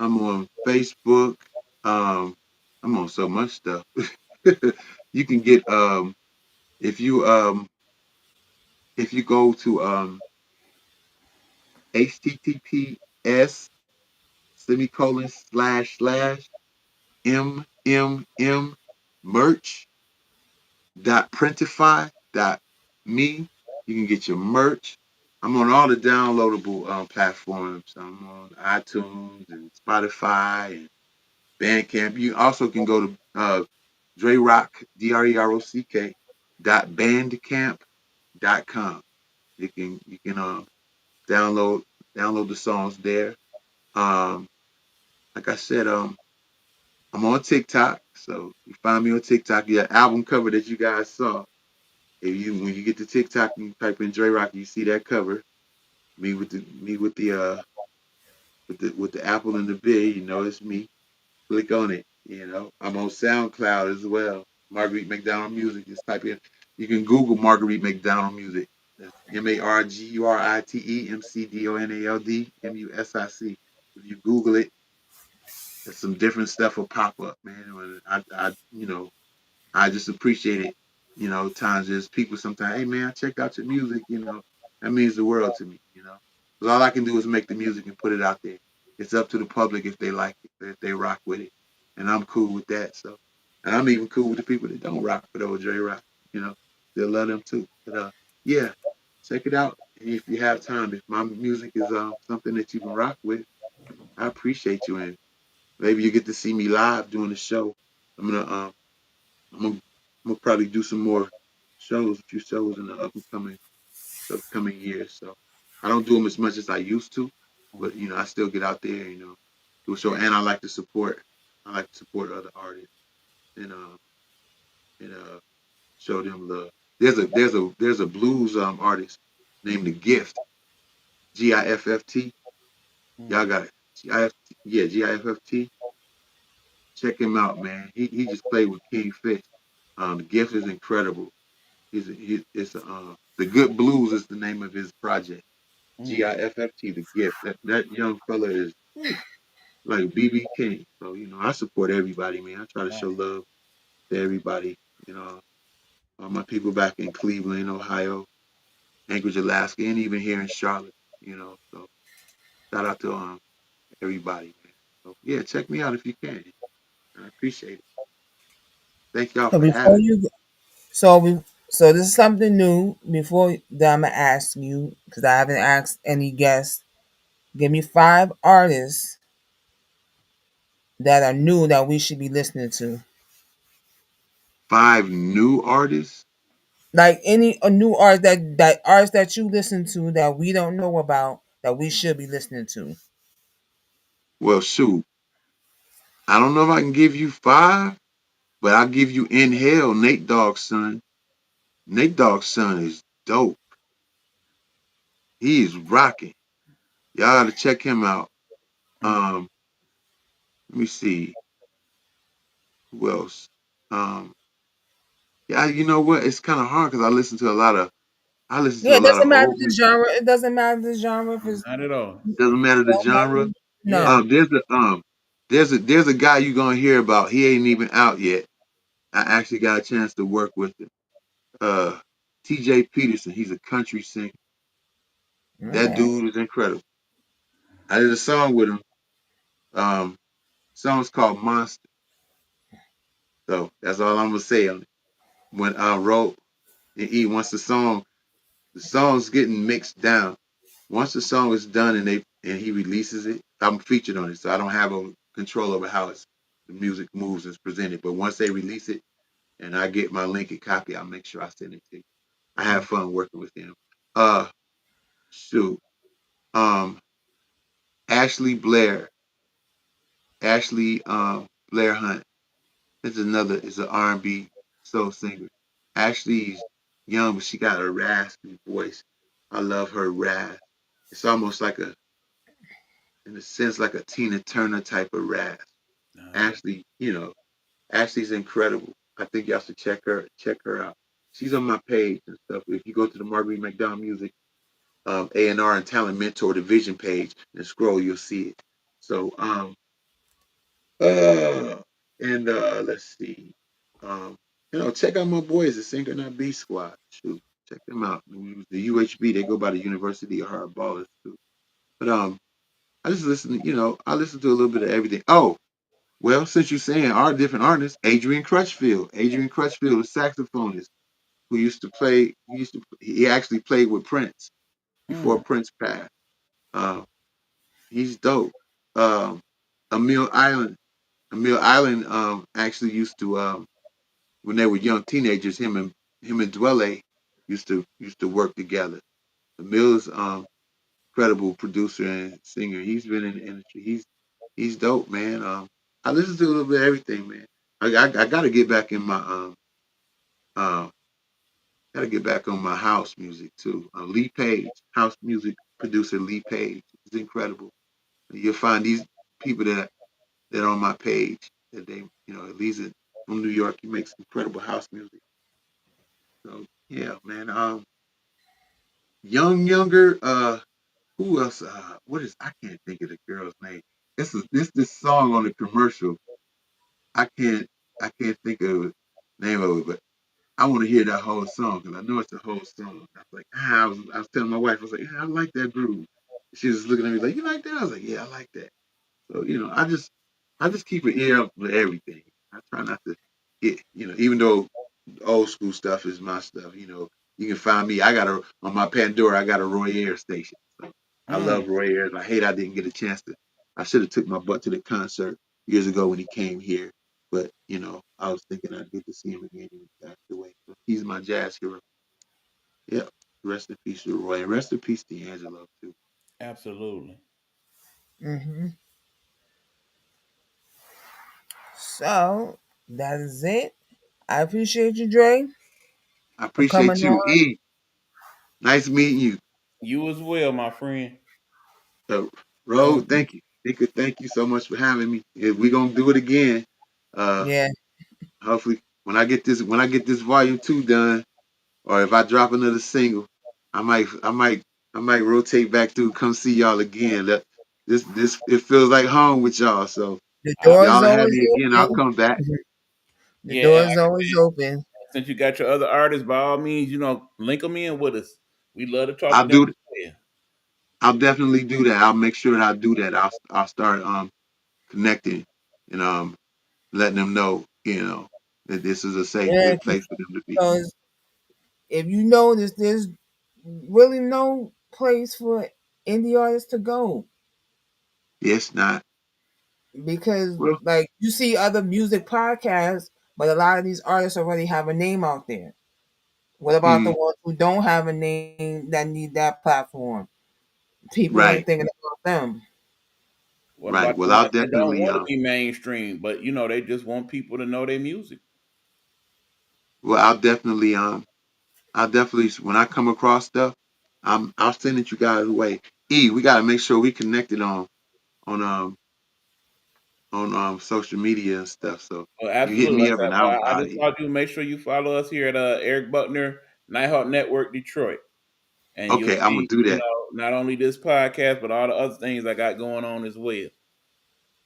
I'm on Facebook. Um, I'm on so much stuff. You can get if you go to https semicolon slash slash mmm merch dot printify dot me. You can get your merch. I'm on all the downloadable platforms. I'm on iTunes and Spotify and Bandcamp. You also can go to Dre'Rock Drerock .bandcamp.com. You can download download the songs there. Um, like I said, I'm on TikTok, so you find me on TikTok. Your album cover that you guys saw. If you when you get to TikTok, you type in Dre'Rock, you see that cover. Me with the apple and the beer. It's me. Click on it. I'm on SoundCloud as well. Marguerite McDonald Music. Just type in. You can Google Marguerite McDonald Music. That's MarguritMcDonaldmusic. If you Google it, there's some different stuff will pop up, man. I just appreciate it. Times there's people sometimes, hey man, I checked out your music, that means the world to me. Because all I can do is make the music and put it out there. It's up to the public if they like it, if they rock with it. And I'm cool with that. So, and I'm even cool with the people that don't rock with old Dre Rock, you know, they'll love them too. But, yeah, check it out. And if you have time, if my music is something that you can rock with, I appreciate you. And maybe you get to see me live doing the show. I'm gonna um I'm gonna, I'm gonna probably do some more shows, a few shows in the upcoming years. So I don't do them as much as I used to, but you know I still get out there, do a show, and I like to support. I like to support other artists and show them love. There's a blues artist named The Gift, GIFFT. Y'all Mm. got it. GIFT, yeah, GIFFT. Check him out, man. He just played with King Fish. The Gift is incredible. It's The Good Blues is the name of his project. Mm. GIFFT, The Gift. That young fella is like BB King. So I support everybody, man. I try to show Nice. love to everybody. You know, all my people back in Cleveland, Ohio, Anchorage, Alaska, and even here in Charlotte. So shout out to everybody, man. So yeah, check me out if you can. I appreciate it. Thank y'all So for before having me. you, so we, so this is something new. Before that, I'm gonna ask you because I haven't asked any guests. Give me 5 artists that are new that we should be listening to. 5 new artists. Like any a new artist that artist that you listen to that we don't know about that we should be listening to. Well, shoot, I don't know if I can give you 5, but I'll give you Inhale, Nate Dogg's son. Nate Dogg's son is dope. He is rocking. Y'all gotta check him out. Mm. Um, Let me see who else. Um, yeah, you know what? It's kind of hard because I listen Yeah, to a it lot of doesn't matter old the music. genre. It doesn't matter the genre if it's Not at all. Doesn't matter the don't genre. matter. Yeah. No. There's a guy you're gonna hear about. He ain't even out yet. I actually got a chance to work with him. Uh, T.J. Peterson. He's a country singer. That Okay. dude is incredible. I did a song with him. Um, Song's called Monster. So that's all I'm gonna say on it. When I wrote and E once the song's getting mixed down. Once the song is done and he releases it, I'm featured on it, so I don't have a control over how the music moves and is presented. But once they release it and I get my link and copy, I'll make sure I send it to you. I have Mm. fun working with him. Uh, Shoot, um, Ashley Blair, Ashley Blair Hunt is an R&B soul singer. Ashley's young, but she got a raspy voice. I love her rasp. It's almost like in a sense, like a Tina Turner type of rasp. Uh, Ashley, Ashley's incredible. I think y'all should check her out. She's on my page and stuff. If you go to the Marguerite McDonald Music A&R and Talent Mentor Division page and scroll, you'll see it. So, uh, and let's see, um, check out my boys, the Singer Not B Squad. Shoot, check them out. The UHB, they go by the University of Hard Ballers too. But I just listen. I listen to a little bit of everything. Oh, well, since you're saying our different artists, Adrian Crutchfield. Adrian Crutchfield, a saxophonist who used to play. He actually played with Prince before mm. Prince passed. Uh, he's dope. Um, Emil Island. Emil Island actually used to when they were young teenagers. Him and Dwelle used to work together. Emil's incredible producer and singer. He's been in the industry. He's dope, man. I listen to a little bit of everything, man. I got to get back in my uh, got to get back on my house music too. Lee Page, house music producer Lee Page, is incredible. You'll find these people that are on my page that they, Lee's from New York. He makes incredible house music. So yeah, man. Younger. Who else? What is? I can't think of the girl's name. This song on the commercial. I can't I can't think of the name of it, but I want to hear that whole song because I know it's a whole song. I was like, I was telling my wife, I was like, yeah, I like that groove. She was looking at me like, you like that? I was like, yeah, I like that. So I just keep an ear up for everything. I try not to get, even though old school stuff is my stuff. You can find me. On my Pandora. I got a Roy Ayers station. So I Mm. love Roy Ayers. I hate I didn't get a chance to. I should have took my butt to the concert years ago when he came here. But I was thinking I'd get to see him again. He passed away. So he's my jazz hero. Yep. Rest in peace to Roy, and rest in peace to Angelo too. Absolutely. Hmm. So that is it. I appreciate you, Dre, I for coming appreciate you, on. E. Nice meeting you. You as well, my friend. So, And Road, thank you. Nika, thank you so much for having me. If we're gonna do it again, uh, yeah, hopefully when I get this volume 2 done, or if I drop another single, I might rotate back through, come see y'all again. This it feels like home with y'all. So the if door is y'all have always me again, I'll open. come back. The Yeah, door and is like I always said, open. since you got your other artists, by all means, link them in with us. We love to talk to I'll them do. as well. I'll definitely do that. I'll make sure that I do that. I'll start connecting and letting them know that this is a safe, Yeah, good place for them to be. because if you notice, there's really no place for indie artists to go Yes, not because, well. like, you see other music podcasts, but a lot of these artists already have a name out there. What about the Hmm, ones who don't have a name that need that platform? People right, ain't thinking about them. What right. about the Well, I'll ones that don't definitely want to be mainstream, but they just want people to know their music? well, I'll definitely when I come across stuff, I'll send it you guys away. E, we gotta make sure we connected on social media and stuff. So Well, you hit absolutely. me Like up I and said, I'll, I I'll just told you make sure you follow us here at Eric Buckner Nighthawk Network Detroit, and you'll okay, I'm gonna see, do that. not only this podcast but all the other things I got going on as well.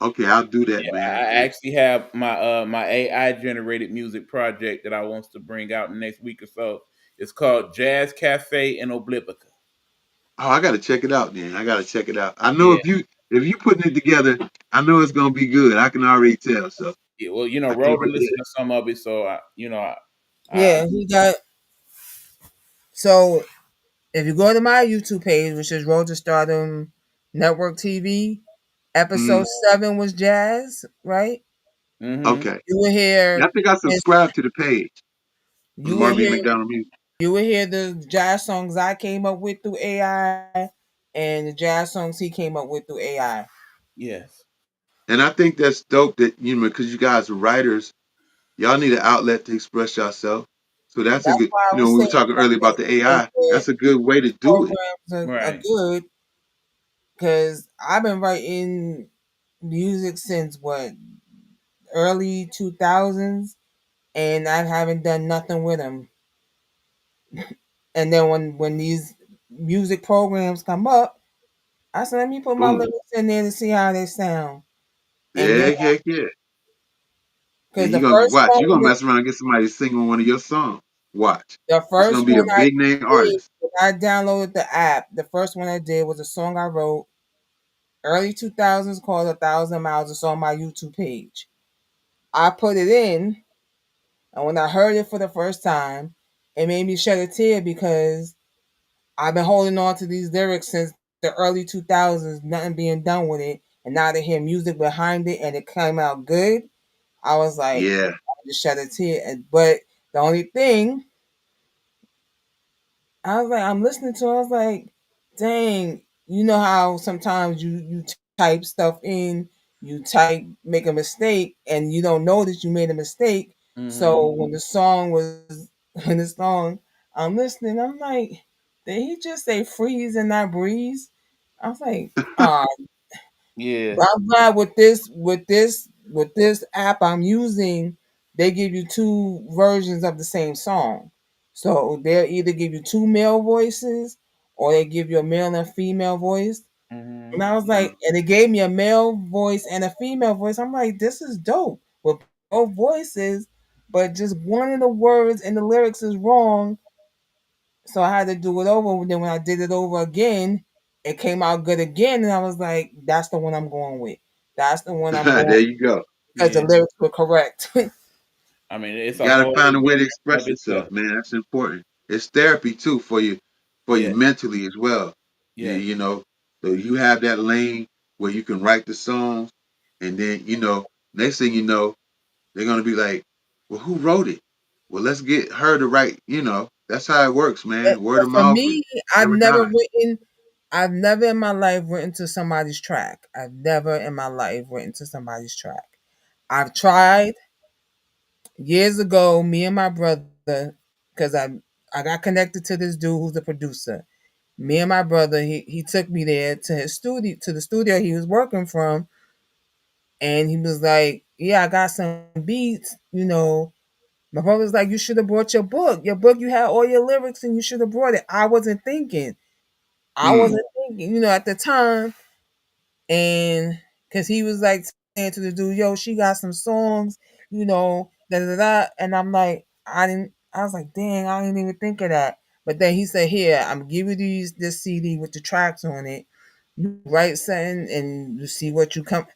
Okay, I'll do that, Yeah, man. I actually have my AI generated music project that I wants to bring out in the next week or so. It's called Jazz Cafe in Oblivica. Oh, I gotta check it out then. I gotta check it out. I know Yeah, if you putting it together, I know it's gonna be good. I can already tell. So yeah. Well, I can't Rhoda wait to hear listened to some of it, so I Yeah, he got. So if you go to my YouTube page, which is Road to Stardom Network TV, that. episode 7 was jazz, right? mm-hmm. Okay. You will Yeah, hear I think I his, subscribed to the page on you will Marguerite hear McDonald Music. you will hear the jazz songs I came up with through AI and the jazz songs he came up with through AI. Yes. And I think that's dope that because you guys are writers, y'all need an outlet to express yourself. So that's a That's good. why I was We were saying talking earlier about the the AI. good That's a good way to do it. programs are Right. good because I've been writing music since what, early 2000s, and I haven't done nothing with them. And then when these music programs come up, I said, let me put my Boom. lyrics in there to see how they sound. And then Yeah, heck yeah. And because you gonna watch. You gonna mess around and get somebody to sing on one of your songs. Watch. the It's gonna first be a one I big name did artist. when I downloaded the app, the first one I did was a song I wrote early 2000s called "A Thousand Miles." It's on my YouTube page. I put it in, and when I heard it for the first time, it made me shed a tear because I've been holding on to these lyrics since the early 2000s, nothing being done with it, and now to hear music behind it and it came out good, I was like, Yeah. I just shed a tear. But the only thing, I was like, I'm listening to it, I was like, dang, you know how sometimes you type stuff in, you type, make a mistake, and you don't know that you made a mistake. Mm-hmm. So when the song, I'm listening, I'm like, did he just say freeze and not breeze? I was like, ah, Yeah. but I'm glad with this app I'm using, they give you two versions of the same song. So they'll either give you two male voices or they give you a male and female voice. And Mm-hmm. I was like, and it gave me a male voice and a female voice. I'm like, this is dope with both voices, but just one of the words in the lyrics is wrong. So I had to do it over. Then when I did it over again, it came out good again, and I was like, "That's the one I'm going with. That's the one I'm going There you go. because the Yeah. lyrics were correct." I mean, it's You a gotta whole find a way to genre of express yourself, itself. man. That's important. It's therapy too for you Yeah. mentally as well. You, Yeah. you know, so you have that lane where you can write the songs, and then next thing you know, They're gonna be like, well, who wrote it? Well, let's get her to write. That's how it works, man. Word But of for mouth and me, I've never never dies. written. I've never in my life written to somebody's track. I've never in my life written to somebody's track. I've tried years ago. Me and my brother, because I got connected to this dude who's the producer. Me and my brother, he took me there to his studio, to the studio he was working from, and he was like, "Yeah, I got some beats, you know." My brother was like, "You should have brought your book. Your book, you had all your lyrics, and you should have brought it." I wasn't thinking. I Mm. wasn't thinking, at the time, and because he was like saying to the dude, "Yo, she got some songs, da da da," and I'm like, I didn't. I was like, "Dang, I didn't even think of that." But then he said, "Here, I'm giving you this CD with the tracks on it. You write something, and you see what you come."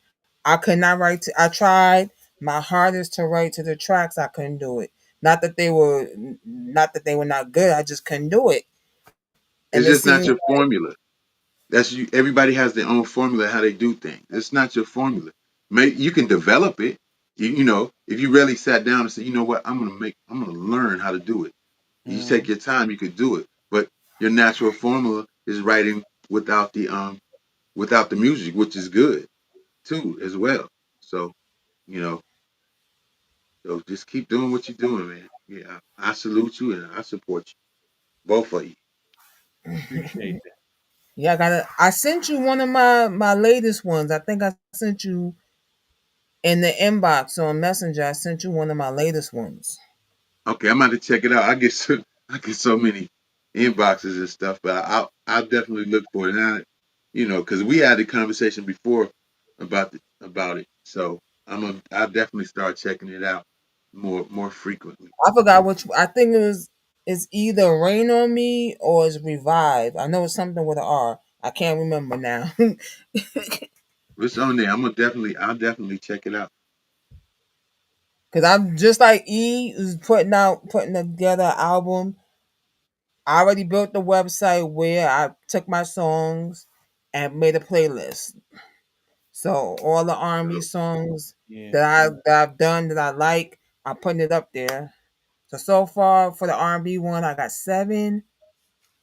I could not write. I tried my hardest to write to the tracks. I couldn't do it. Not that they were not good. I just couldn't do it. And It's it just not seems your formula. That's you. Everybody has their own formula how they do things. It's not your formula. You can develop it. If you really sat down and said, you know what, I'm gonna learn how to do it. You take Mm. your time, you could do it. But your natural formula is writing without the music, which is good too as well. So you know, so just keep doing what you're doing, man. Yeah, I salute you and I support you, both of you. Appreciate that. yeah, I gotta. I sent you one of my latest ones. I think I sent you in the inbox on Messenger. I sent you one of my latest ones. Okay, I'm about to check it out. I get so many inboxes and stuff, but I'll definitely look for it now. Because we had a conversation before about it, so I'll definitely start checking it out more frequently. I forgot which. I think it was. It's either Rain on Me or it's Revive. I know it's something with an R. I can't remember now. What's on there? I'll definitely check it out. Cause I'm just like E is putting together an album. I already built the website where I took my songs and made a playlist. So all the R&B So, songs Yeah. that I've done that I like, I'm putting it up there. So far for the R&B one, I got seven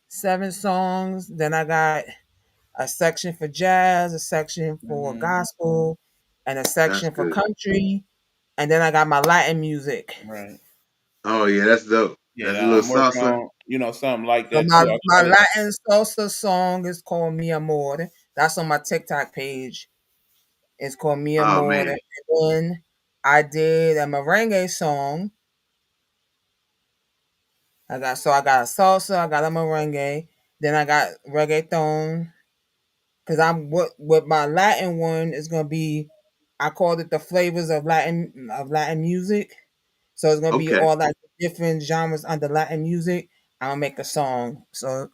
songs. Then I got a section for jazz, a section for Hmm. gospel, and a that's section for good. country. And then I got my Latin music. Right. Oh yeah, that's dope. That's a Yeah, little I'm working salsa. on something like So that my, too. I my try to. Latin salsa song is called Mi Amor. That's on my TikTok page. It's called Mi Oh Amor. man, And then I did a merengue song. I got a salsa, I got a merengue, then I got reggaeton. Cause I'm what my Latin one is gonna be. I called it the flavors of Latin music. So it's gonna be okay. all like different genres under Latin music. I'll make a song. So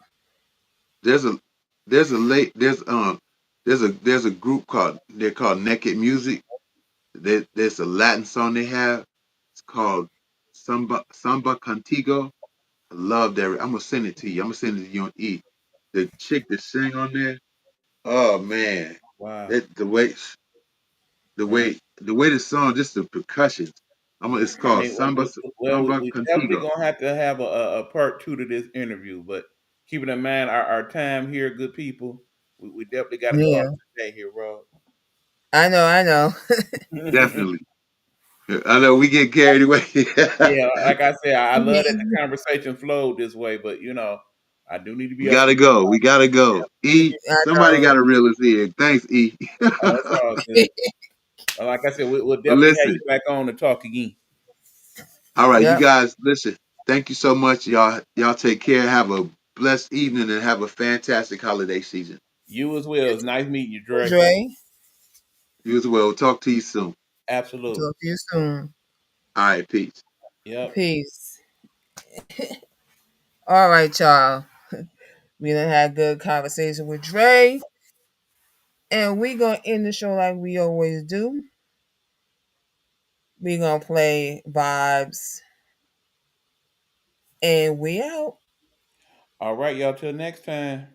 There's a there's a late there's a group they're called Naked Music. There's a Latin song they have. It's called Samba Contigo. I love that. I'm gonna send it to you. I'm gonna send it to you on E. The chick that sang on there. Oh man, Wow. that Right. the way the song, just the percussions. It's called Hey, Samba we definitely Contigo. gonna have to have a part two to this interview, but keeping in mind our time here, good people, we definitely got to call yeah, it a day here, Rob. I know. Definitely. I know we get carried away. Yeah, like I said, I love that the Mhm. conversation flowed this way, but I do need to We be off gotta the. go. We gotta go. E, I somebody know. gotta reel us in. Thanks, E. Oh, that's all good. Like I said, we'll Well, definitely have listen. you back on to talk again. All right, you Yep. guys, listen. Thank you so much, y'all. Y'all take care. Have a blessed evening and have a fantastic holiday season. You as well. It's nice meeting you, Dre. Dre. You as well. Talk to you soon. Absolutely. Talk to you soon. All right, peace. Yep. Peace. All right, y'all. We done had a good conversation with Dre. And we gonna end the show like we always do. We gonna play vibes. And we out. All right, y'all. Till next time.